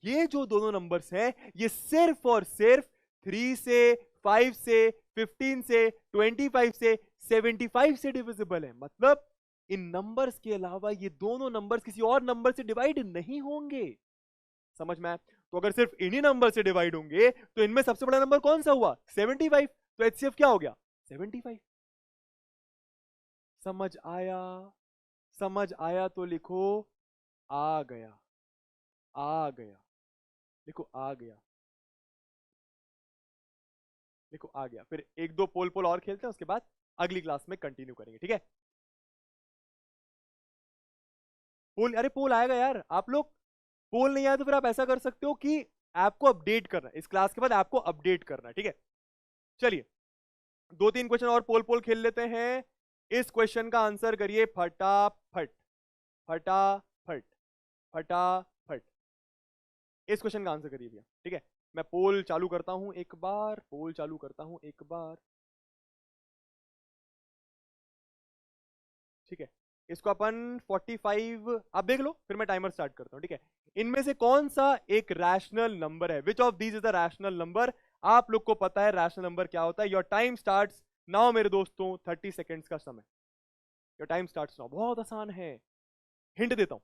ये जो दोनों नंबर्स हैं ये सिर्फ और सिर्फ 3 से, 5 से, 15 से, 25 से, 75 से डिविजिबल है। मतलब इन नंबर्स के अलावा ये दोनों नंबर्स किसी और नंबर से डिवाइड नहीं होंगे। समझ में आया? तो अगर सिर्फ इन्हीं नंबर से डिवाइड होंगे तो इनमें सबसे बड़ा नंबर कौन सा हुआ? 75। तो एचसीएफ क्या हो गया? 75। समझ आया? समझ आया तो लिखो आ गया, आ गया, लिखो आ गया, लिखो आ गया। फिर 1-2 पोल पोल और खेलते हैं, उसके बाद अगली क्लास में कंटिन्यू करेंगे, ठीक है। पोल, अरे पोल आएगा यार। आप लोग पोल नहीं आया तो फिर आप ऐसा कर सकते हो कि ऐप को अपडेट करना, इस क्लास के बाद ऐप को अपडेट करना, ठीक है। चलिए 2-3 क्वेश्चन और पोल पोल खेल लेते हैं। इस क्वेश्चन का आंसर करिए फटाफट, फटाफट, फटाफट। इस क्वेश्चन का आंसर करिए भैया, ठीक है। मैं पोल चालू करता हूं एक बार, पोल चालू करता हूं एक बार, ठीक है। इसको अपन 45 आप देख लो, फिर मैं टाइमर स्टार्ट करता हूं, ठीक है। इनमें से कौन सा एक रैशनल नंबर है, which of these is the rational number. आप लोग को पता है रैशनल नंबर क्या होता है। योर टाइम स्टार्ट्स नाउ मेरे दोस्तों, 30 सेकेंड्स का समय। Your time starts now. बहुत आसान है, हिंट देता हूं।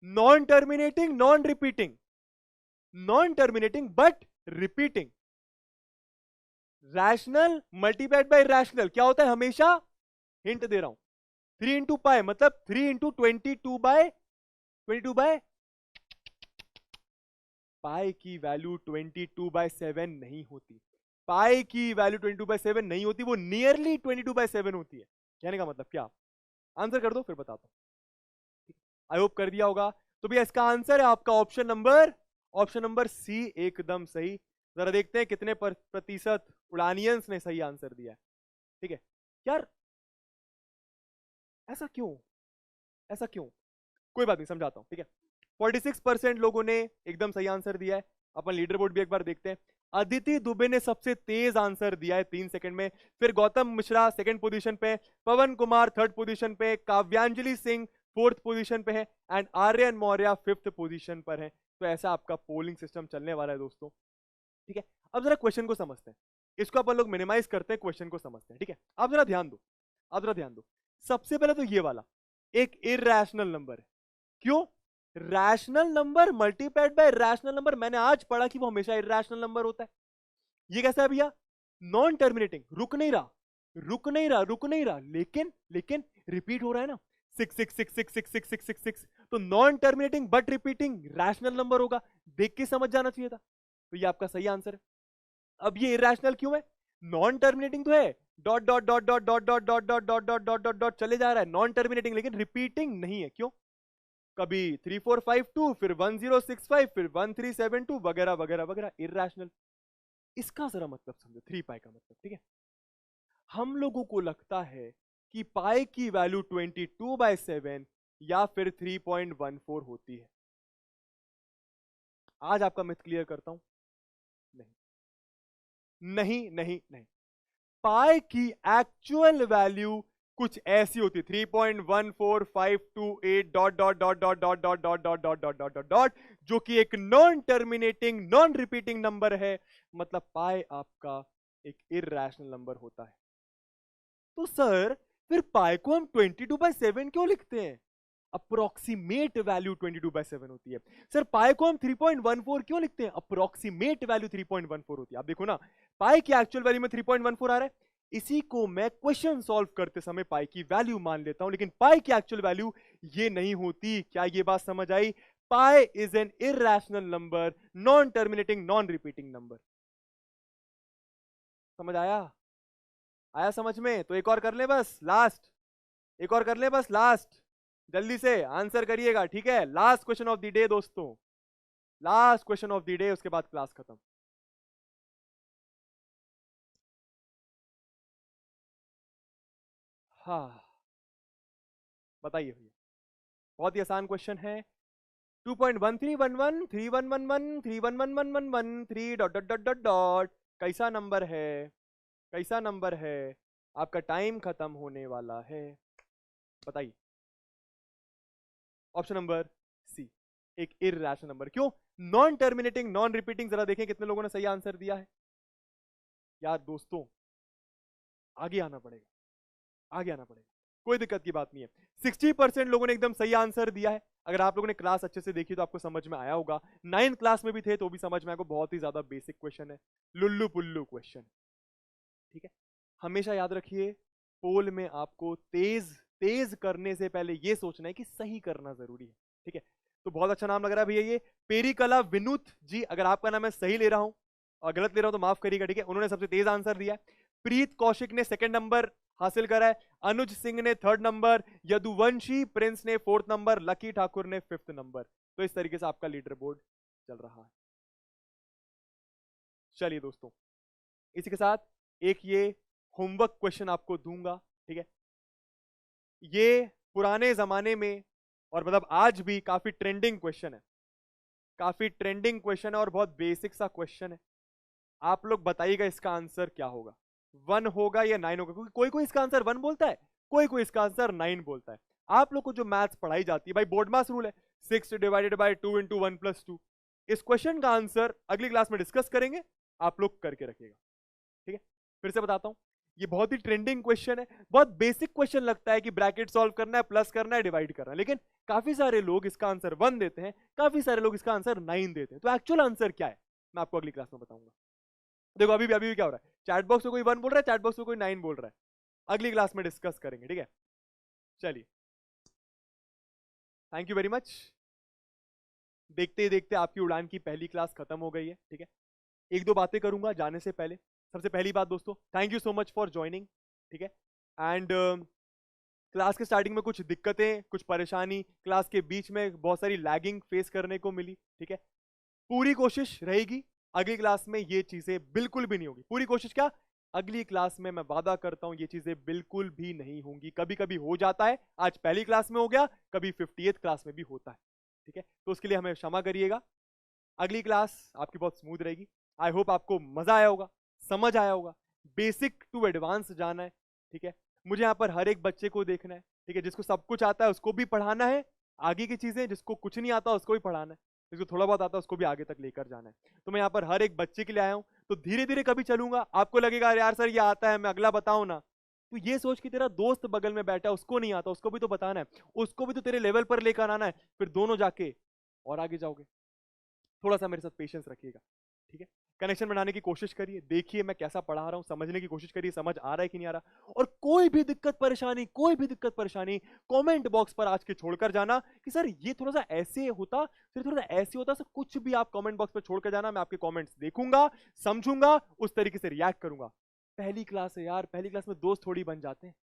Non terminating, non repeating, non terminating but repeating. Rational multiplied by rational क्या होता है हमेशा, हिंट दे रहा हूं, 3 इंटू पाई, मतलब 3 इंटू 22 बाय पाई की वैल्यू 22/7 नहीं होती। पाई की वैल्यू 22/7 नहीं होती, वो नियरली 22/7 होती है। कहने का मतलब क्या, आंसर कर दो फिर बताता हूं। आई होप कर दिया होगा। तो भैया इसका आंसर है आपका ऑप्शन नंबर सी, एकदम सही। जरा देखते हैं कितने प्रतिशत उड़ानियंस ने सही आंसर दिया है, ठीक है। यार ऐसा क्यों, ऐसा क्यों, कोई बात नहीं, समझाता हूं, ठीक है। 46% लोगों ने एकदम सही आंसर दिया है। अपन लीडर बोर्ड भी एक बार देखते हैं। अदिति दुबे ने सबसे तेज आंसर दिया है 3 सेकंड में। फिर गौतम मिश्रा सेकंड पोजीशन पे, पवन कुमार थर्ड पोजीशन पे, काव्यांजलि सिंह फोर्थ पोजीशन पे है, and Aryan Maurya fifth position पर है। तो ऐसा आपका पोलिंग सिस्टम चलने वाला है दोस्तों, ठीक है। अब जरा क्वेश्चन को समझते हैं, इसको अपन लोग मिनिमाइज करते हैं, क्वेश्चन को समझते हैं, ठीक है। आप जरा ध्यान दो, आप जरा ध्यान दो। सबसे पहले तो ये वाला एक इरैशनल नंबर है। क्यों, rational number multiplied by rational number, मैंने आज पढ़ा कि वो हमेशा इरैशनल नंबर होता है। ये कैसा है भैया, नॉन टर्मिनेटिंग, रुक नहीं रहा, रुक नहीं रहा, रुक नहीं रहा, लेकिन लेकिन रिपीट हो रहा है ना, 6 तो non terminating but repeating rational number होगा। देख के समझ जाना चाहिए था। तो ये आपका सही आंसर है। अब ये इरैशनल क्यों है, नॉन टर्मिनेटिंग तो है, dot dot dot dot dot dot dot dot dot dot dot dot dot चले जा रहा है, नॉन टर्मिनेटिंग, लेकिन रिपीटिंग नहीं है। क्यों, कभी 3452, फिर 1065, फिर 1372 वगैरह वगैरह वगैरह, इरैशनल। इसका जरा मतलब समझो, 3 पाई का मतलब, ठीक है। हम लोगों को लगता है कि पाई की वैल्यू 22/7 या फिर 3.14 होती है। आज आपका मिथ क्लियर करता हूं, नहीं नहीं नहीं नहीं, पाई की एक्चुअल वैल्यू कुछ ऐसी होती है, 3.14528 dot dot dot dot dot dot dot dot dot dot dot dot dot, जो कि एक non terminating non repeating number है। मतलब पाई आपका एक इरैशनल नंबर होता है। तो सर फिर पाई को हम 22/7 क्यों लिखते हैं, अप्रोक्सीमेट वैल्यू 22/7 होती है। सर पाई को हम 3.14 क्यों लिखते हैं, अप्रोक्सीमेट वैल्यू 3.14 होती है। आप देखो ना, पाई की एक्चुअल वैल्यू में 3.14 आ रहा है, इसी को मैं क्वेश्चन सॉल्व करते समय पाई की वैल्यू मान लेता हूं, लेकिन पाई की एक्चुअल वैल्यू ये नहीं होती। क्या ये बात समझ आई, pi is an irrational number, non terminating non repeating number. समझ आया, आया समझ में। तो एक और कर ले बस लास्ट, एक और कर ले बस लास्ट, जल्दी से आंसर करिएगा, ठीक है। Last question of the day दोस्तों, last question of the day, उसके बाद क्लास खत्म। हाँ बताइए भैया, बहुत ही आसान क्वेश्चन है। 2.1311 3111 311111 3 dot dot dot dot dot, कैसा नंबर है, कैसा नंबर है, आपका टाइम खत्म होने वाला है, बताइए। ऑप्शन नंबर सी, एक इरैशनल नंबर। क्यों, नॉन टर्मिनेटिंग नॉन रिपीटिंग। जरा देखें कितने लोगों ने सही आंसर दिया है। यार दोस्तों आगे आना पड़ेगा, आगे आना पड़ेगा, कोई दिक्कत की बात नहीं है। 60% लोगों ने एकदम सही आंसर दिया है। अगर आप लोगों ने क्लास अच्छे से देखी तो आपको समझ में आया होगा, 9th क्लास में भी थे तो भी समझ में आएगा। बहुत ही ज्यादा बेसिक क्वेश्चन है, लुल्लू पुल्लू क्वेश्चन, ठीक है। हमेशा याद रखिए, पोल में आपको तेज तेज करने से पहले यह सोचना है कि सही करना जरूरी है, ठीक है। तो बहुत अच्छा नाम लग रहा है भैया, ये पेरिकला विनुत जी। अगर आपका नाम मैं सही ले रहा हूं और गलत ले रहा हूं तो माफ करिएगा, ठीक है। उन्होंने सबसे तेज आंसर दिया है। प्रीत कौशिक ने सेकंड नंबर हासिल करा है, अनुज सिंह ने थर्ड नंबर, यदुवंशी प्रिंस ने फोर्थ नंबर, लकी ठाकुर ने फिफ्थ नंबर। तो इस तरीके से आपका लीडर बोर्ड चल रहा है। चलिए दोस्तों, इसी के साथ एक ये होमवर्क क्वेश्चन आपको दूंगा, ठीक है। ये पुराने जमाने में और मतलब आज भी काफी ट्रेंडिंग क्वेश्चन है। काफी ट्रेंडिंग क्वेश्चन है और बहुत बेसिक सा क्वेश्चन है। आप लोग बताइएगा इसका आंसर क्या होगा, 1 होगा या 9 होगा, क्योंकि कोई कोई इसका आंसर 1 बोलता है, कोई कोई इसका आंसर 9 बोलता है। आप लोग को जो मैथ्स पढ़ाई जाती है भाई, बोर्ड मास रूल है 6 डिवाइडेड बाय 2 इंटू 1 प्लस 2। इस क्वेश्चन का आंसर अगली क्लास में डिस्कस करेंगे, आप लोग करके रखिएगा, ठीक है। फिर से बताता हूं, ये बहुत ही ट्रेंडिंग क्वेश्चन है, बहुत बेसिक क्वेश्चन लगता है कि ब्रैकेट सॉल्व करना है, प्लस करना है, डिवाइड करना है, लेकिन काफी सारे लोग इसका आंसर 1 देते हैं, काफी सारे लोग इसका आंसर 9 देते हैं। तो एक्चुअल आंसर क्या है मैं आपको अगली क्लास में बताऊंगा। देखो अभी भी क्या हो रहा है, चैट बॉक्स में कोई 1 बोल रहा है, चैट बॉक्स में कोई 9 बोल रहा है, अगली क्लास में डिस्कस करेंगे, ठीक है। चलिए, थैंक यू वेरी मच। देखते ही देखते आपकी उड़ान की पहली क्लास खत्म हो गई है, ठीक है। एक दो बातें करूंगा जाने से पहले। सबसे पहली बात दोस्तों, thank you so much for joining, ठीक है। एंड क्लास के स्टार्टिंग में कुछ दिक्कतें, कुछ परेशानी, क्लास के बीच में बहुत सारी लैगिंग फेस करने को मिली, ठीक है। पूरी कोशिश रहेगी अगली क्लास में ये चीजें बिल्कुल भी नहीं होगी। पूरी कोशिश क्या, अगली क्लास में मैं वादा करता हूं ये चीजें बिल्कुल भी नहीं होंगी। कभी कभी हो जाता है, आज पहली क्लास में हो गया, कभी 58th क्लास में भी होता है, ठीक है। तो उसके लिए हमें क्षमा करिएगा। अगली क्लास आपकी बहुत स्मूथ रहेगी। आई होप आपको मजा आया होगा, समझ आया होगा, बेसिक टू एडवांस जाना है, ठीक है। मुझे यहाँ पर हर एक बच्चे को देखना है, ठीक है। जिसको सब कुछ आता है उसको भी पढ़ाना है आगे की चीजें, जिसको कुछ नहीं आता उसको भी पढ़ाना है, जिसको थोड़ा बहुत आता है उसको भी आगे तक लेकर जाना है। तो मैं यहाँ पर हर एक बच्चे के लिए आया हूँ, तो धीरे धीरे कभी चलूंगा। आपको लगेगा यार सर ये आता है, मैं अगला बताऊं ना, तो ये सोच कि तेरा दोस्त बगल में बैठा है उसको नहीं आता, उसको भी तो बताना है, उसको भी तो तेरे लेवल पर लेकर आना है, फिर दोनों जाके और आगे जाओगे। थोड़ा सा मेरे साथ पेशेंस रखिएगा, ठीक है। कनेक्शन बनाने की कोशिश करिए, देखिए मैं कैसा पढ़ा रहा हूं, समझने की कोशिश करिए, समझ आ रहा है कि नहीं आ रहा। और कोई भी दिक्कत परेशानी कमेंट बॉक्स पर आज के छोड़कर जाना कि सर ये थोड़ा सा ऐसे होता, फिर थोड़ा सा ऐसे होता, सर कुछ भी आप कमेंट बॉक्स पर छोड़कर जाना। मैं आपके कमेंट्स देखूंगा, समझूंगा, उस तरीके से रिएक्ट करूंगा। पहली क्लास है यार, पहली क्लास में दोस्त थोड़ी बन जाते हैं,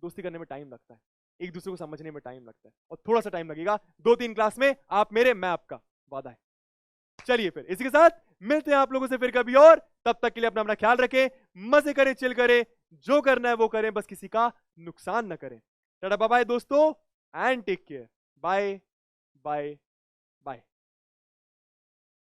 दोस्ती करने में टाइम लगता है, एक दूसरे को समझने में टाइम लगता है, और थोड़ा सा टाइम लगेगा। 2-3 क्लास में आप मेरे, मैं आपका, वादा है। चलिए फिर इसी के साथ मिलते हैं आप लोगों से फिर कभी और। तब तक के लिए अपना ख्याल रखें, मजे करें, चिल करें, जो करना है वो करें, बस किसी का नुकसान न करें। टाटा बाय बाय दोस्तों, and take care. Bye bye bye.